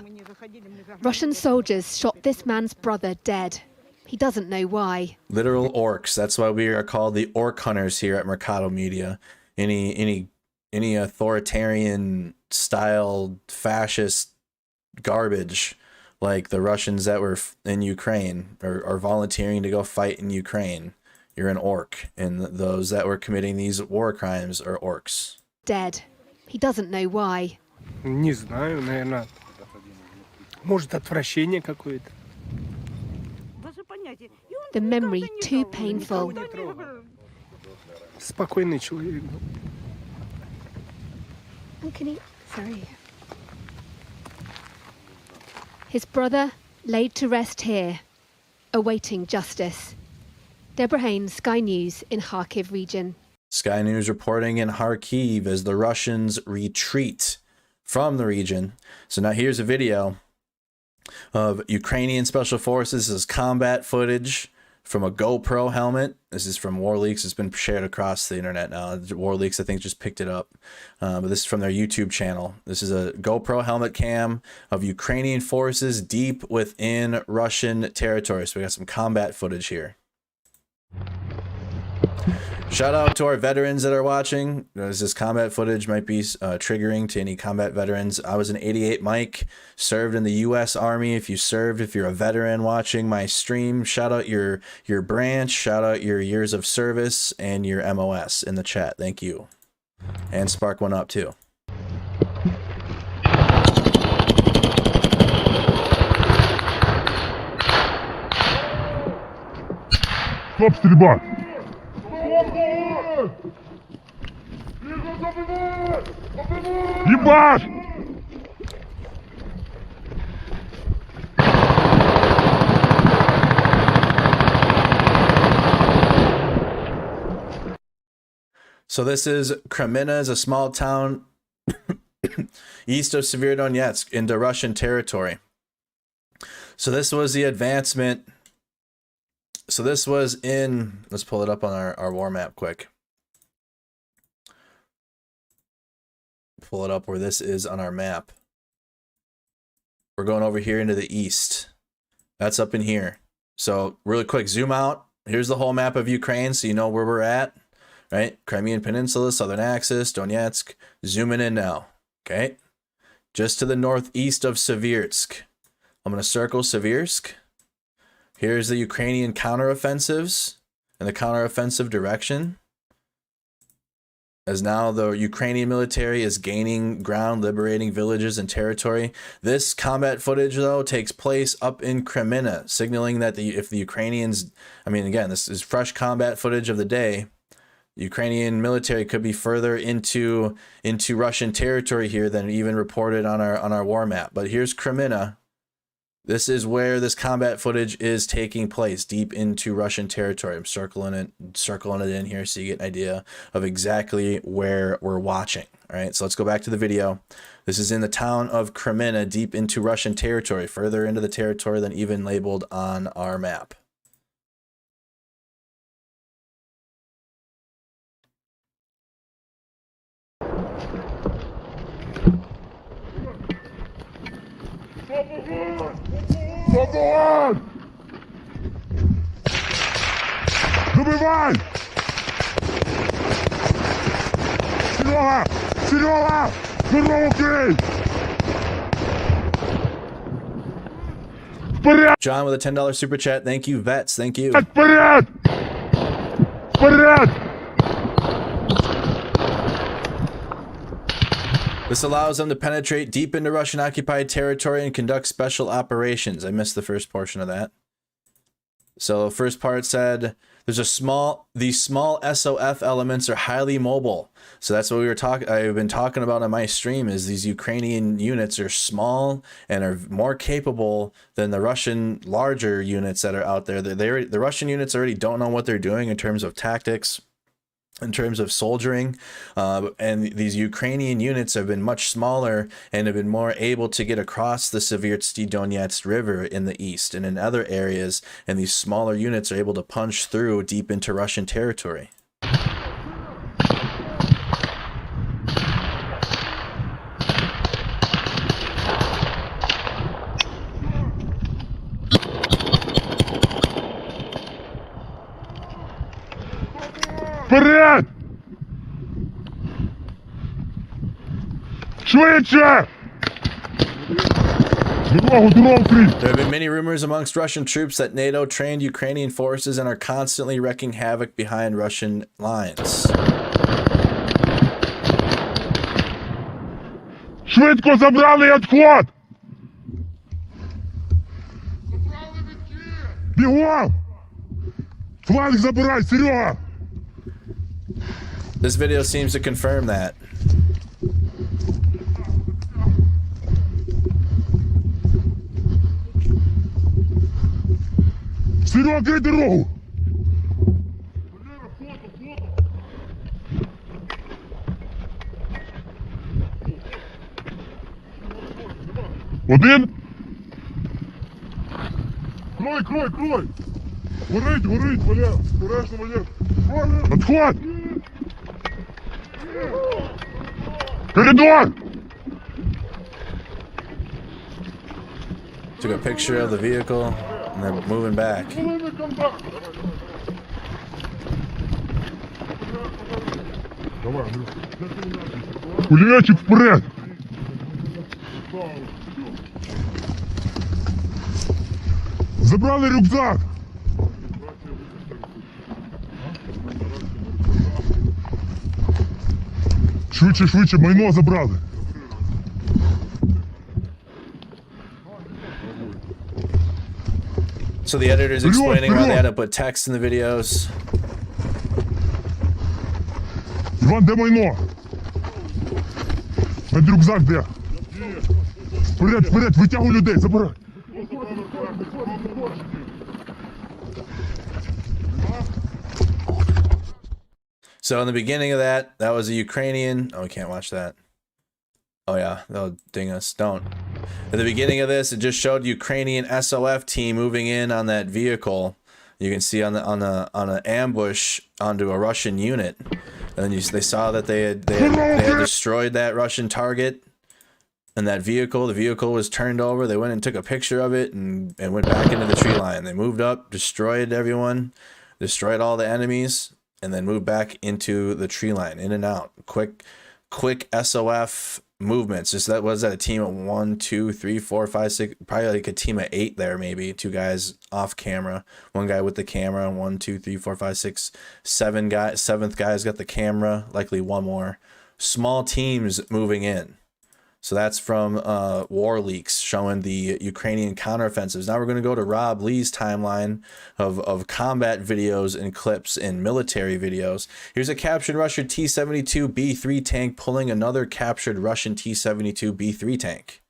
Russian soldiers shot this man's brother dead. He doesn't know why. Literal orcs. That's why we are called the orc hunters here at Mercado Media. Any authoritarian style fascist garbage like the Russians that were in Ukraine or volunteering to go fight in Ukraine, you're an orc. And those that were committing these war crimes are orcs. Dead. He doesn't know why. Не знаю, наверное. Может, отвращение какое-то. The memory too painful. Спокойный человек. Sorry. His brother laid to rest here, awaiting justice. Deborah Haynes, Sky News in Kharkiv region. Sky News reporting in Kharkiv as the Russians retreat from the region. So now here's a video of Ukrainian special forces. This is combat footage from a GoPro helmet. This is from WarLeaks. It's been shared across the internet now. WarLeaks, I think, just picked it up. But this is from their YouTube channel. This is a GoPro helmet cam of Ukrainian forces deep within Russian territory. So we got some combat footage here. Shout out to our veterans that are watching. This combat footage might be triggering to any combat veterans. I was an 88 Mike, served in the U.S. Army. If you served, if you're a veteran watching my stream, shout out your branch, shout out your years of service and your MOS in the chat. Thank you. And spark one up too. Стоп, стрельба! Ебаш! So this is Kremina, is a small town east of Severodonetsk into Russian territory. So this was the advancement. So this was in, let's pull it up on our war map quick. Pull it up where this is on our map. We're going over here into the east. That's up in here. So really quick, zoom out. Here's the whole map of Ukraine so you know where we're at. Right? Crimean Peninsula, Southern Axis, Donetsk. Zooming in now. Okay? Just to the northeast of Seversk. I'm going to circle Seversk. Here's the Ukrainian counteroffensives and the counteroffensive direction. As now the Ukrainian military is gaining ground, liberating villages and territory. This combat footage, though, takes place up in Kremina, signaling that if the Ukrainians, I mean, again, this is fresh combat footage of the day. The Ukrainian military could be further into Russian territory here than even reported on our war map. But here's Kremina. This is where this combat footage is taking place, deep into Russian territory. I'm circling it in here so you get an idea of exactly where we're watching. All right, so let's go back to the video. This is in the town of Kremina, deep into Russian territory, further into the territory than even labeled on our map. Свобод! Добивай! Серега! Серега! Здорово, Украine! Вперед! John with a $10 super chat. Thank you, Vets. Thank you. Вперед! Вперед! This allows them to penetrate deep into Russian-occupied territory and conduct special operations. I missed the first portion of that. So the first part said, these small SOF elements are highly mobile. So that's what I've been talking about on my stream, is these Ukrainian units are small and are more capable than the Russian larger units that are out there. The Russian units already don't know what they're doing in terms of tactics, in terms of soldiering, and these Ukrainian units have been much smaller and have been more able to get across the Severodonetsk Donetsk River in the east and in other areas, and these smaller units are able to punch through deep into Russian territory. Вперед! Швидше! There have been many rumors amongst Russian troops that NATO trained Ukrainian forces and are constantly wreaking havoc behind Russian lines. Швидко забрали відход! Бігом! Фланг забирай, Серега! This video seems to confirm that. Серега, крий дорогу! Один! Крой, крой, крой! Горить, горить, Валя! Обережно, Валя! Отход! Коридор! Took a picture of the vehicle and they're moving back. Давай, Андрюх. Пулеметчик вперед! Забрали рюкзак! Швидше, швидше, майно забрали. So the editor's explaining why they had to put text in the videos. Іван, де майно? Рюкзак де? Вперед, вперед, витягуй людей, забирай. So in the beginning of that was a Ukrainian. Oh, we can't watch that. Oh yeah, they'll ding us. Don't. At the beginning of this, it just showed Ukrainian SOF team moving in on that vehicle. You can see on an ambush onto a Russian unit, and then they saw that they had destroyed that Russian target and that vehicle. The vehicle was turned over. They went and took a picture of it and went back into the tree line. They moved up, destroyed everyone, destroyed all the enemies, and then moved back into the tree line, in and out. Quick SOF movements. Just that was that a team of 1, 2, 3, 4, 5, 6, probably like a team of 8 there, maybe 2 guys off camera, 1 guy with the camera, 1, 2, 3, 4, 5, 6, 7 guys. 7th guy's got the camera, likely 1 more. Small teams moving in. So that's from War Leaks showing the Ukrainian counteroffensives. Now we're going to go to Rob Lee's timeline of combat videos and clips and military videos. Here's a captured Russian T-72B3 tank pulling another captured Russian T-72B3 tank.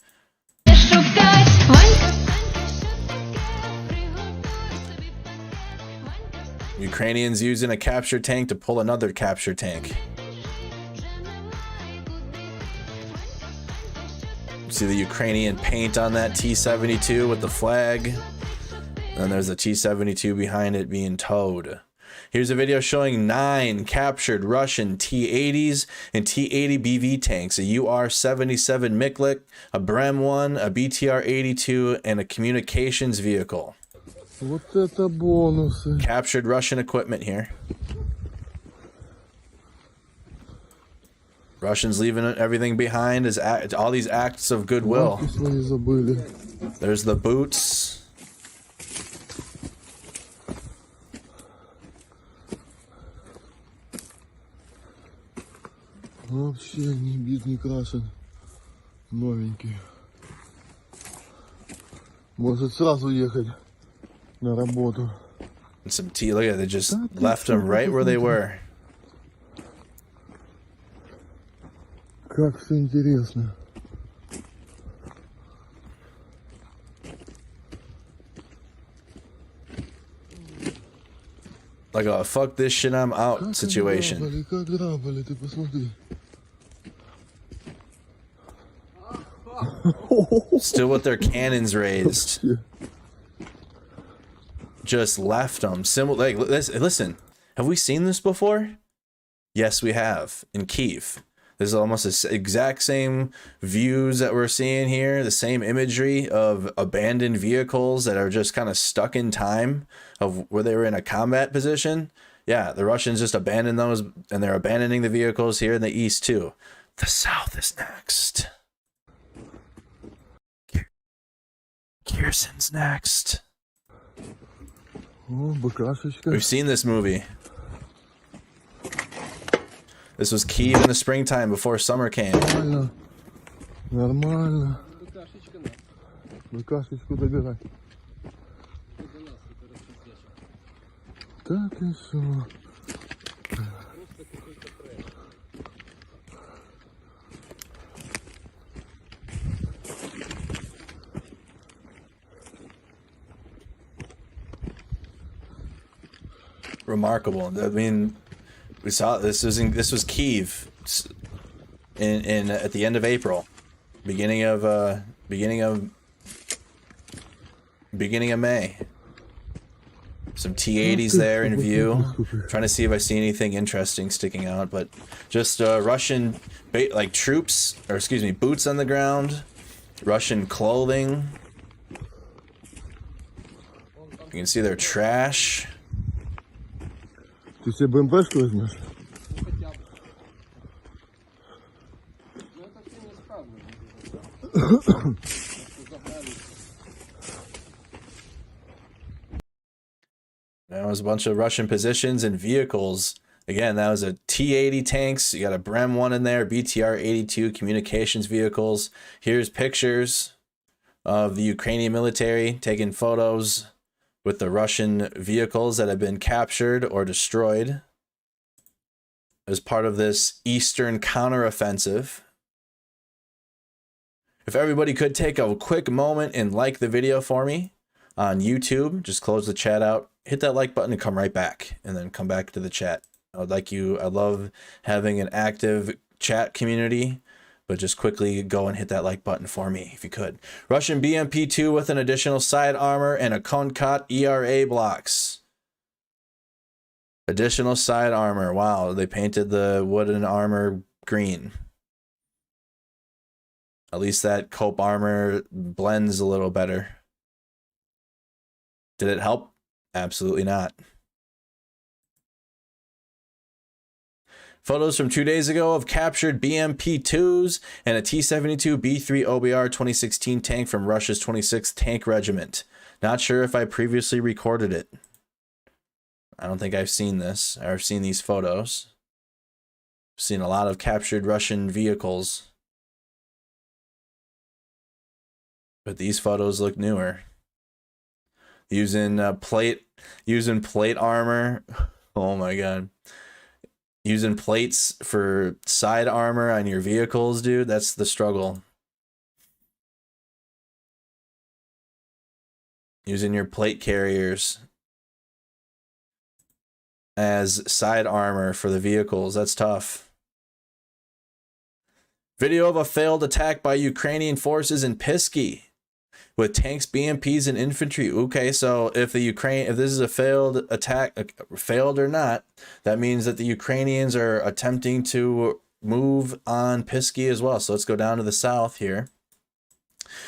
Ukrainians using a captured tank to pull another captured tank. See the Ukrainian paint on that T-72 with the flag. And there's a T-72 behind it being towed. Here's a video showing 9 captured Russian T-80s and T-80 BV tanks, a UR-77 Miklik, a Brem-1, a BTR-82, and a communications vehicle. Вот это бонусы. Captured Russian equipment here. Russians leaving everything behind as all these acts of goodwill. There's the boots. Вообще не бит, не крашен. Новенький. Может сразу ехать на работу. And some tea. Look at it. They just left them right where they were. Как все интересно. Like a fuck this shit, I'm out situation. Как драпали, ты посмотри. Still with their cannons raised. Just left them. Like, listen, have we seen this before? Yes, we have. In Kyiv. This is almost the exact same views that we're seeing here, the same imagery of abandoned vehicles that are just kind of stuck in time of where they were in a combat position. Yeah, the Russians just abandoned those, and they're abandoning the vehicles here in the east too. The south is next. Kherson's next. We've seen this movie. This was Kyiv in the springtime before summer came. Нормально. Нормально. Букашечку добирай. Так и все. Remarkable. I mean, we saw this was Kyiv in at the end of April, beginning of May. Some T-80s there in view. Trying to see if I see anything interesting sticking out, but just Russian like troops, or excuse me, boots on the ground, Russian clothing. You can see their trash. Ты себе БМПшку возьмешь? That was a bunch of Russian positions and vehicles. Again, that was a T-80 tanks. You got a Brem 1 in there, BTR-82 communications vehicles. Here's pictures of the Ukrainian military taking photos with the Russian vehicles that have been captured or destroyed as part of this Eastern counteroffensive. If everybody could take a quick moment and like the video for me on YouTube, just close the chat out, hit that like button and come right back, and then come back to the chat. I love having an active chat community, but just quickly go and hit that like button for me if you could. Russian BMP-2 with an additional side armor and a Konkat ERA blocks. Additional side armor. Wow, they painted the wooden armor green. At least that cope armor blends a little better. Did it help? Absolutely not. Photos from 2 days ago of captured BMP-2s and a T-72B3 OBR 2016 tank from Russia's 26th Tank Regiment. Not sure if I previously recorded it. I don't think I've seen this. I've seen these photos. I've seen a lot of captured Russian vehicles. But these photos look newer. Using plate armor. Oh my god. Using plates for side armor on your vehicles, dude. That's the struggle. Using your plate carriers as side armor for the vehicles. That's tough. Video of a failed attack by Ukrainian forces in Pisky with tanks, BMPs, and infantry. Okay, so if this is a failed attack, failed or not, that means that the Ukrainians are attempting to move on Pisky as well. So let's go down to the south here.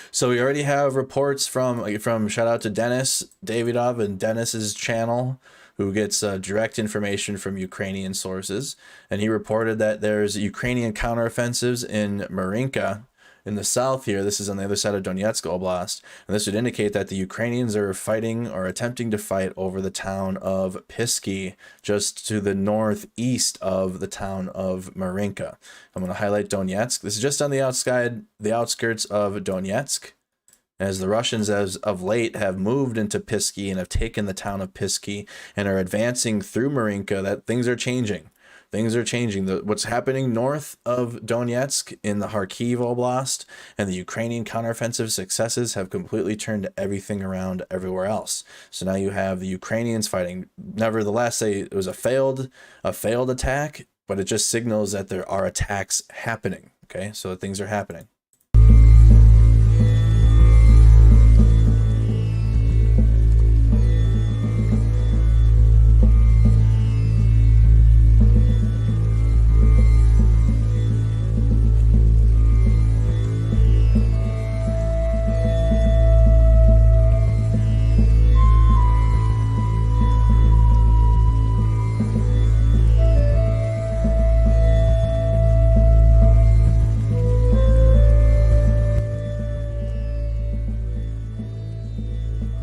So we already have reports from shout out to Dennis Davidov and Dennis's channel, who gets direct information from Ukrainian sources, and he reported that there's Ukrainian counteroffensives in Marinka in the south here. This is on the other side of Donetsk Oblast, and this would indicate that the Ukrainians are fighting or attempting to fight over the town of Pisky, just to the northeast of the town of Marinka. I'm going to highlight Donetsk. This is just on the outskirts of Donetsk, as the Russians, as of late, have moved into Pisky and have taken the town of Pisky and are advancing through Marinka. That things are changing. Things are changing. What's happening north of Donetsk in the Kharkiv Oblast and the Ukrainian counteroffensive successes have completely turned everything around everywhere else. So now you have the Ukrainians fighting. Nevertheless, it was a failed attack, but it just signals that there are attacks happening. Okay, so things are happening.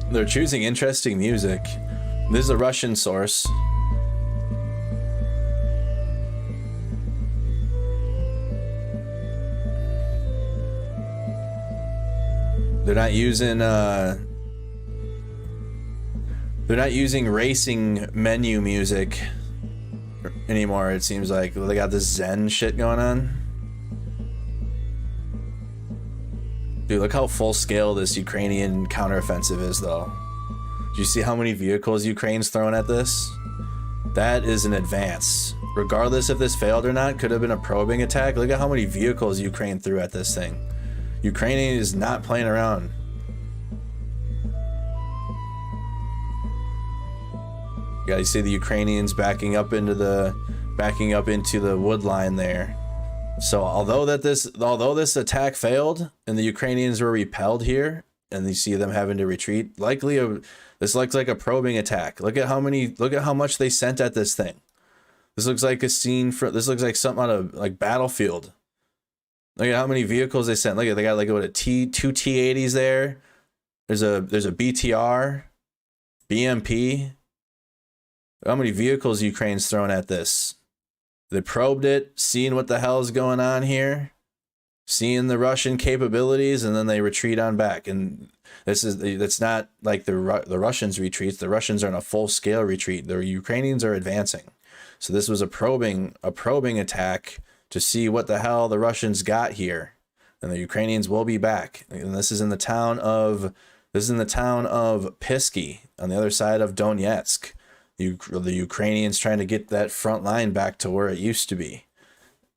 They're choosing interesting music. This is a Russian source. They're not using racing menu music anymore, it seems like. They got this Zen shit going on. Dude, look how full scale this Ukrainian counteroffensive is, though. Do you see how many vehicles Ukraine's throwing at this? That is an advance. Regardless if this failed or not, could have been a probing attack. Look at how many vehicles Ukraine threw at this thing. Ukraine is not playing around. You see the Ukrainians backing up into the wood line there. So although this attack failed and the Ukrainians were repelled here, and you see them having to retreat, this looks like a probing attack. Look at how much they sent at this thing. This looks like a scene this looks like something out of like Battlefield. Look at how many vehicles they sent. Look at, they got like what, a two T-80s there. There's a BTR, BMP. How many vehicles Ukraine's thrown at this? They probed it, seeing what the hell is going on here, seeing the Russian capabilities, and then they retreat on back. And it's not like the Russians retreat. The Russians are in a full-scale retreat. The Ukrainians are advancing. So this was a probing attack to see what the hell the Russians got here, and the Ukrainians will be back. And this is in the town of Pisky on the other side of Donetsk. The Ukrainians trying to get that front line back to where it used to be.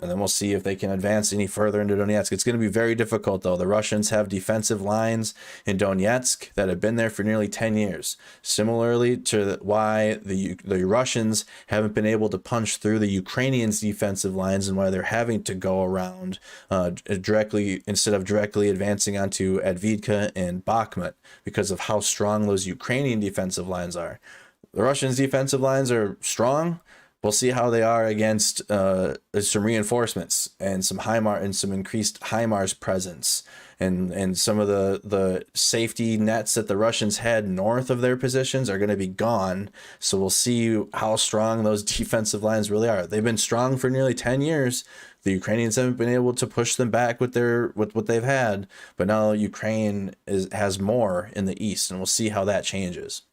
And then we'll see if they can advance any further into Donetsk. It's going to be very difficult, though. The Russians have defensive lines in Donetsk that have been there for nearly 10 years. Similarly to why the Russians haven't been able to punch through the Ukrainians' defensive lines, and why they're having to go around directly instead of directly advancing onto Advidka and Bakhmut, because of how strong those Ukrainian defensive lines are. The Russians' defensive lines are strong. We'll see how they are against some reinforcements and some HIMARS and some increased HIMARS presence, and some of the safety nets that the Russians had north of their positions are going to be gone. So we'll see how strong those defensive lines really are. They've been strong for nearly 10 years. The Ukrainians haven't been able to push them back with what they've had, but now Ukraine has more in the east, and we'll see how that changes.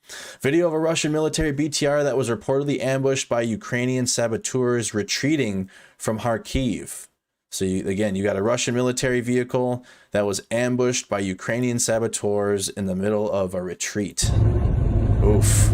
Video of a Russian military BTR that was reportedly ambushed by Ukrainian saboteurs retreating from Kharkiv. So you got a Russian military vehicle that was ambushed by Ukrainian saboteurs in the middle of a retreat. Oof.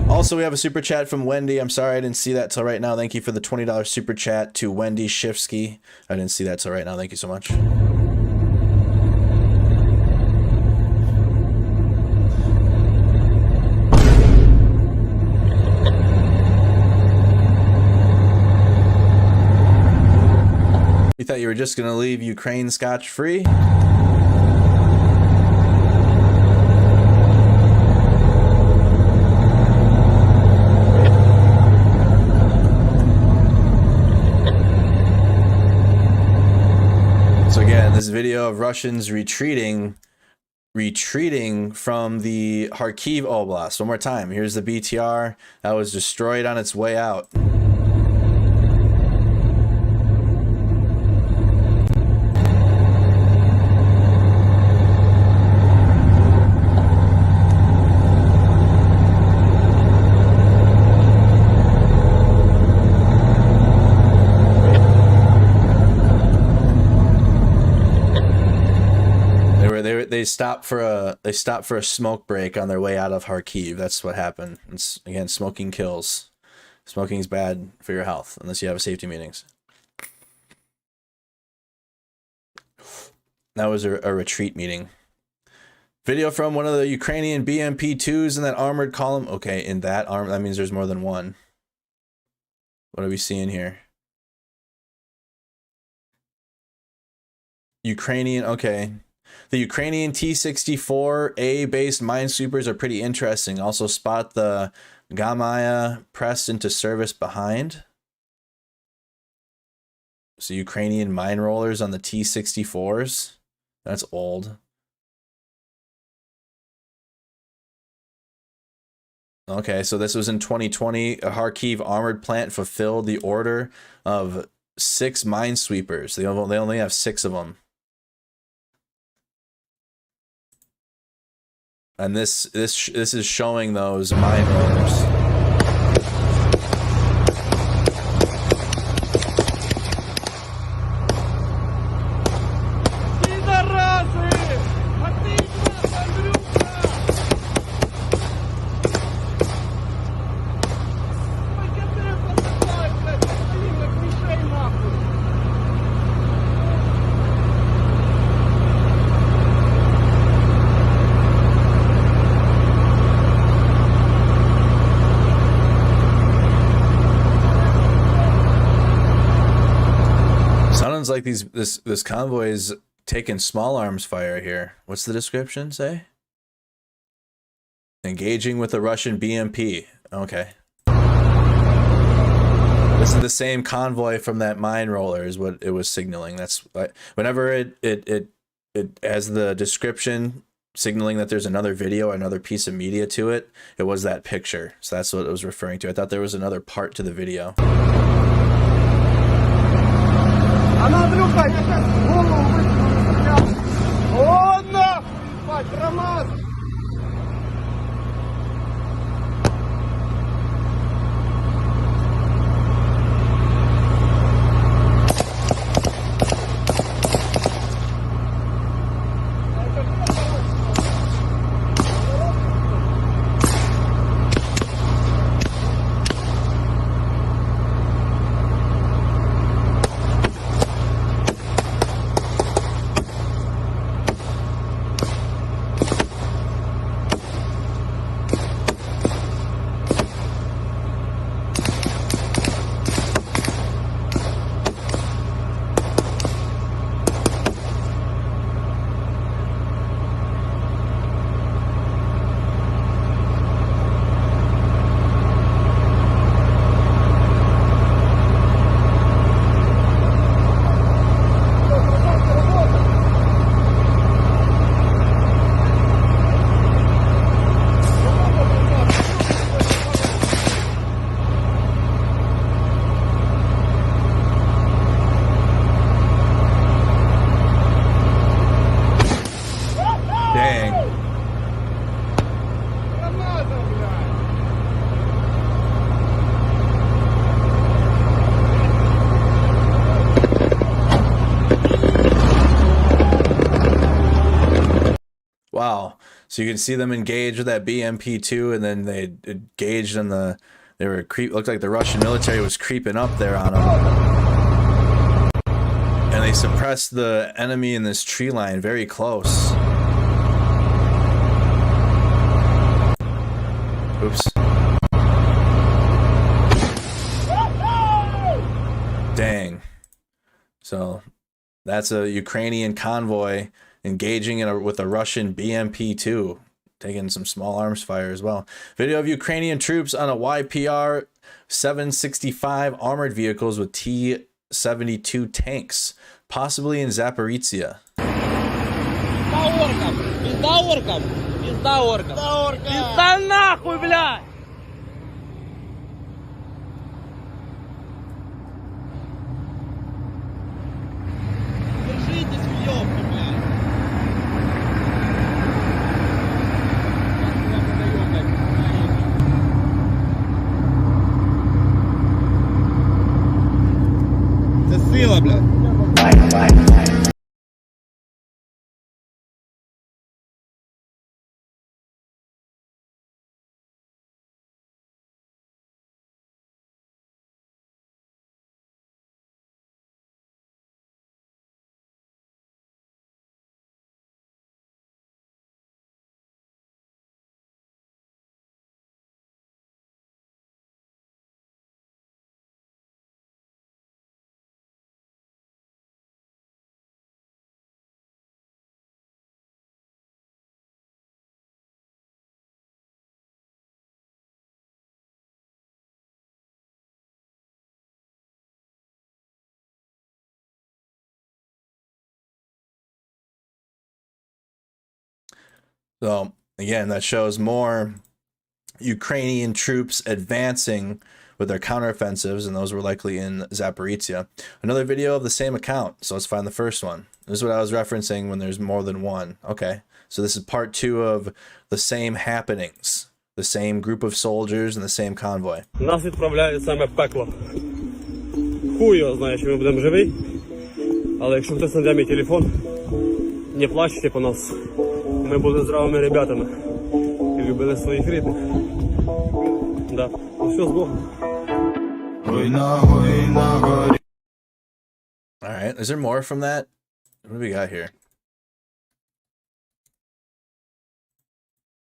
Also, we have a super chat from Wendy. I'm sorry I didn't see that till right now. Thank you for the $20 super chat to Wendy Shifsky. I didn't see that till right now. Thank you so much. You thought you were just going to leave Ukraine scotch-free? This video of Russians retreating from the Kharkiv Oblast. One more time. Here's the BTR that was destroyed on its way out. They stopped for a smoke break on their way out of Kharkiv. That's what happened. It's, again, smoking kills. Smoking's bad for your health unless you have safety meetings. That was a retreat meeting. Video from one of the Ukrainian BMP-2s in that armored column. Okay, in that arm, that means there's more than one. What are we seeing here? Ukrainian, okay. The Ukrainian T-64A based minesweepers are pretty interesting. Also spot the Gamaya pressed into service behind. So Ukrainian mine rollers on the T-64s. That's old. Okay, so this was in 2020. A Kharkiv armored plant fulfilled the order of 6 minesweepers. They only have 6 of them. And this is showing those mine rollers. Like this convoy is taking small arms fire here. What's the description say? Engaging with a Russian BMP. Okay. This is the same convoy from that mine roller is what it was signaling. That's whenever it has the description signaling that there's another video, another piece of media to it, it was that picture. So that's what it was referring to. I thought there was another part to the video. Wow. So you can see them engage with that BMP-2, and then they engaged in the, they were looked like the Russian military was creeping up there on them. And they suppressed the enemy in this tree line very close. Oops. Dang. So that's a Ukrainian convoy engaging with a Russian BMP-2, taking some small arms fire as well. Video of Ukrainian troops on a YPR 765 armored vehicles with T-72 tanks, possibly in Zaporizhia. So again, that shows more Ukrainian troops advancing with their counteroffensives, and those were likely in Zaporizhia. Another video of the same account. So let's find the first one. This is what I was referencing when there's more than one. Okay, so this is part 2 of the same happenings, the same group of soldiers and the same convoy. Нас відправляють саме пекло. Хуй його знає, що ми будемо живі. Але якщо хтось знайде мій телефон, не плачте по нас. Ми були здравими ребятами і любили своїх рідних. Да. Ну все, з Богом. All right, is there more from that? What do we got here?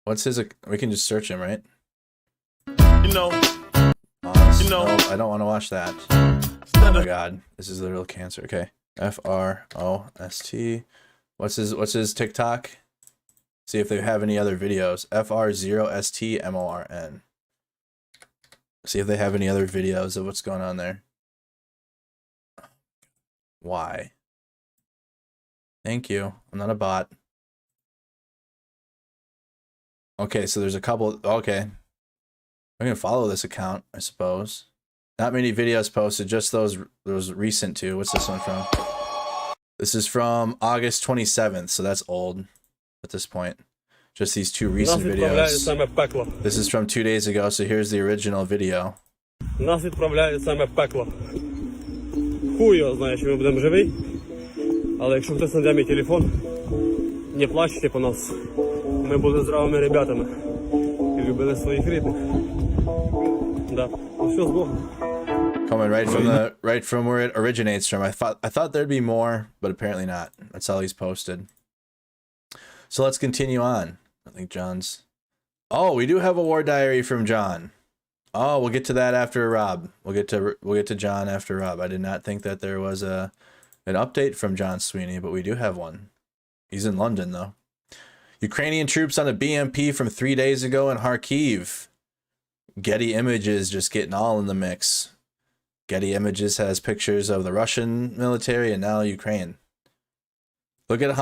What's his? We can just search him, right? You know. No, I don't want to watch that. Oh my God, this is the real cancer. Okay, FROST. What's his TikTok? See if they have any other videos. FR0STMORN. See if they have any other videos of what's going on there. Why? Thank you. I'm not a bot. Okay, so there's a couple. Okay. I'm going to follow this account, I suppose. Not many videos posted, just those recent two. What's this one from? This is from August 27th, so that's old at this point. Just these two recent videos. This is from 2 days ago, so here's the original video. Нас відправляють саме пекло. Хуй його знає, що ми будемо живі. Але якщо хтось знайде мій телефон, не плачте по нас. Ми були здравими ребятами і любили своїх рідних. Да. Ну все з Богом. Coming right from where it originates from. I thought there'd be more, but apparently not. That's all he's posted. So let's continue on. I think John's. Oh, we do have a war diary from John. Oh, we'll get to that after Rob. We'll get to John after Rob. I did not think that there was an update from John Sweeney, but we do have one. He's in London though. Ukrainian troops on a BMP from 3 days ago in Kharkiv. Getty Images just getting all in the mix. Getty Images has pictures of the Russian military and now Ukraine. Look at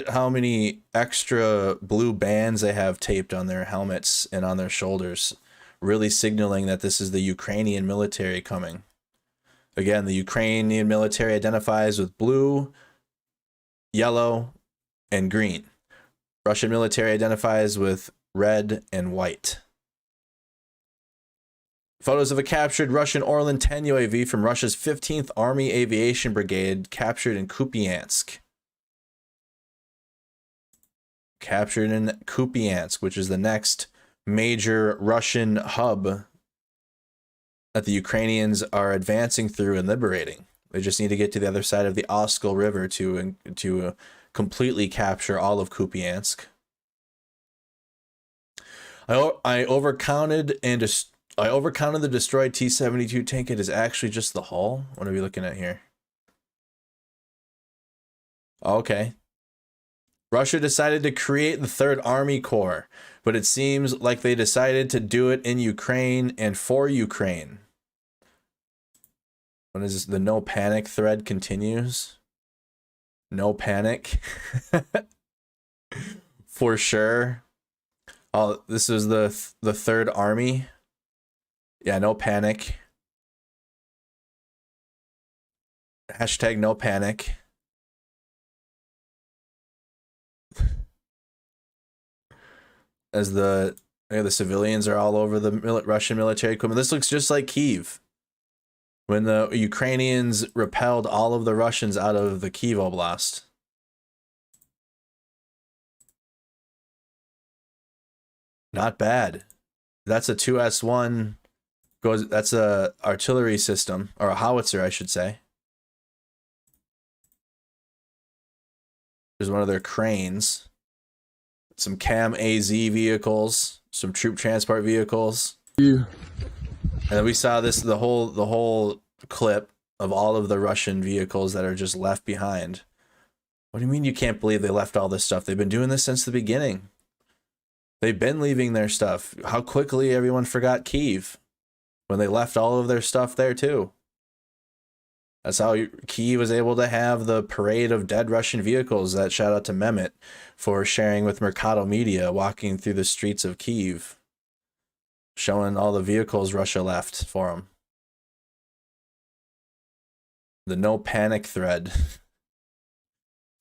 how many extra blue bands they have taped on their helmets and on their shoulders, really signaling that this is the Ukrainian military coming. Again, the Ukrainian military identifies with blue, yellow, and green. Russian military identifies with red and white. Photos of a captured Russian Orlan 10 UAV from Russia's 15th Army Aviation Brigade captured in Kupiansk. Captured in Kupiansk, which is the next major Russian hub that the Ukrainians are advancing through and liberating. They just need to get to the other side of the Oskol River to completely capture all of Kupiansk. I overcounted the destroyed T-72 tank. It is actually just the hull. What are we looking at here? Okay. Russia decided to create the Third Army Corps, but it seems like they decided to do it in Ukraine and for Ukraine. What is this? The no panic thread continues. No panic. For sure. Oh, this is the Third Army. Yeah, no panic. Hashtag no panic. As the civilians are all over the Russian military equipment. This looks just like Kyiv. When the Ukrainians repelled all of the Russians out of the Kyiv Oblast. Not bad. That's a 2S1. That's a artillery system, or a howitzer, I should say. There's one of their cranes. Some CAM AZ vehicles, some troop transport vehicles. Yeah. And we saw this the whole clip of all of the Russian vehicles that are just left behind. What do you mean you can't believe they left all this stuff? They've been doing this since the beginning. They've been leaving their stuff. How quickly everyone forgot Kyiv when they left all of their stuff there too. That's how Kyiv was able to have the parade of dead Russian vehicles. That shout out to Mehmet for sharing with Mercado Media, walking through the streets of Kyiv, showing all the vehicles Russia left for them. The no panic thread.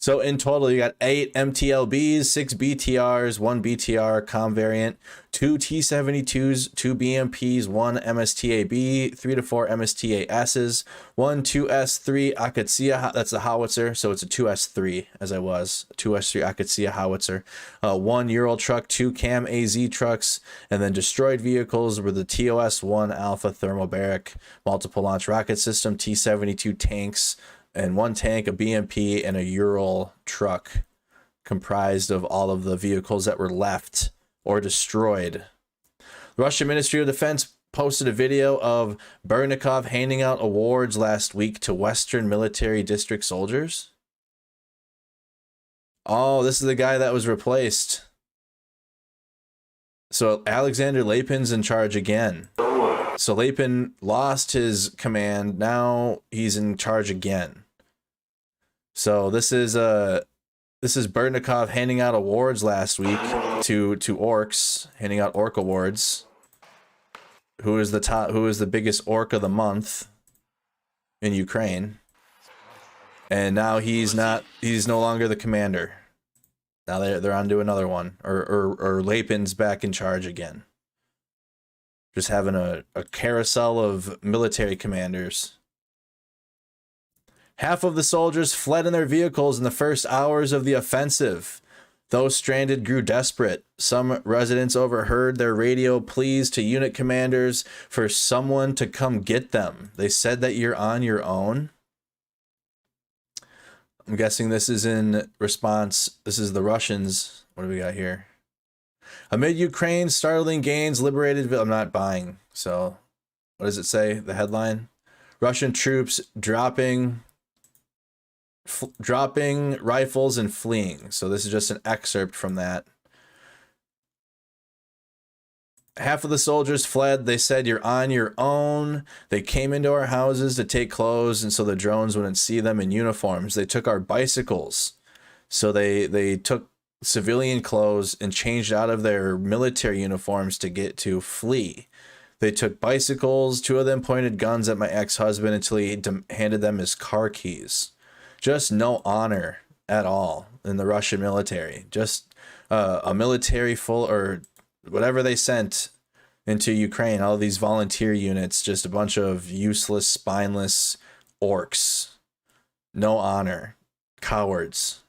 So in total, you got 8 MTLBs, 6 BTRs, 1 BTR com variant, 2 T-72s, 2 BMPs, 1 MSTAB, 3 to 4 MSTASs, 1 2S3 Akatsia, that's the howitzer, so it's a 2S3, as I was, 2S3 Akatsia howitzer, 1 Ural truck, 2 CAM AZ trucks, and then destroyed vehicles were the TOS-1 Alpha thermobaric multiple launch rocket system, T-72 tanks, and 1 tank, a BMP, and a Ural truck comprised of all of the vehicles that were left or destroyed. The Russian Ministry of Defense posted a video of Bernikov handing out awards last week to Western military district soldiers. Oh, this is the guy that was replaced. So Alexander Lapin's in charge again. So Lapin lost his command. Now he's in charge again. So this is Berdnikov handing out awards last week to orcs, handing out orc awards. Who is the biggest orc of the month in Ukraine? And now he's no longer the commander. Now they're on to another one. Or Lapin's back in charge again. Just having a carousel of military commanders. Half of the soldiers fled in their vehicles in the first hours of the offensive. Those stranded grew desperate. Some residents overheard their radio pleas to unit commanders for someone to come get them. They said that you're on your own. I'm guessing this is in response. This is the Russians. What do we got here? Amid Ukraine's startling gains, liberated. I'm not buying. So, what does it say? The headline: Russian troops dropping rifles and fleeing. So this is just an excerpt from that. Half of the soldiers fled. They said, you're on your own. They came into our houses to take clothes, and so the drones wouldn't see them in uniforms. They took our bicycles. So they took civilian clothes and changed out of their military uniforms to flee. They took bicycles. 2 of them pointed guns at my ex-husband until he handed them his car keys. Just no honor at all in the Russian military. Just a military full, or whatever they sent into Ukraine, all these volunteer units, just a bunch of useless, spineless orcs. No honor. Cowards.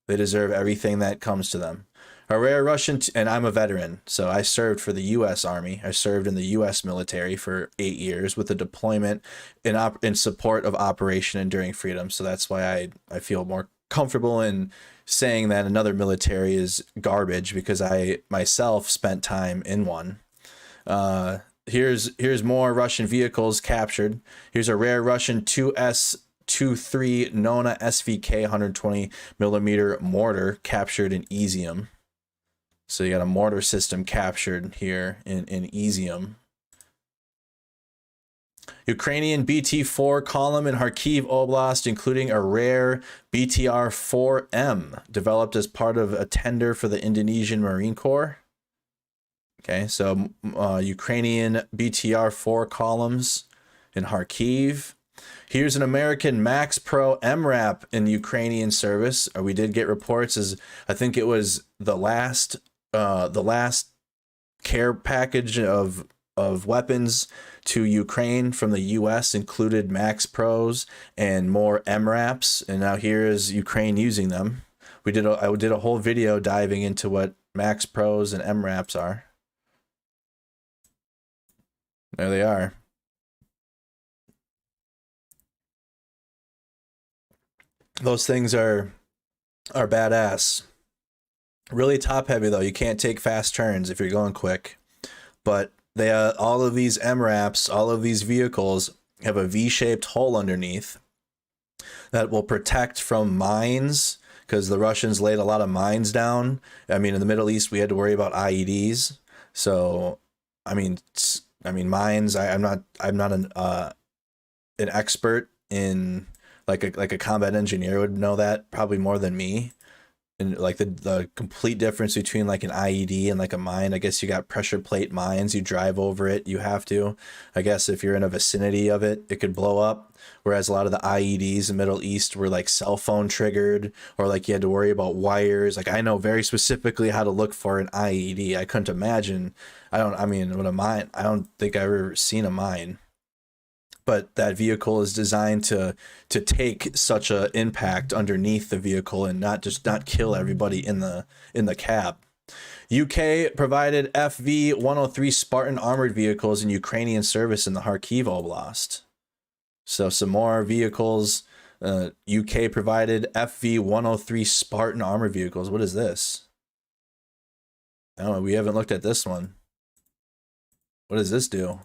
They deserve everything that comes to them. A rare Russian, and I'm a veteran, so I served for the U.S. Army. I served in the U.S. military for 8 years with a deployment in support of Operation Enduring Freedom. So that's why I feel more comfortable in saying that another military is garbage, because I myself spent time in one. Here's more Russian vehicles captured. Here's a rare Russian 2S-23 Nona SVK 120mm mortar captured in Izium. So you got a mortar system captured here in Izium. Ukrainian BT-4 column in Kharkiv Oblast, including a rare BTR-4M developed as part of a tender for the Indonesian Marine Corps. Okay, so Ukrainian BTR-4 columns in Kharkiv. Here's an American Max Pro MRAP in Ukrainian service. We did get reports, as I think it was the last care package of weapons to Ukraine from the U.S. included Max Pros and more MRAPs, and now here is Ukraine using them. I did a whole video diving into what Max Pros and MRAPs are. There they are. Those things are badass. Really top heavy though. You can't take fast turns if you're going quick. But they all of these MRAPs, all of these vehicles have a V-shaped hole underneath that will protect from mines, because the Russians laid a lot of mines down. I mean, in the Middle East we had to worry about IEDs. So I mean mines. I'm not an expert in, like a combat engineer would know that probably more than me. And like the complete difference between like an IED and like a mine. I guess you got pressure plate mines. You drive over it. You have to. I guess if you're in a vicinity of it, it could blow up. Whereas a lot of the IEDs in the Middle East were like cell phone triggered, or like you had to worry about wires. Like I know very specifically how to look for an IED. I couldn't imagine. With a mine, I don't think I've ever seen a mine. But that vehicle is designed to take such a impact underneath the vehicle and not kill everybody in the cab. UK provided FV-103 Spartan armored vehicles in Ukrainian service in the Kharkiv Oblast. So some more vehicles. UK provided FV-103 Spartan armored vehicles. What is this? Oh, we haven't looked at this one. What does this do?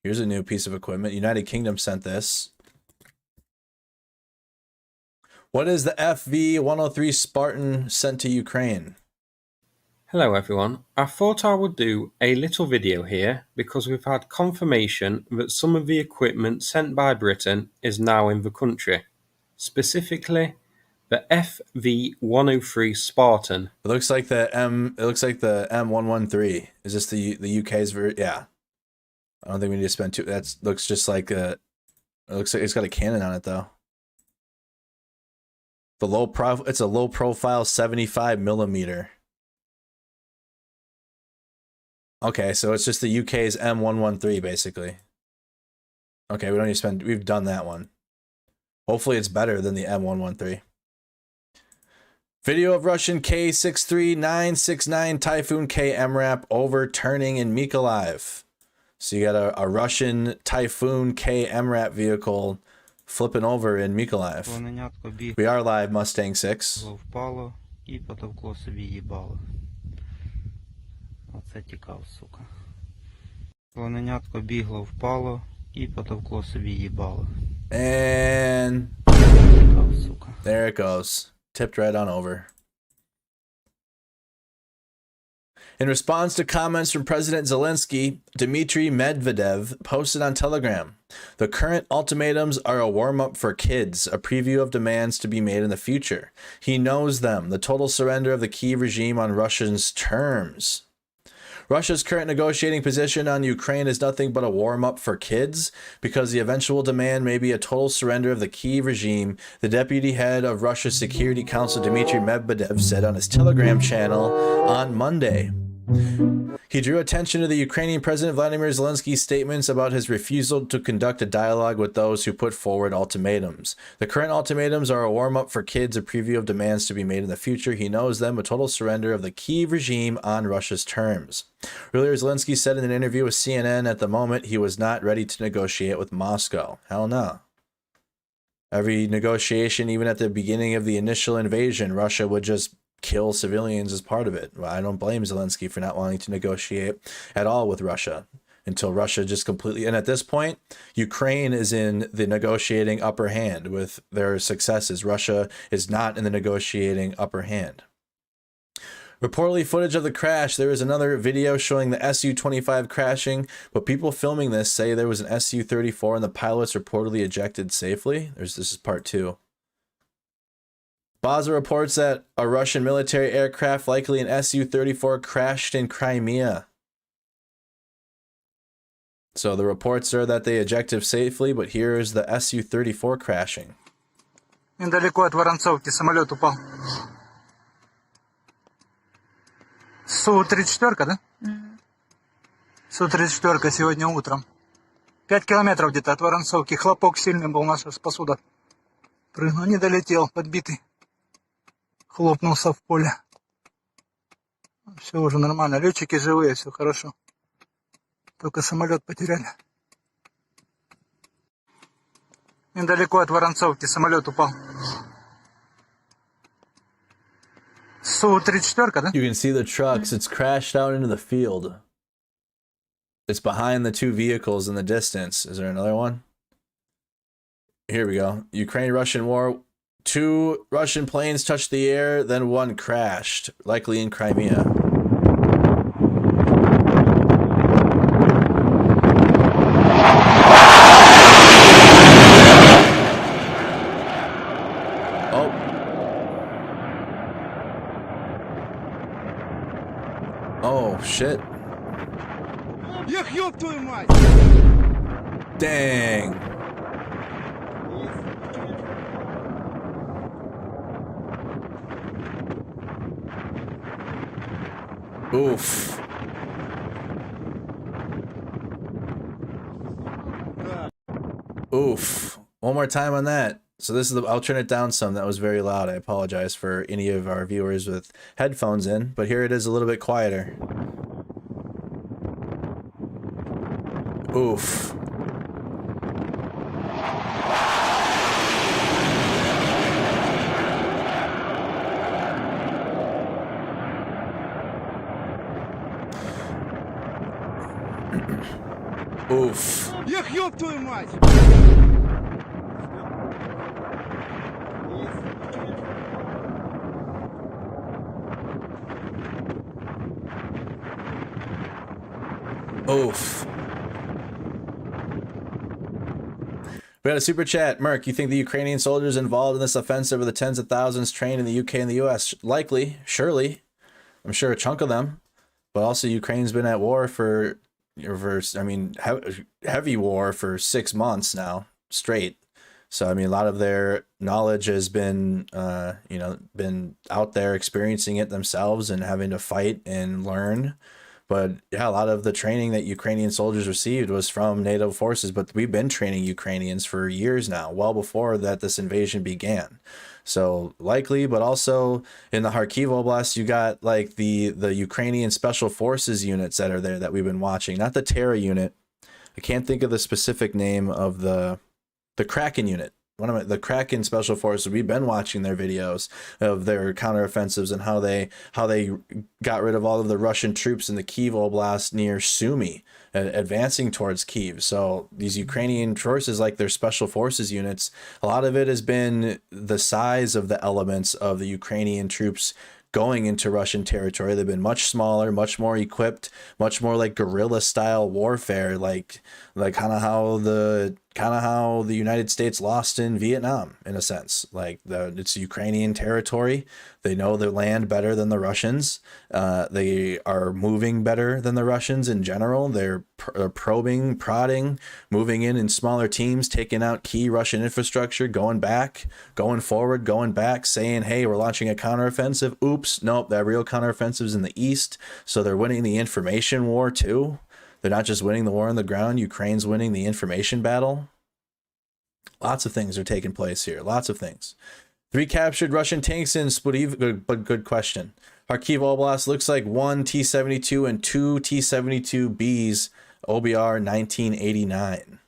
Here's a new piece of equipment. United Kingdom sent this. What is the FV-103 Spartan sent to Ukraine? Hello everyone, I thought I would do a little video here because we've had confirmation that some of the equipment sent by Britain is now in the country. Specifically, the FV-103 Spartan. It looks like the M113. Is this the UK's version? Yeah. I don't think we need to spend too. That looks just like a. It looks like it's got a cannon on it though. It's a low profile 75mm. Okay, so it's just the UK's M113 basically. Okay, we don't need to spend. We've done that one. Hopefully, it's better than the M113. Video of Russian K-63969 Typhoon K MRAP overturning in Mykolaiv. So you got a Russian Typhoon K MRAP vehicle flipping over in Mykolaiv. We are live, Mustang 6. Оце тікав, сука. Слоненятко бігло, впало і потовкло собі їбало. And there it goes. Tipped right on over. In response to comments from President Zelensky, Dmitry Medvedev posted on Telegram, "The current ultimatums are a warm-up for kids, a preview of demands to be made in the future. He knows them, the total surrender of the Kyiv regime on Russia's terms." Russia's current negotiating position on Ukraine is nothing but a warm-up for kids, because the eventual demand may be a total surrender of the Kyiv regime, the deputy head of Russia's Security Council Dmitry Medvedev said on his Telegram channel on Monday. He drew attention to the Ukrainian President Vladimir Zelensky's statements about his refusal to conduct a dialogue with those who put forward ultimatums. The current ultimatums are a warm-up for kids, a preview of demands to be made in the future. He knows them, a total surrender of the Kyiv regime on Russia's terms. Earlier, Zelensky said in an interview with CNN at the moment he was not ready to negotiate with Moscow. Hell no. Every negotiation, even at the beginning of the initial invasion, Russia would just kill civilians as part of it. Well, I don't blame Zelensky for not wanting to negotiate at all with Russia until Russia just completely... And at this point, Ukraine is in the negotiating upper hand with their successes. Russia is not in the negotiating upper hand. Reportedly footage of the crash. There is another video showing the Su-25 crashing, but people filming this say there was an Su-34 and the pilots reportedly ejected safely. This is part 2. Baza reports that a Russian military aircraft, likely an Su-34, crashed in Crimea. So the reports are that they ejected safely, but here is the Su-34 crashing. Недалеко от Воронцовки самолет упал. Су-34, да? Су-34 сегодня утром. 5 километров где-то от Воронцовки. Хлопок сильный был, нас спасут. Прыгнул, не долетел, подбитый. Хлопнулся в поле. Все уже нормально. Летчики живые, все хорошо. Только самолет потеряли. Недалеко от Воронцовки самолет упал. Су-34, да? You can see the trucks. It's crashed out into the field. It's behind the two vehicles in the distance. Is there another one? Here we go. Ukraine-Russian war. 2 Russian planes touched the air, then 1 crashed, likely in Crimea. Oh. Oh, shit. Dang. Oof. Oof. One more time on that. So this is the, I'll turn it down some. That was very loud. I apologize for any of our viewers with headphones in, but here it is a little bit quieter. Oof. Oof. Oof. We got a super chat. Merc, you think the Ukrainian soldiers involved in this offensive are the tens of thousands trained in the UK and the US? Likely, surely. I'm sure a chunk of them. But also Ukraine's been at war for I mean, heavy war for 6 months now, straight. So, I mean, a lot of their knowledge has been, you know, been out there experiencing it themselves and having to fight and learn. But yeah, a lot of the training that Ukrainian soldiers received was from NATO forces, but we've been training Ukrainians for years now, well before that this invasion began. So likely, but also in the Kharkiv Oblast, you got like the Ukrainian special forces units that are there that we've been watching, not the Terra unit. I can't think of the specific name of the Kraken unit. The Kraken special forces. We've been watching their videos of their counteroffensives and how they got rid of all of the Russian troops in the Kyiv Oblast near Sumy, advancing towards Kyiv. So these Ukrainian forces, like their special forces units, a lot of it has been the size of the elements of the Ukrainian troops going into Russian territory. They've been much smaller, much more equipped, much more like guerrilla style warfare, like kind of how the United States lost in Vietnam, in a sense. Like it's Ukrainian territory. They know their land better than the Russians. They are moving better than the Russians in general. They're probing, prodding, moving in smaller teams, taking out key Russian infrastructure, going back, going forward, going back, saying, hey, we're launching a counteroffensive. Oops, nope, that real counteroffensive is in the east. So they're winning the information war too. They're not just winning the war on the ground. Ukraine's winning the information battle. Lots of things are taking place here. Lots of things. 3 captured Russian tanks in Sporiv, but good question. Kharkiv Oblast looks like 1 T-72 and 2 T-72Bs, OBR 1989.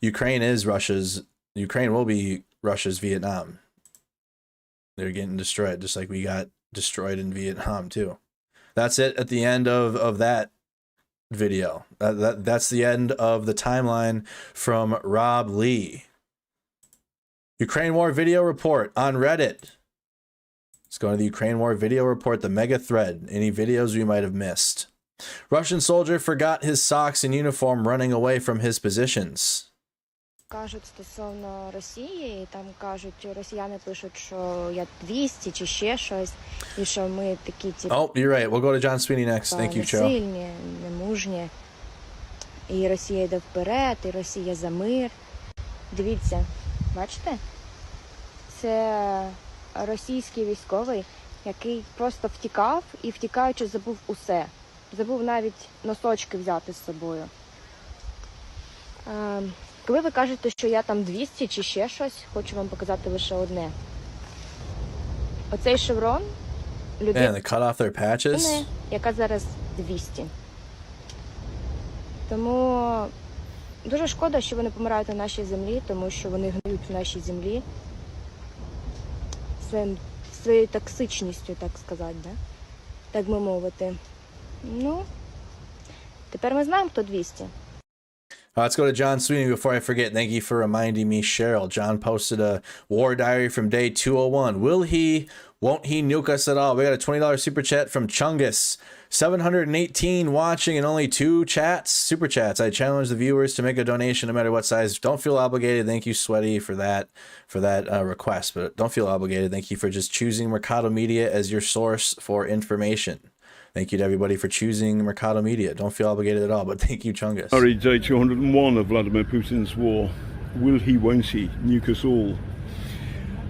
Ukraine will be Russia's Vietnam. They're getting destroyed, just like we got destroyed in Vietnam too. That's it at the end of that video. That's the end of the timeline from Rob Lee. Ukraine War Video Report on Reddit. Let's go to the Ukraine War Video Report, the mega thread. Any videos we might have missed. Russian soldier forgot his socks and uniform running away from his positions. Кажуть стосовно Росії, там кажуть, росіяни пишуть, що я 200 чи ще щось, і що ми такі ті. Oh, you're right. We'll go to John Sweeney next. Thank you, Cho. Сильні, немужні. І Росія йде вперед, і Росія за мир. Дивіться, бачите? Це російський військовий, який просто втікав і втікаючи забув усе. Забув навіть носочки взяти з собою. Коли ви кажете, що я там 200 чи ще щось, хочу вам показати лише одне. Оцей шеврон людини, яка зараз 200. Тому дуже шкода, що вони помирають на нашій землі, тому що вони гниють в нашій землі своєю токсичністю, так сказати, да? Так би мовити. Ну, тепер ми знаємо, хто 200. Let's go to John Sweeney before I forget. Thank you for reminding me, Cheryl. John posted a war diary from day 201. Won't he nuke us at all? We got a $20 super chat from Chungus. 718 watching and only 2 super chats. I challenge the viewers to make a donation no matter what size. Don't feel obligated. Thank you, Sweaty, for that request. But don't feel obligated. Thank you for just choosing Mercado Media as your source for information. Thank you to everybody for choosing Mercado Media. Don't feel obligated at all, but thank you, Chungus. Day 201 of Vladimir Putin's war. Will he, won't he, nuke us all?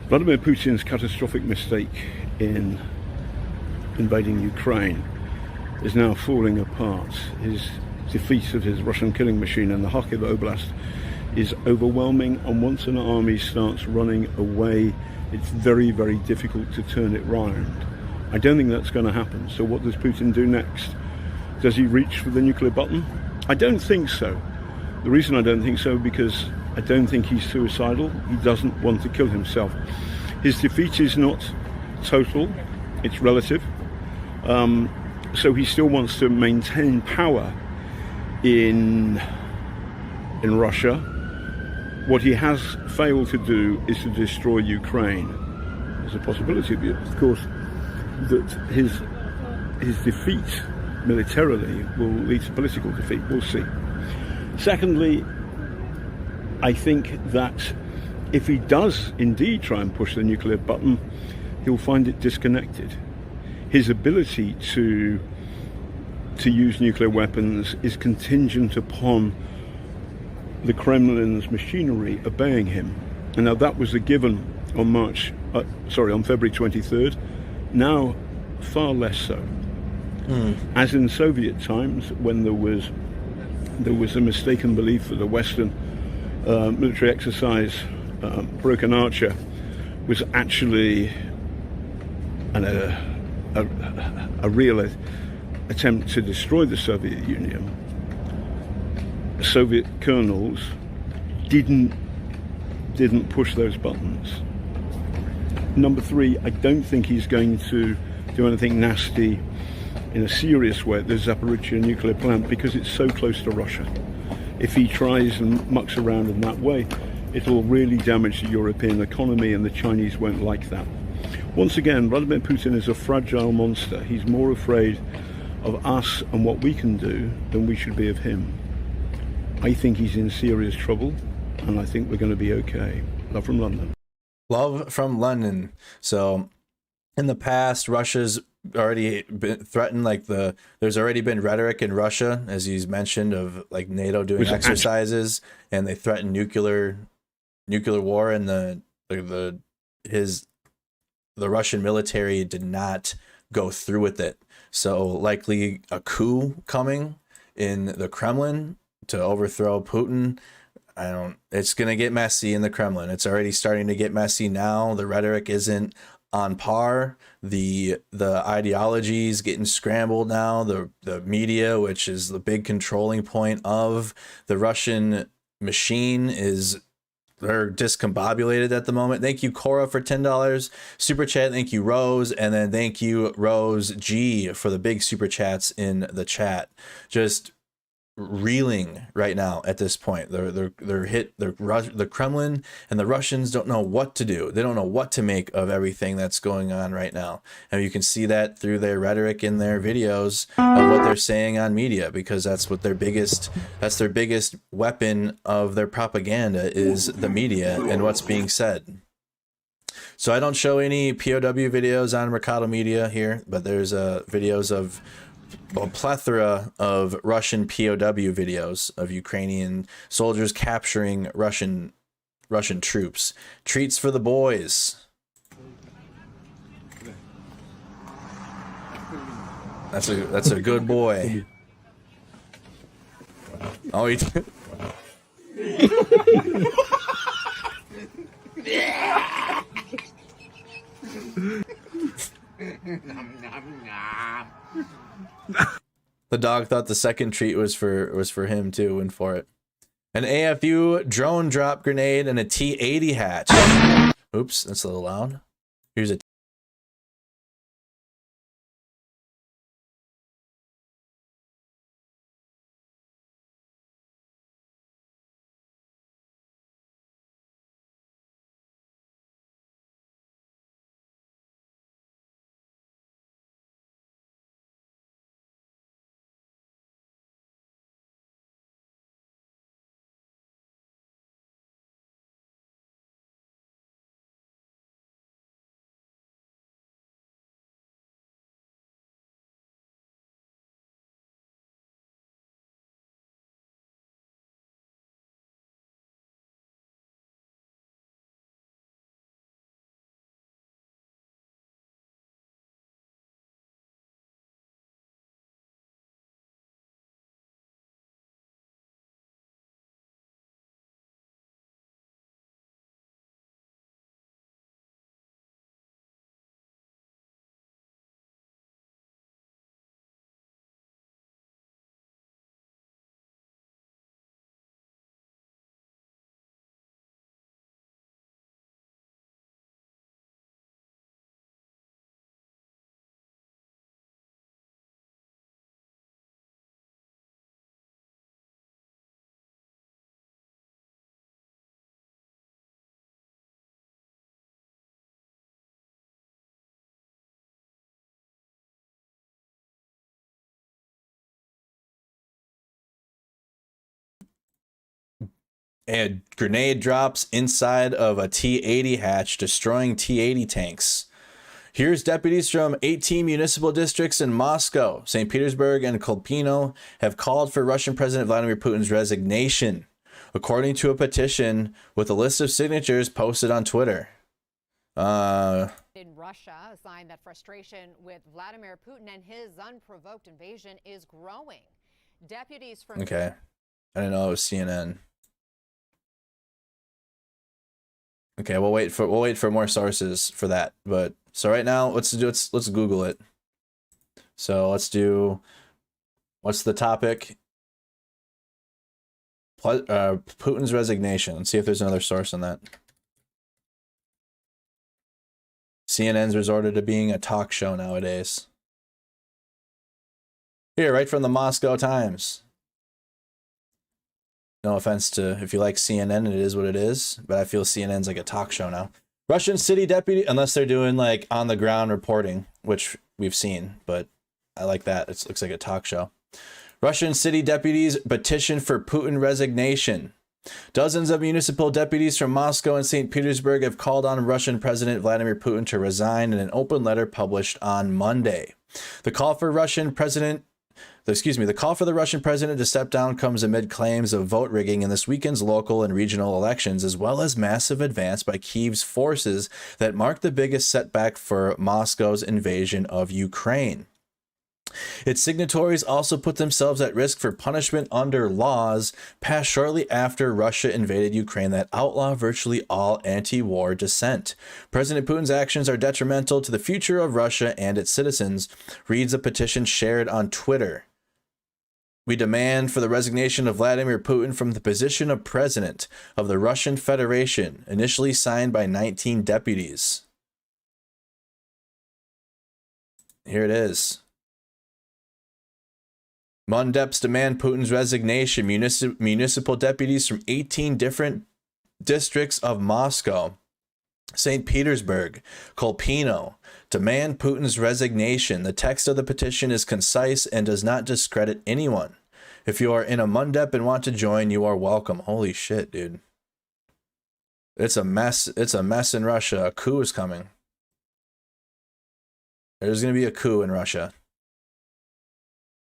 Vladimir Putin's catastrophic mistake in invading Ukraine is now falling apart. His defeat of his Russian killing machine in the Kharkiv Oblast is overwhelming, and once an army starts running away, it's very, very difficult to turn it round. I don't think that's going to happen. So what does Putin do next? Does he reach for the nuclear button? I don't think so. The reason I don't think so, because I don't think he's suicidal. He doesn't want to kill himself. His defeat is not total, it's relative. So he still wants to maintain power in Russia. What he has failed to do is to destroy Ukraine. There's a possibility, of course, that his defeat militarily will lead to political defeat. We'll see. Secondly, I think that if he does indeed try and push the nuclear button, he'll find it disconnected. His ability to use nuclear weapons is contingent upon the Kremlin's machinery obeying him. And now that was a given on on February 23rd. Now, far less so. As in Soviet times, when there was a mistaken belief that a Western military exercise, Broken Archer, was actually a real attempt to destroy the Soviet Union. Soviet colonels didn't push those buttons. Number three, I don't think he's going to do anything nasty in a serious way at the Zaporizhzhia nuclear plant because it's so close to Russia. If he tries and mucks around in that way, it'll really damage the European economy, and the Chinese won't like that. Once again, Vladimir Putin is a fragile monster. He's more afraid of us and what we can do than we should be of him. I think he's in serious trouble, and I think we're going to be okay. Love from London. Love from London. So in the past, Russia's already been threatened, like there's already been rhetoric in Russia, as he's mentioned, of like NATO doing exercises, and they threatened nuclear war, and the Russian military did not go through with it. So likely a coup coming in the Kremlin to overthrow Putin. It's going to get messy in the Kremlin. It's already starting to get messy now. The rhetoric isn't on par. The ideology is getting scrambled now. The media, which is the big controlling point of the Russian machine, they're discombobulated at the moment. Thank you, Cora, for $10 super chat. Thank you, Rose, and then thank you, Rose G, for the big super chats in the chat. Just reeling right now at this point. They're hit. The Kremlin and the Russians don't know what to do. They don't know what to make of everything that's going on right now, and you can see that through their rhetoric in their videos of what they're saying on media, because that's their biggest weapon of their propaganda is the media and what's being said. So I don't show any POW videos on Mercado Media here, but there's videos of a plethora of Russian POW videos of Ukrainian soldiers capturing Russian troops. Treats for the boys. That's a good boy. Oh, he The dog thought the second treat was for him too, and for it. An AFU drone drop grenade and a T-80 hatch. Oops, that's a little loud. Here's a A grenade drops inside of a T-80 hatch, destroying T-80 tanks. Here's deputies from 18 municipal districts in Moscow, St. Petersburg, and Kolpino have called for Russian President Vladimir Putin's resignation, according to a petition with a list of signatures posted on Twitter. In Russia, a sign that frustration with Vladimir Putin and his unprovoked invasion is growing. Deputies from Okay, I didn't know it was CNN. Okay, we'll wait for more sources for that. But so right now, let's Google it. So let's do, what's the topic? Putin's resignation. Let's see if there's another source on that. CNN's resorted to being a talk show nowadays. Here, right from the Moscow Times. No offense to if you like CNN, it is what it is, but I feel CNN's like a talk show now. Russian city deputy, unless they're doing like on the ground reporting, which we've seen, but I like that. It looks like a talk show. Russian city deputies petition for Putin resignation. Dozens of municipal deputies from Moscow and St. Petersburg have called on Russian President Vladimir Putin to resign in an open letter published on Monday. The call for the Russian president to step down comes amid claims of vote rigging in this weekend's local and regional elections, as well as massive advance by Kyiv's forces that mark the biggest setback for Moscow's invasion of Ukraine. Its signatories also put themselves at risk for punishment under laws passed shortly after Russia invaded Ukraine that outlaw virtually all anti-war dissent. President Putin's actions are detrimental to the future of Russia and its citizens, reads a petition shared on Twitter. We demand for the resignation of Vladimir Putin from the position of president of the Russian Federation, initially signed by 19 deputies. Here it is. Mundeps demand Putin's resignation. Municipal deputies from 18 different districts of Moscow, St. Petersburg, Kolpino demand Putin's resignation. The text of the petition is concise and does not discredit anyone. If you are in a Mundep and want to join, you are welcome. Holy shit, dude. It's a mess. It's a mess in Russia. A coup is coming. There's going to be a coup in Russia.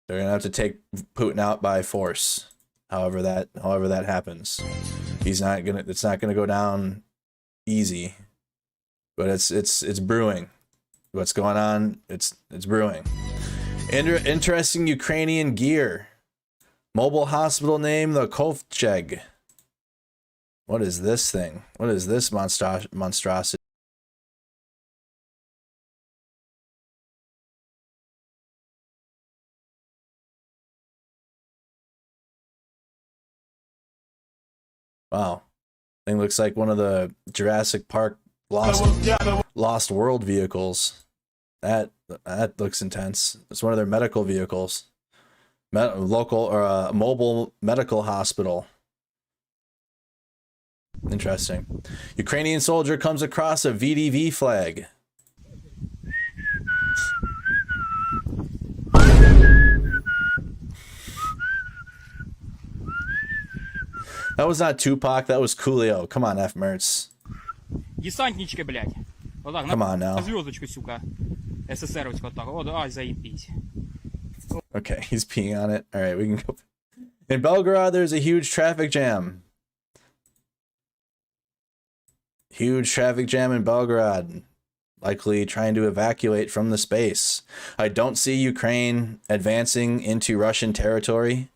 They're gonna have to take Putin out by force, however that happens. It's not gonna go down easy, but it's brewing. What's going on? It's brewing. Interesting Ukrainian gear. Mobile hospital name the Kovcheg. What is this thing? What is this monstrosity? Wow, thing looks like one of the Jurassic Park Lost World vehicles. That looks intense. It's one of their medical vehicles. Local or mobile medical hospital. Interesting. Ukrainian soldier comes across a VDV flag. That was not Tupac, that was Coolio. Come on, F. Mertz. Десантничка, блядь. Вот так, Come on now. на звездочку, сука. СССРовська вот так. Вот, ай, заебись. Okay, he's peeing on it. All right, we can go. In Belgrade, there's a huge traffic jam. Huge traffic jam in Belgrade. Likely trying to evacuate from the space. I don't see Ukraine advancing into Russian territory.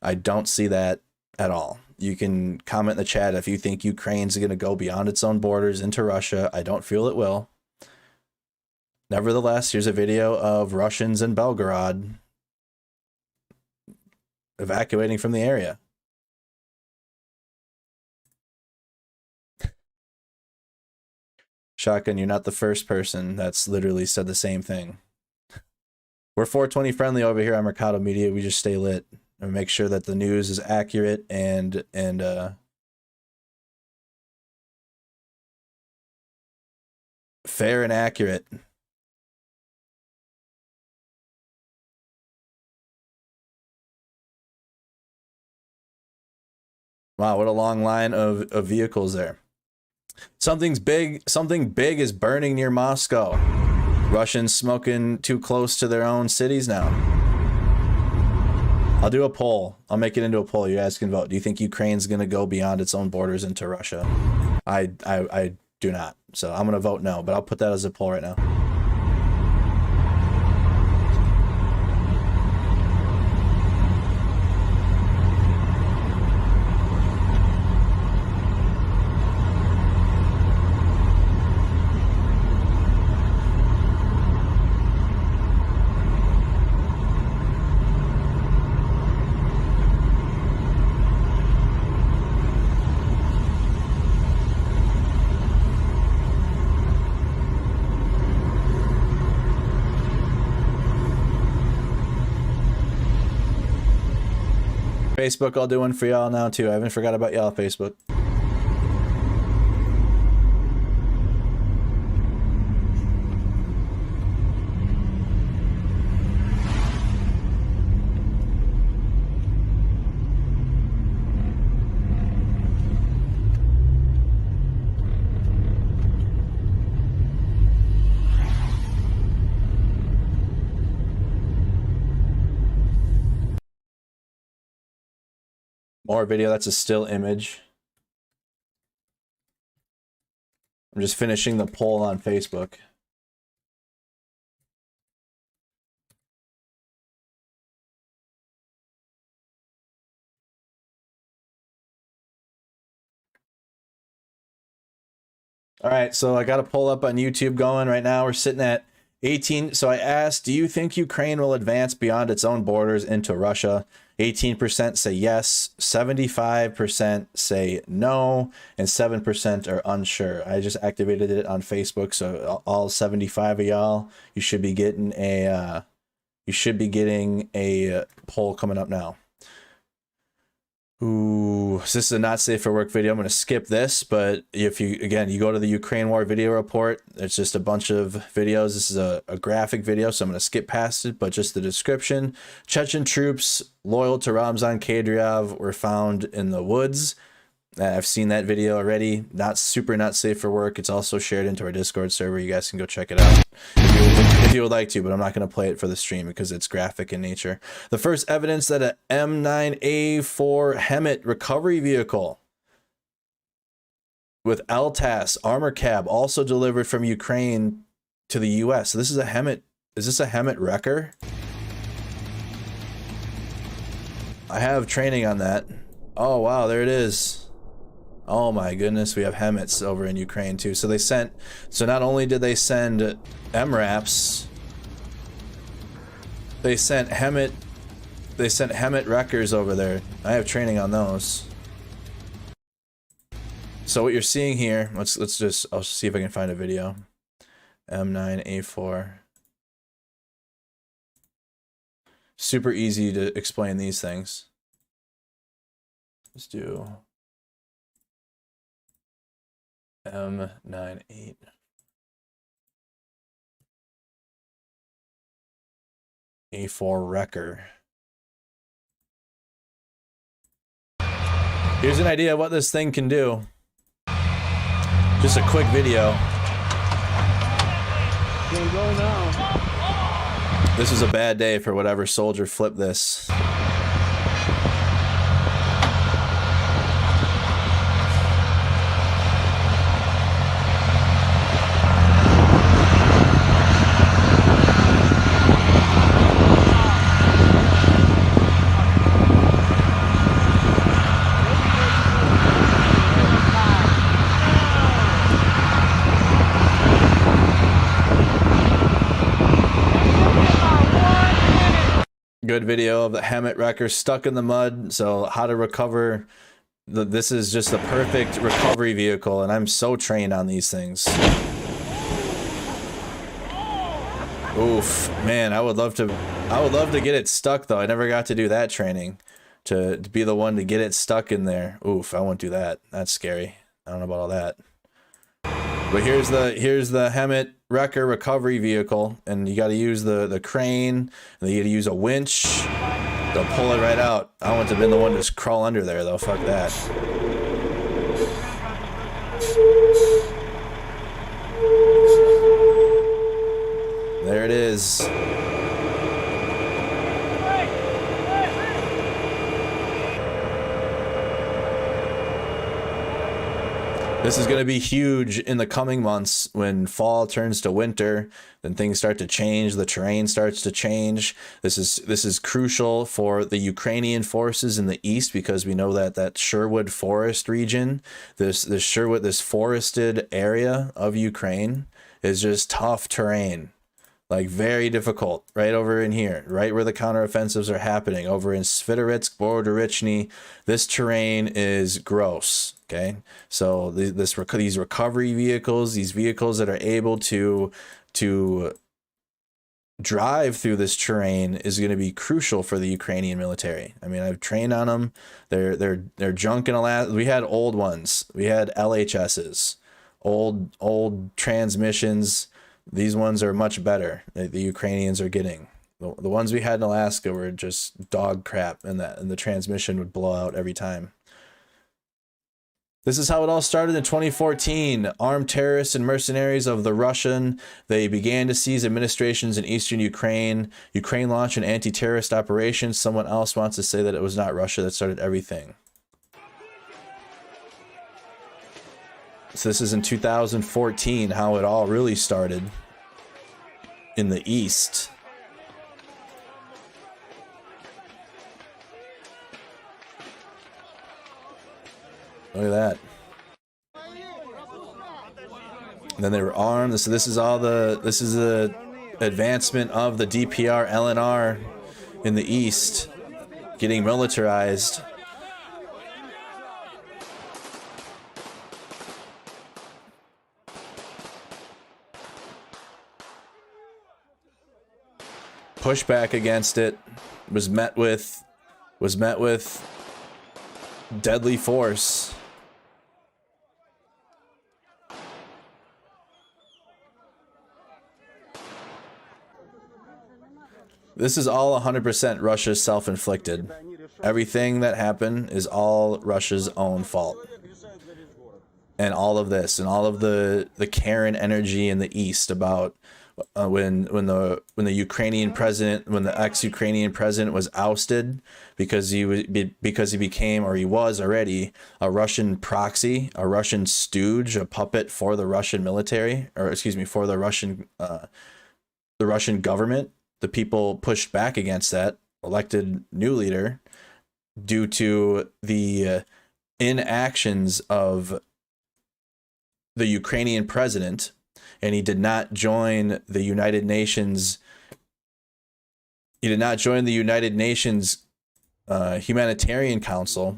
I don't see that at all. You can comment in the chat if you think Ukraine's going to go beyond its own borders into Russia. I don't feel it will. Nevertheless, here's a video of Russians in Belgrade evacuating from the area. Shotgun, you're not the first person that's literally said the same thing. We're 420 friendly over here on Mercado Media. We just stay lit and make sure that the news is accurate and fair and accurate. Wow, what a long line of vehicles there. Something big is burning near Moscow. Russians smoking too close to their own cities now. I'll do a poll. I'll make it into a poll. You guys can vote. Do you think Ukraine's going to go beyond its own borders into Russia? I do not. So I'm going to vote no, but I'll put that as a poll right now. Facebook, I'll do one for y'all now too. I haven't forgot about y'all, Facebook. More video, that's a still image. I'm just finishing the poll on Facebook. All right, so I got a poll up on YouTube going right now. We're sitting at 18. So I asked, do you think Ukraine will advance beyond its own borders into Russia? 18% say yes, 75% say no, and 7% are unsure. I just activated it on Facebook, so all 75 of y'all, you should be getting a poll coming up now. Ooh, so this is a not safe for work video. I'm going to skip this, but if you go to the Ukraine War Video Report, it's just a bunch of videos. This is a graphic video, so I'm going to skip past it, but just the description. Chechen troops loyal to Ramzan Kadyrov were found in the woods. I've seen that video already. Not safe for work. It's also shared into our Discord server. You guys can go check it out if you would like to, but I'm not going to play it for the stream because it's graphic in nature. The first evidence that a M9A4 HEMET recovery vehicle with LTAS armor cab also delivered from Ukraine to the US. So this is a HEMET. Is this a HEMET wrecker? I have training on that. Oh wow, there it is. Oh my goodness, we have HEMETs over in Ukraine too. So not only did they send MRAPs, they sent HEMET wreckers over there. I have training on those. So what you're seeing here, I'll see if I can find a video. M9A4. Super easy to explain these things. Let's do M98. A4 wrecker. Here's an idea of what this thing can do. Just a quick video. Can't go now. This was a bad day for whatever soldier flipped this. Good video of the HEMET wrecker stuck in the mud. So how to recover. This is just the perfect recovery vehicle, and I'm so trained on these things. Oof, man, I would love to get it stuck though. I never got to do that training, to be the one to get it stuck in there. Oof, I won't do that. That's scary. I don't know about all that. But here's the HEMET wrecker recovery vehicle, and you got to use the crane, and you got to use a winch. They'll pull it right out. I want to have been the one to crawl under there, though. Fuck that. There it is. This is going to be huge in the coming months when fall turns to winter. Then things start to change. The terrain starts to change. This is crucial for the Ukrainian forces in the east, because we know that that Sherwood Forest region, this forested area of Ukraine, is just tough terrain. Like very difficult, right over in here, right where the counteroffensives are happening, over in Svitoritsk, Borodarichny. This terrain is gross, okay? So these recovery vehicles, these vehicles that are able to drive through this terrain, is going to be crucial for the Ukrainian military. I mean, I've trained on them. They're junk in Alaska. We had old ones. We had LHSs, old transmissions. These ones are much better. The Ukrainians are getting. The ones we had in Alaska were just dog crap, and the transmission would blow out every time. This is how it all started in 2014. Armed terrorists and mercenaries of the Russian, they began to seize administrations in eastern Ukraine. Ukraine launched an anti-terrorist operation. Someone else wants to say that it was not Russia that started everything. So this is in 2014, how it all really started in the East. Look at that. And then they were armed. So this is the advancement of the DPR LNR in the East, getting militarized. Pushback against it was met with deadly force. This is all 100% Russia's self-inflicted. Everything that happened is all Russia's own fault. And all of this, and all of the Karen energy in the East about when the Ukrainian president, when the ex-Ukrainian president was ousted because he became, or he was already, a Russian proxy, a Russian stooge, a puppet for the Russian military, or excuse me, for the Russian government. The people pushed back against that, elected new leader, due to the inactions of the Ukrainian president. And he did not join the United Nations. He did not join the United Nations Humanitarian Council,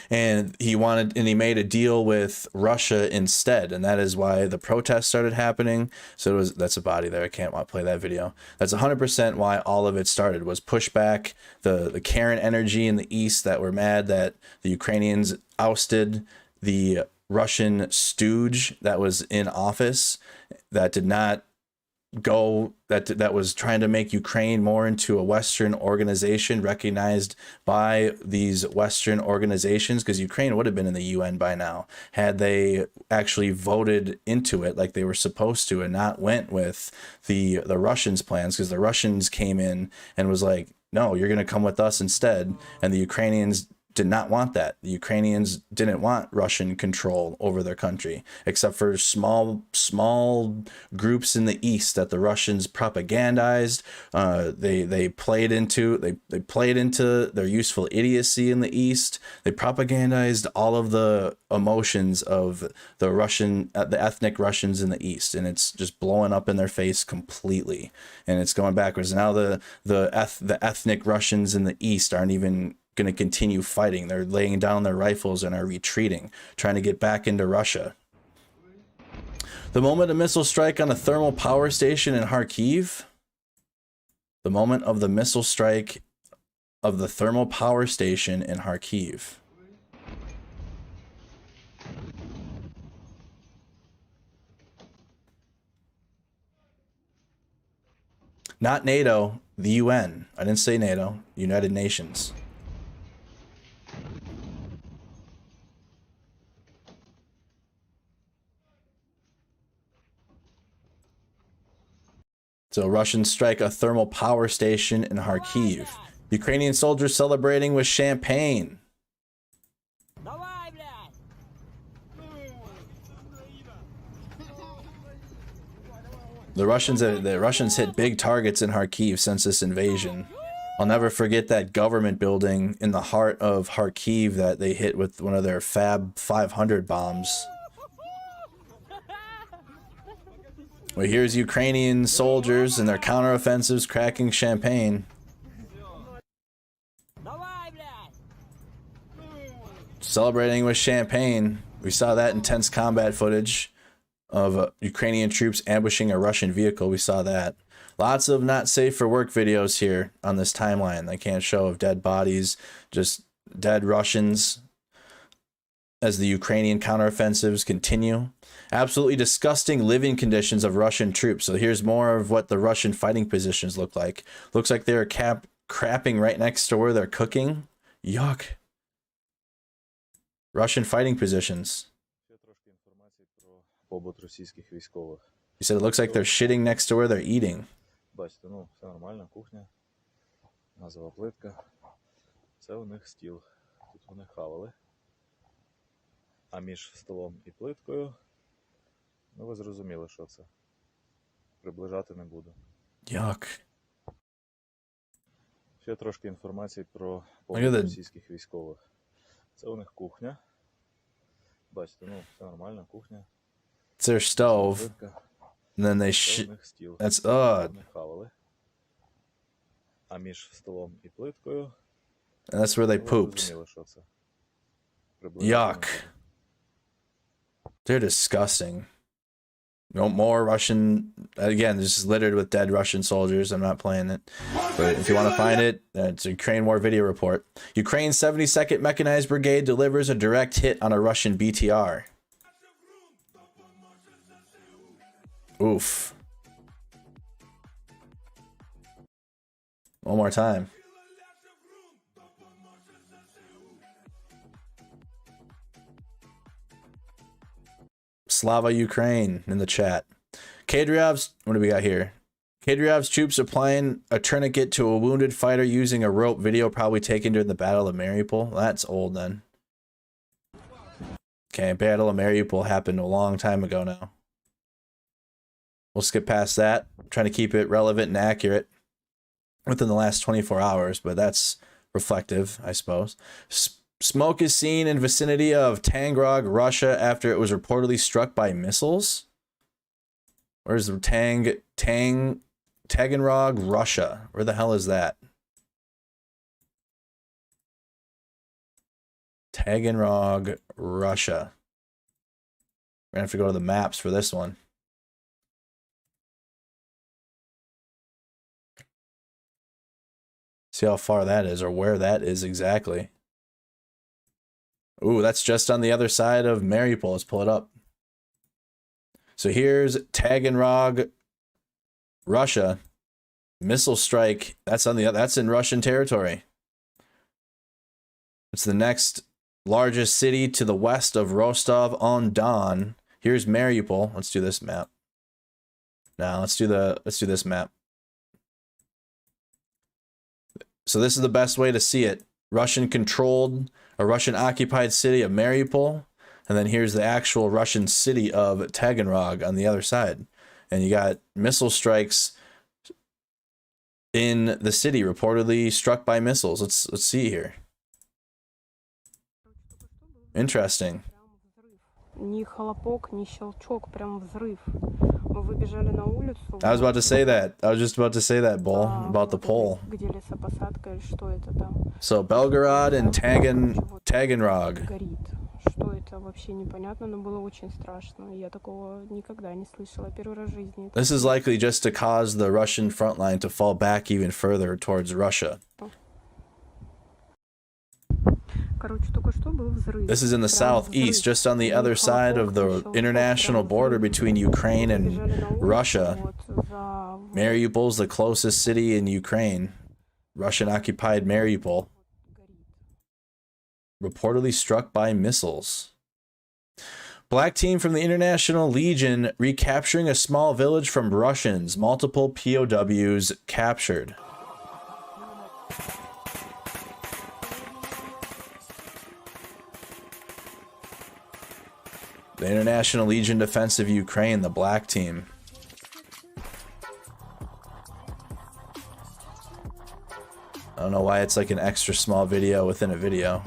and he made a deal with Russia instead, and that is why the protests started happening. So that's a body there. I can't play that video. That's 100% why all of it started, was pushback, the Karen energy in the East that were mad that the Ukrainians ousted the Russian stooge that was in office, that did not go, that was trying to make Ukraine more into a Western organization recognized by these Western organizations, because Ukraine would have been in the UN by now had they actually voted into it like they were supposed to, and not went with the Russians' plans, because the Russians came in and was like, no, you're going to come with us instead, and the Ukrainians did not want that. The Ukrainians didn't want Russian control over their country, except for small groups in the East that the Russians propagandized. They played into their useful idiocy in the East. They propagandized all of the emotions of the ethnic Russians in the East, and it's just blowing up in their face completely, and it's going backwards. Now the ethnic Russians in the East aren't even going to continue fighting. They're laying down their rifles and are retreating, trying to get back into Russia. The moment a missile strike on a thermal power station in Kharkiv, the moment of the missile strike of the thermal power station in Kharkiv. Not NATO, the UN. I didn't say NATO, United Nations. So Russians strike a thermal power station in Kharkiv. Ukrainian soldiers celebrating with champagne. The Russians hit big targets in Kharkiv since this invasion. I'll never forget that government building in the heart of Kharkiv that they hit with one of their Fab 500 bombs. Well, here's Ukrainian soldiers and their counteroffensives cracking champagne. Celebrating with champagne. We saw that intense combat footage of Ukrainian troops ambushing a Russian vehicle. We saw that. Lots of not safe for work videos here on this timeline. They can't show of dead bodies, just dead Russians as the Ukrainian counteroffensives continue. Absolutely disgusting living conditions of Russian troops. So here's more of what the Russian fighting positions look like. Looks like they're crapping right next to where they're cooking. Yuck. Russian fighting positions. He said it looks like they're shitting next to where they're eating. Бачите, ну, все нормально, кухня, газова плитка, це у них стіл, тут вони хавали. А між столом і плиткою, ну ви зрозуміли, що це. Приближати не буду. Yuck. Ще трошки інформації про побут російських військових. Це у них кухня. Бачите, ну, все нормально, кухня. It's their stove. And then they that's odd. А між столом і плиткою. And that's where they pooped. Yuck. They're disgusting. No more Russian. Again, this is littered with dead Russian soldiers. I'm not playing it. But if you want to find it, it's a Ukraine War Video Report. Ukraine's 72nd Mechanized Brigade delivers a direct hit on a Russian BTR. Oof. One more time. Slava Ukraine in the chat. Kadriov's, what do we got here? Kadriov's troops applying a tourniquet to a wounded fighter using a rope. Video probably taken during the Battle of Mariupol. That's old then. Okay, Battle of Mariupol happened a long time ago now. We'll skip past that. I'm trying to keep it relevant and accurate within the last 24 hours, but that's reflective, I suppose. Smoke is seen in vicinity of Taganrog, Russia, after it was reportedly struck by missiles. Where's the Taganrog, Russia? Where the hell is that? Taganrog, Russia. We're gonna have to go to the maps for this one. See how far that is, or where that is exactly. Ooh, that's just on the other side of Mariupol. Let's pull it up. So here's Taganrog, Russia. Missile strike. That's in Russian territory. It's the next largest city to the west of Rostov-on-Don. Here's Mariupol. Let's do this map. Now let's do this map. So this is the best way to see it. Russian-controlled, a Russian-occupied city of Mariupol, and then here's the actual Russian city of Taganrog on the other side. And you got missile strikes in the city, reportedly struck by missiles. Let's see here. Interesting. Ни хлопок, ни щелчок, прям взрыв. Мы выбежали на улицу. I was about to say that. I was just about to say that, Bull, about the pole. Где лесопосадка или что это там? So Belgorod and Taganrog. Горит. Что это вообще непонятно, но было очень страшно. Я такого никогда не слышала. Первый раз в жизни. This is likely just to cause the Russian front line to fall back even further towards Russia. This is in the southeast, just on the other side of the international border between Ukraine and Russia. Mariupol's the closest city in Ukraine. Russian-occupied Mariupol. Reportedly struck by missiles. Black team from the International Legion recapturing a small village from Russians. Multiple POWs captured. The International Legion Defense of Ukraine, the Black team. I don't know why it's like an extra small video within a video.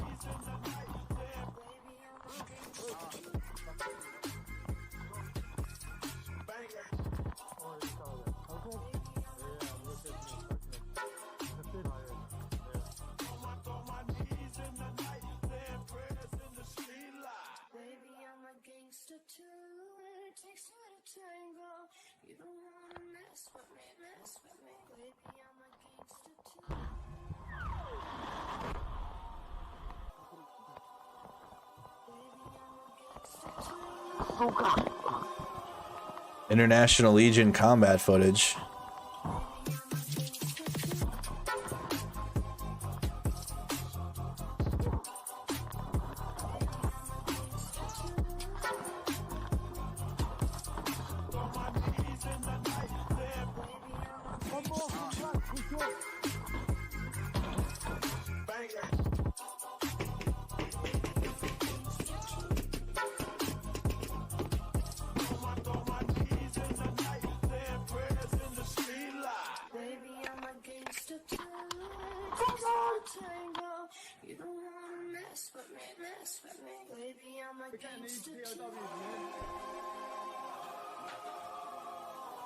International Legion combat footage.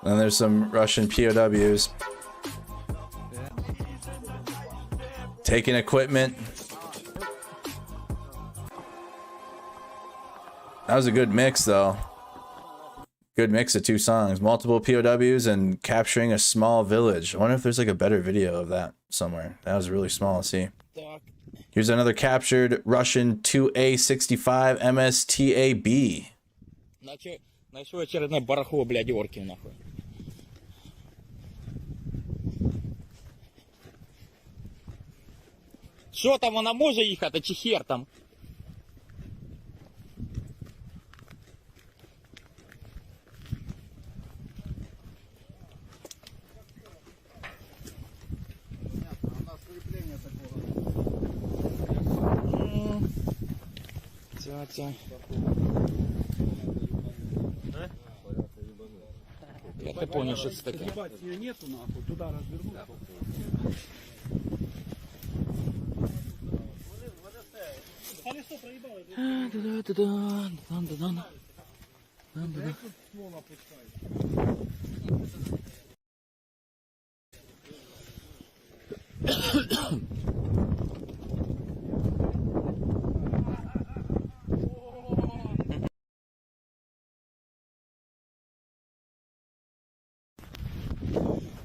And there's some Russian POWs taking equipment. That was a good mix, though. Good mix of two songs. Multiple POWs and capturing a small village. I wonder if there's like a better video of that somewhere. That was really small to see. Here's another captured Russian 2A65 MSTAB. Нашел очередное барахло, блядь, орки, нахуй. Що там, вона може їхати, чи хер там? Тя-тя. Я понял, что это такое. Ее нету, нахуй, туда развернуть.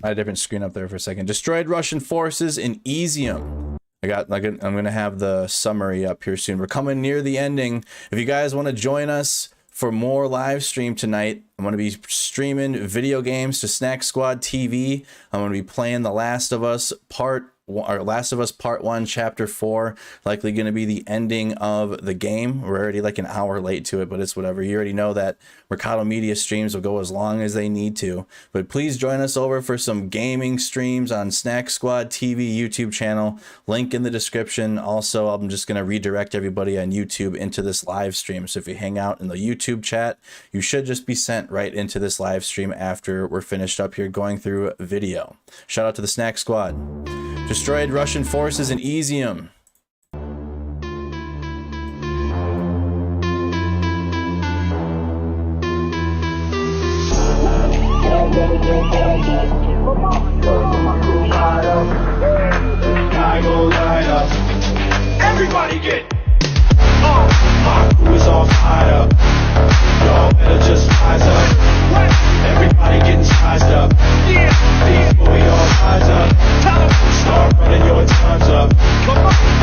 I had a different screen up there for a second. Destroyed Russian forces in Izium. I'm gonna have the summary up here soon. We're coming near the ending. If you guys want to join us for more live stream tonight, I'm going to be streaming video games to Snack Squad TV. I'm going to be playing The Last of Us Part 1, Chapter 4. Likely going to be the ending of the game. We're already like an hour late to it, but it's whatever. You already know that Mercado Media streams will go as long as they need to. But please join us over for some gaming streams on Snack Squad TV YouTube channel. Link in the description. Also, I'm just going to redirect everybody on YouTube into this live stream. So if you hang out in the YouTube chat, you should just be sent right into this live stream after we're finished up here going through video. Shout out to the Snack Squad. Destroyed Russian forces in Izium. Everybody get my crew is all fired up. Y'all better just rise up. Everybody getting sized up. Before we all rise up. Start running your times up.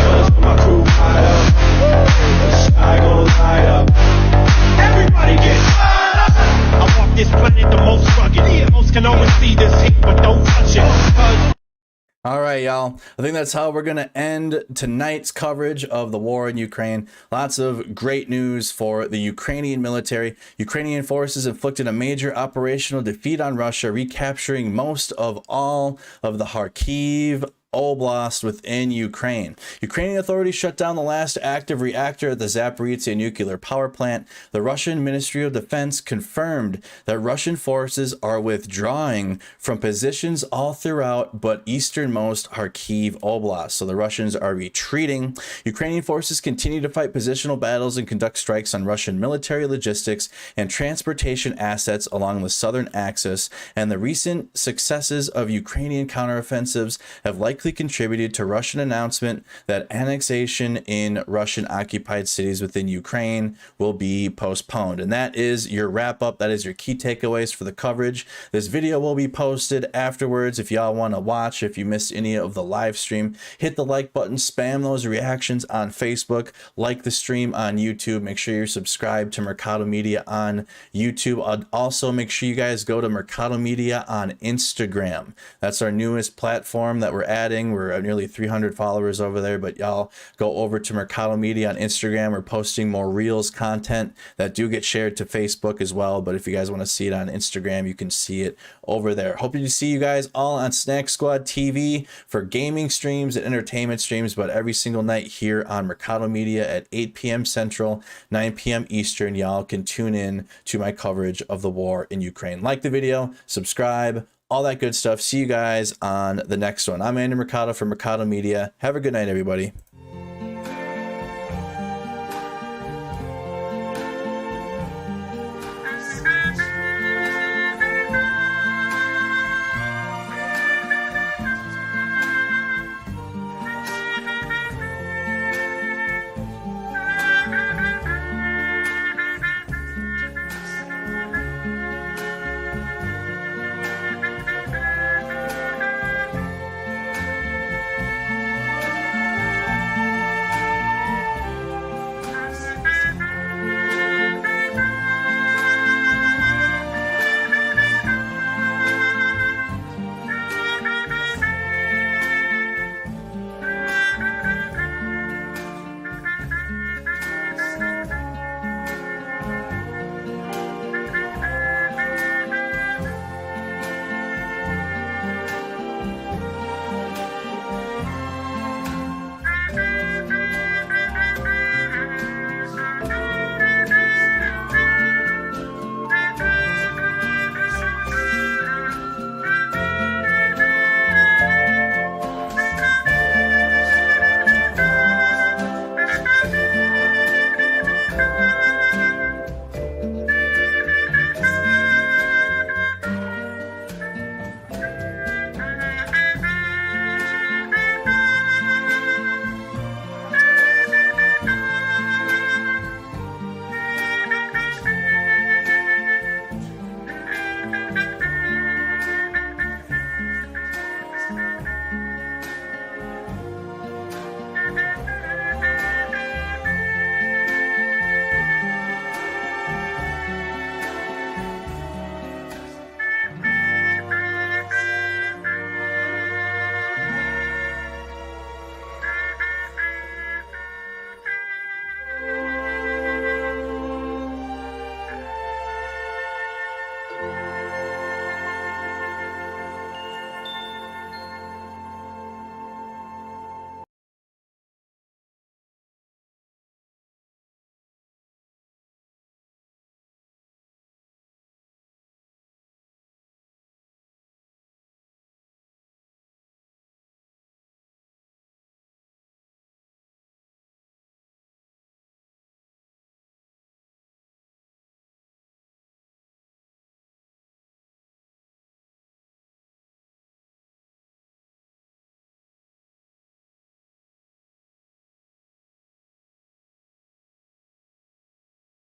Okay, y'all, I think that's how we're going to end tonight's coverage of the war in Ukraine. Lots of great news for the Ukrainian military. Ukrainian forces inflicted a major operational defeat on Russia, recapturing most of all of the Kharkiv Oblast within Ukraine. Ukrainian authorities shut down the last active reactor at the Zaporizhzhia nuclear power plant. The Russian Ministry of Defense confirmed that Russian forces are withdrawing from positions all throughout but easternmost Kharkiv Oblast. So the Russians are retreating. Ukrainian forces continue to fight positional battles and conduct strikes on Russian military logistics and transportation assets along the southern axis, and the recent successes of Ukrainian counteroffensives have likely contributed to Russian announcement that annexation in Russian-occupied cities within Ukraine will be postponed. And that is your wrap-up. That is your key takeaways for the coverage. This video will be posted afterwards if y'all want to watch. If you missed any of the live stream, hit the like button, spam those reactions on Facebook, like the stream on YouTube. Make sure you're subscribed to Mercado Media on YouTube. Also, make sure you guys go to Mercado Media on Instagram. That's our newest platform that we're adding. We're at nearly 300 followers over there, but y'all go over to Mercado Media on Instagram. We're posting more Reels content that do get shared to Facebook as well. But if you guys want to see it on Instagram, you can see it over there. Hoping to see you guys all on Snack Squad TV for gaming streams and entertainment streams, but every single night here on Mercado Media at 8 p.m. Central, 9 p.m. Eastern, y'all can tune in to my coverage of the war in Ukraine. Like the video, subscribe, all that good stuff. See you guys on the next one. I'm Andy Mercado from Mercado Media. Have a good night, everybody.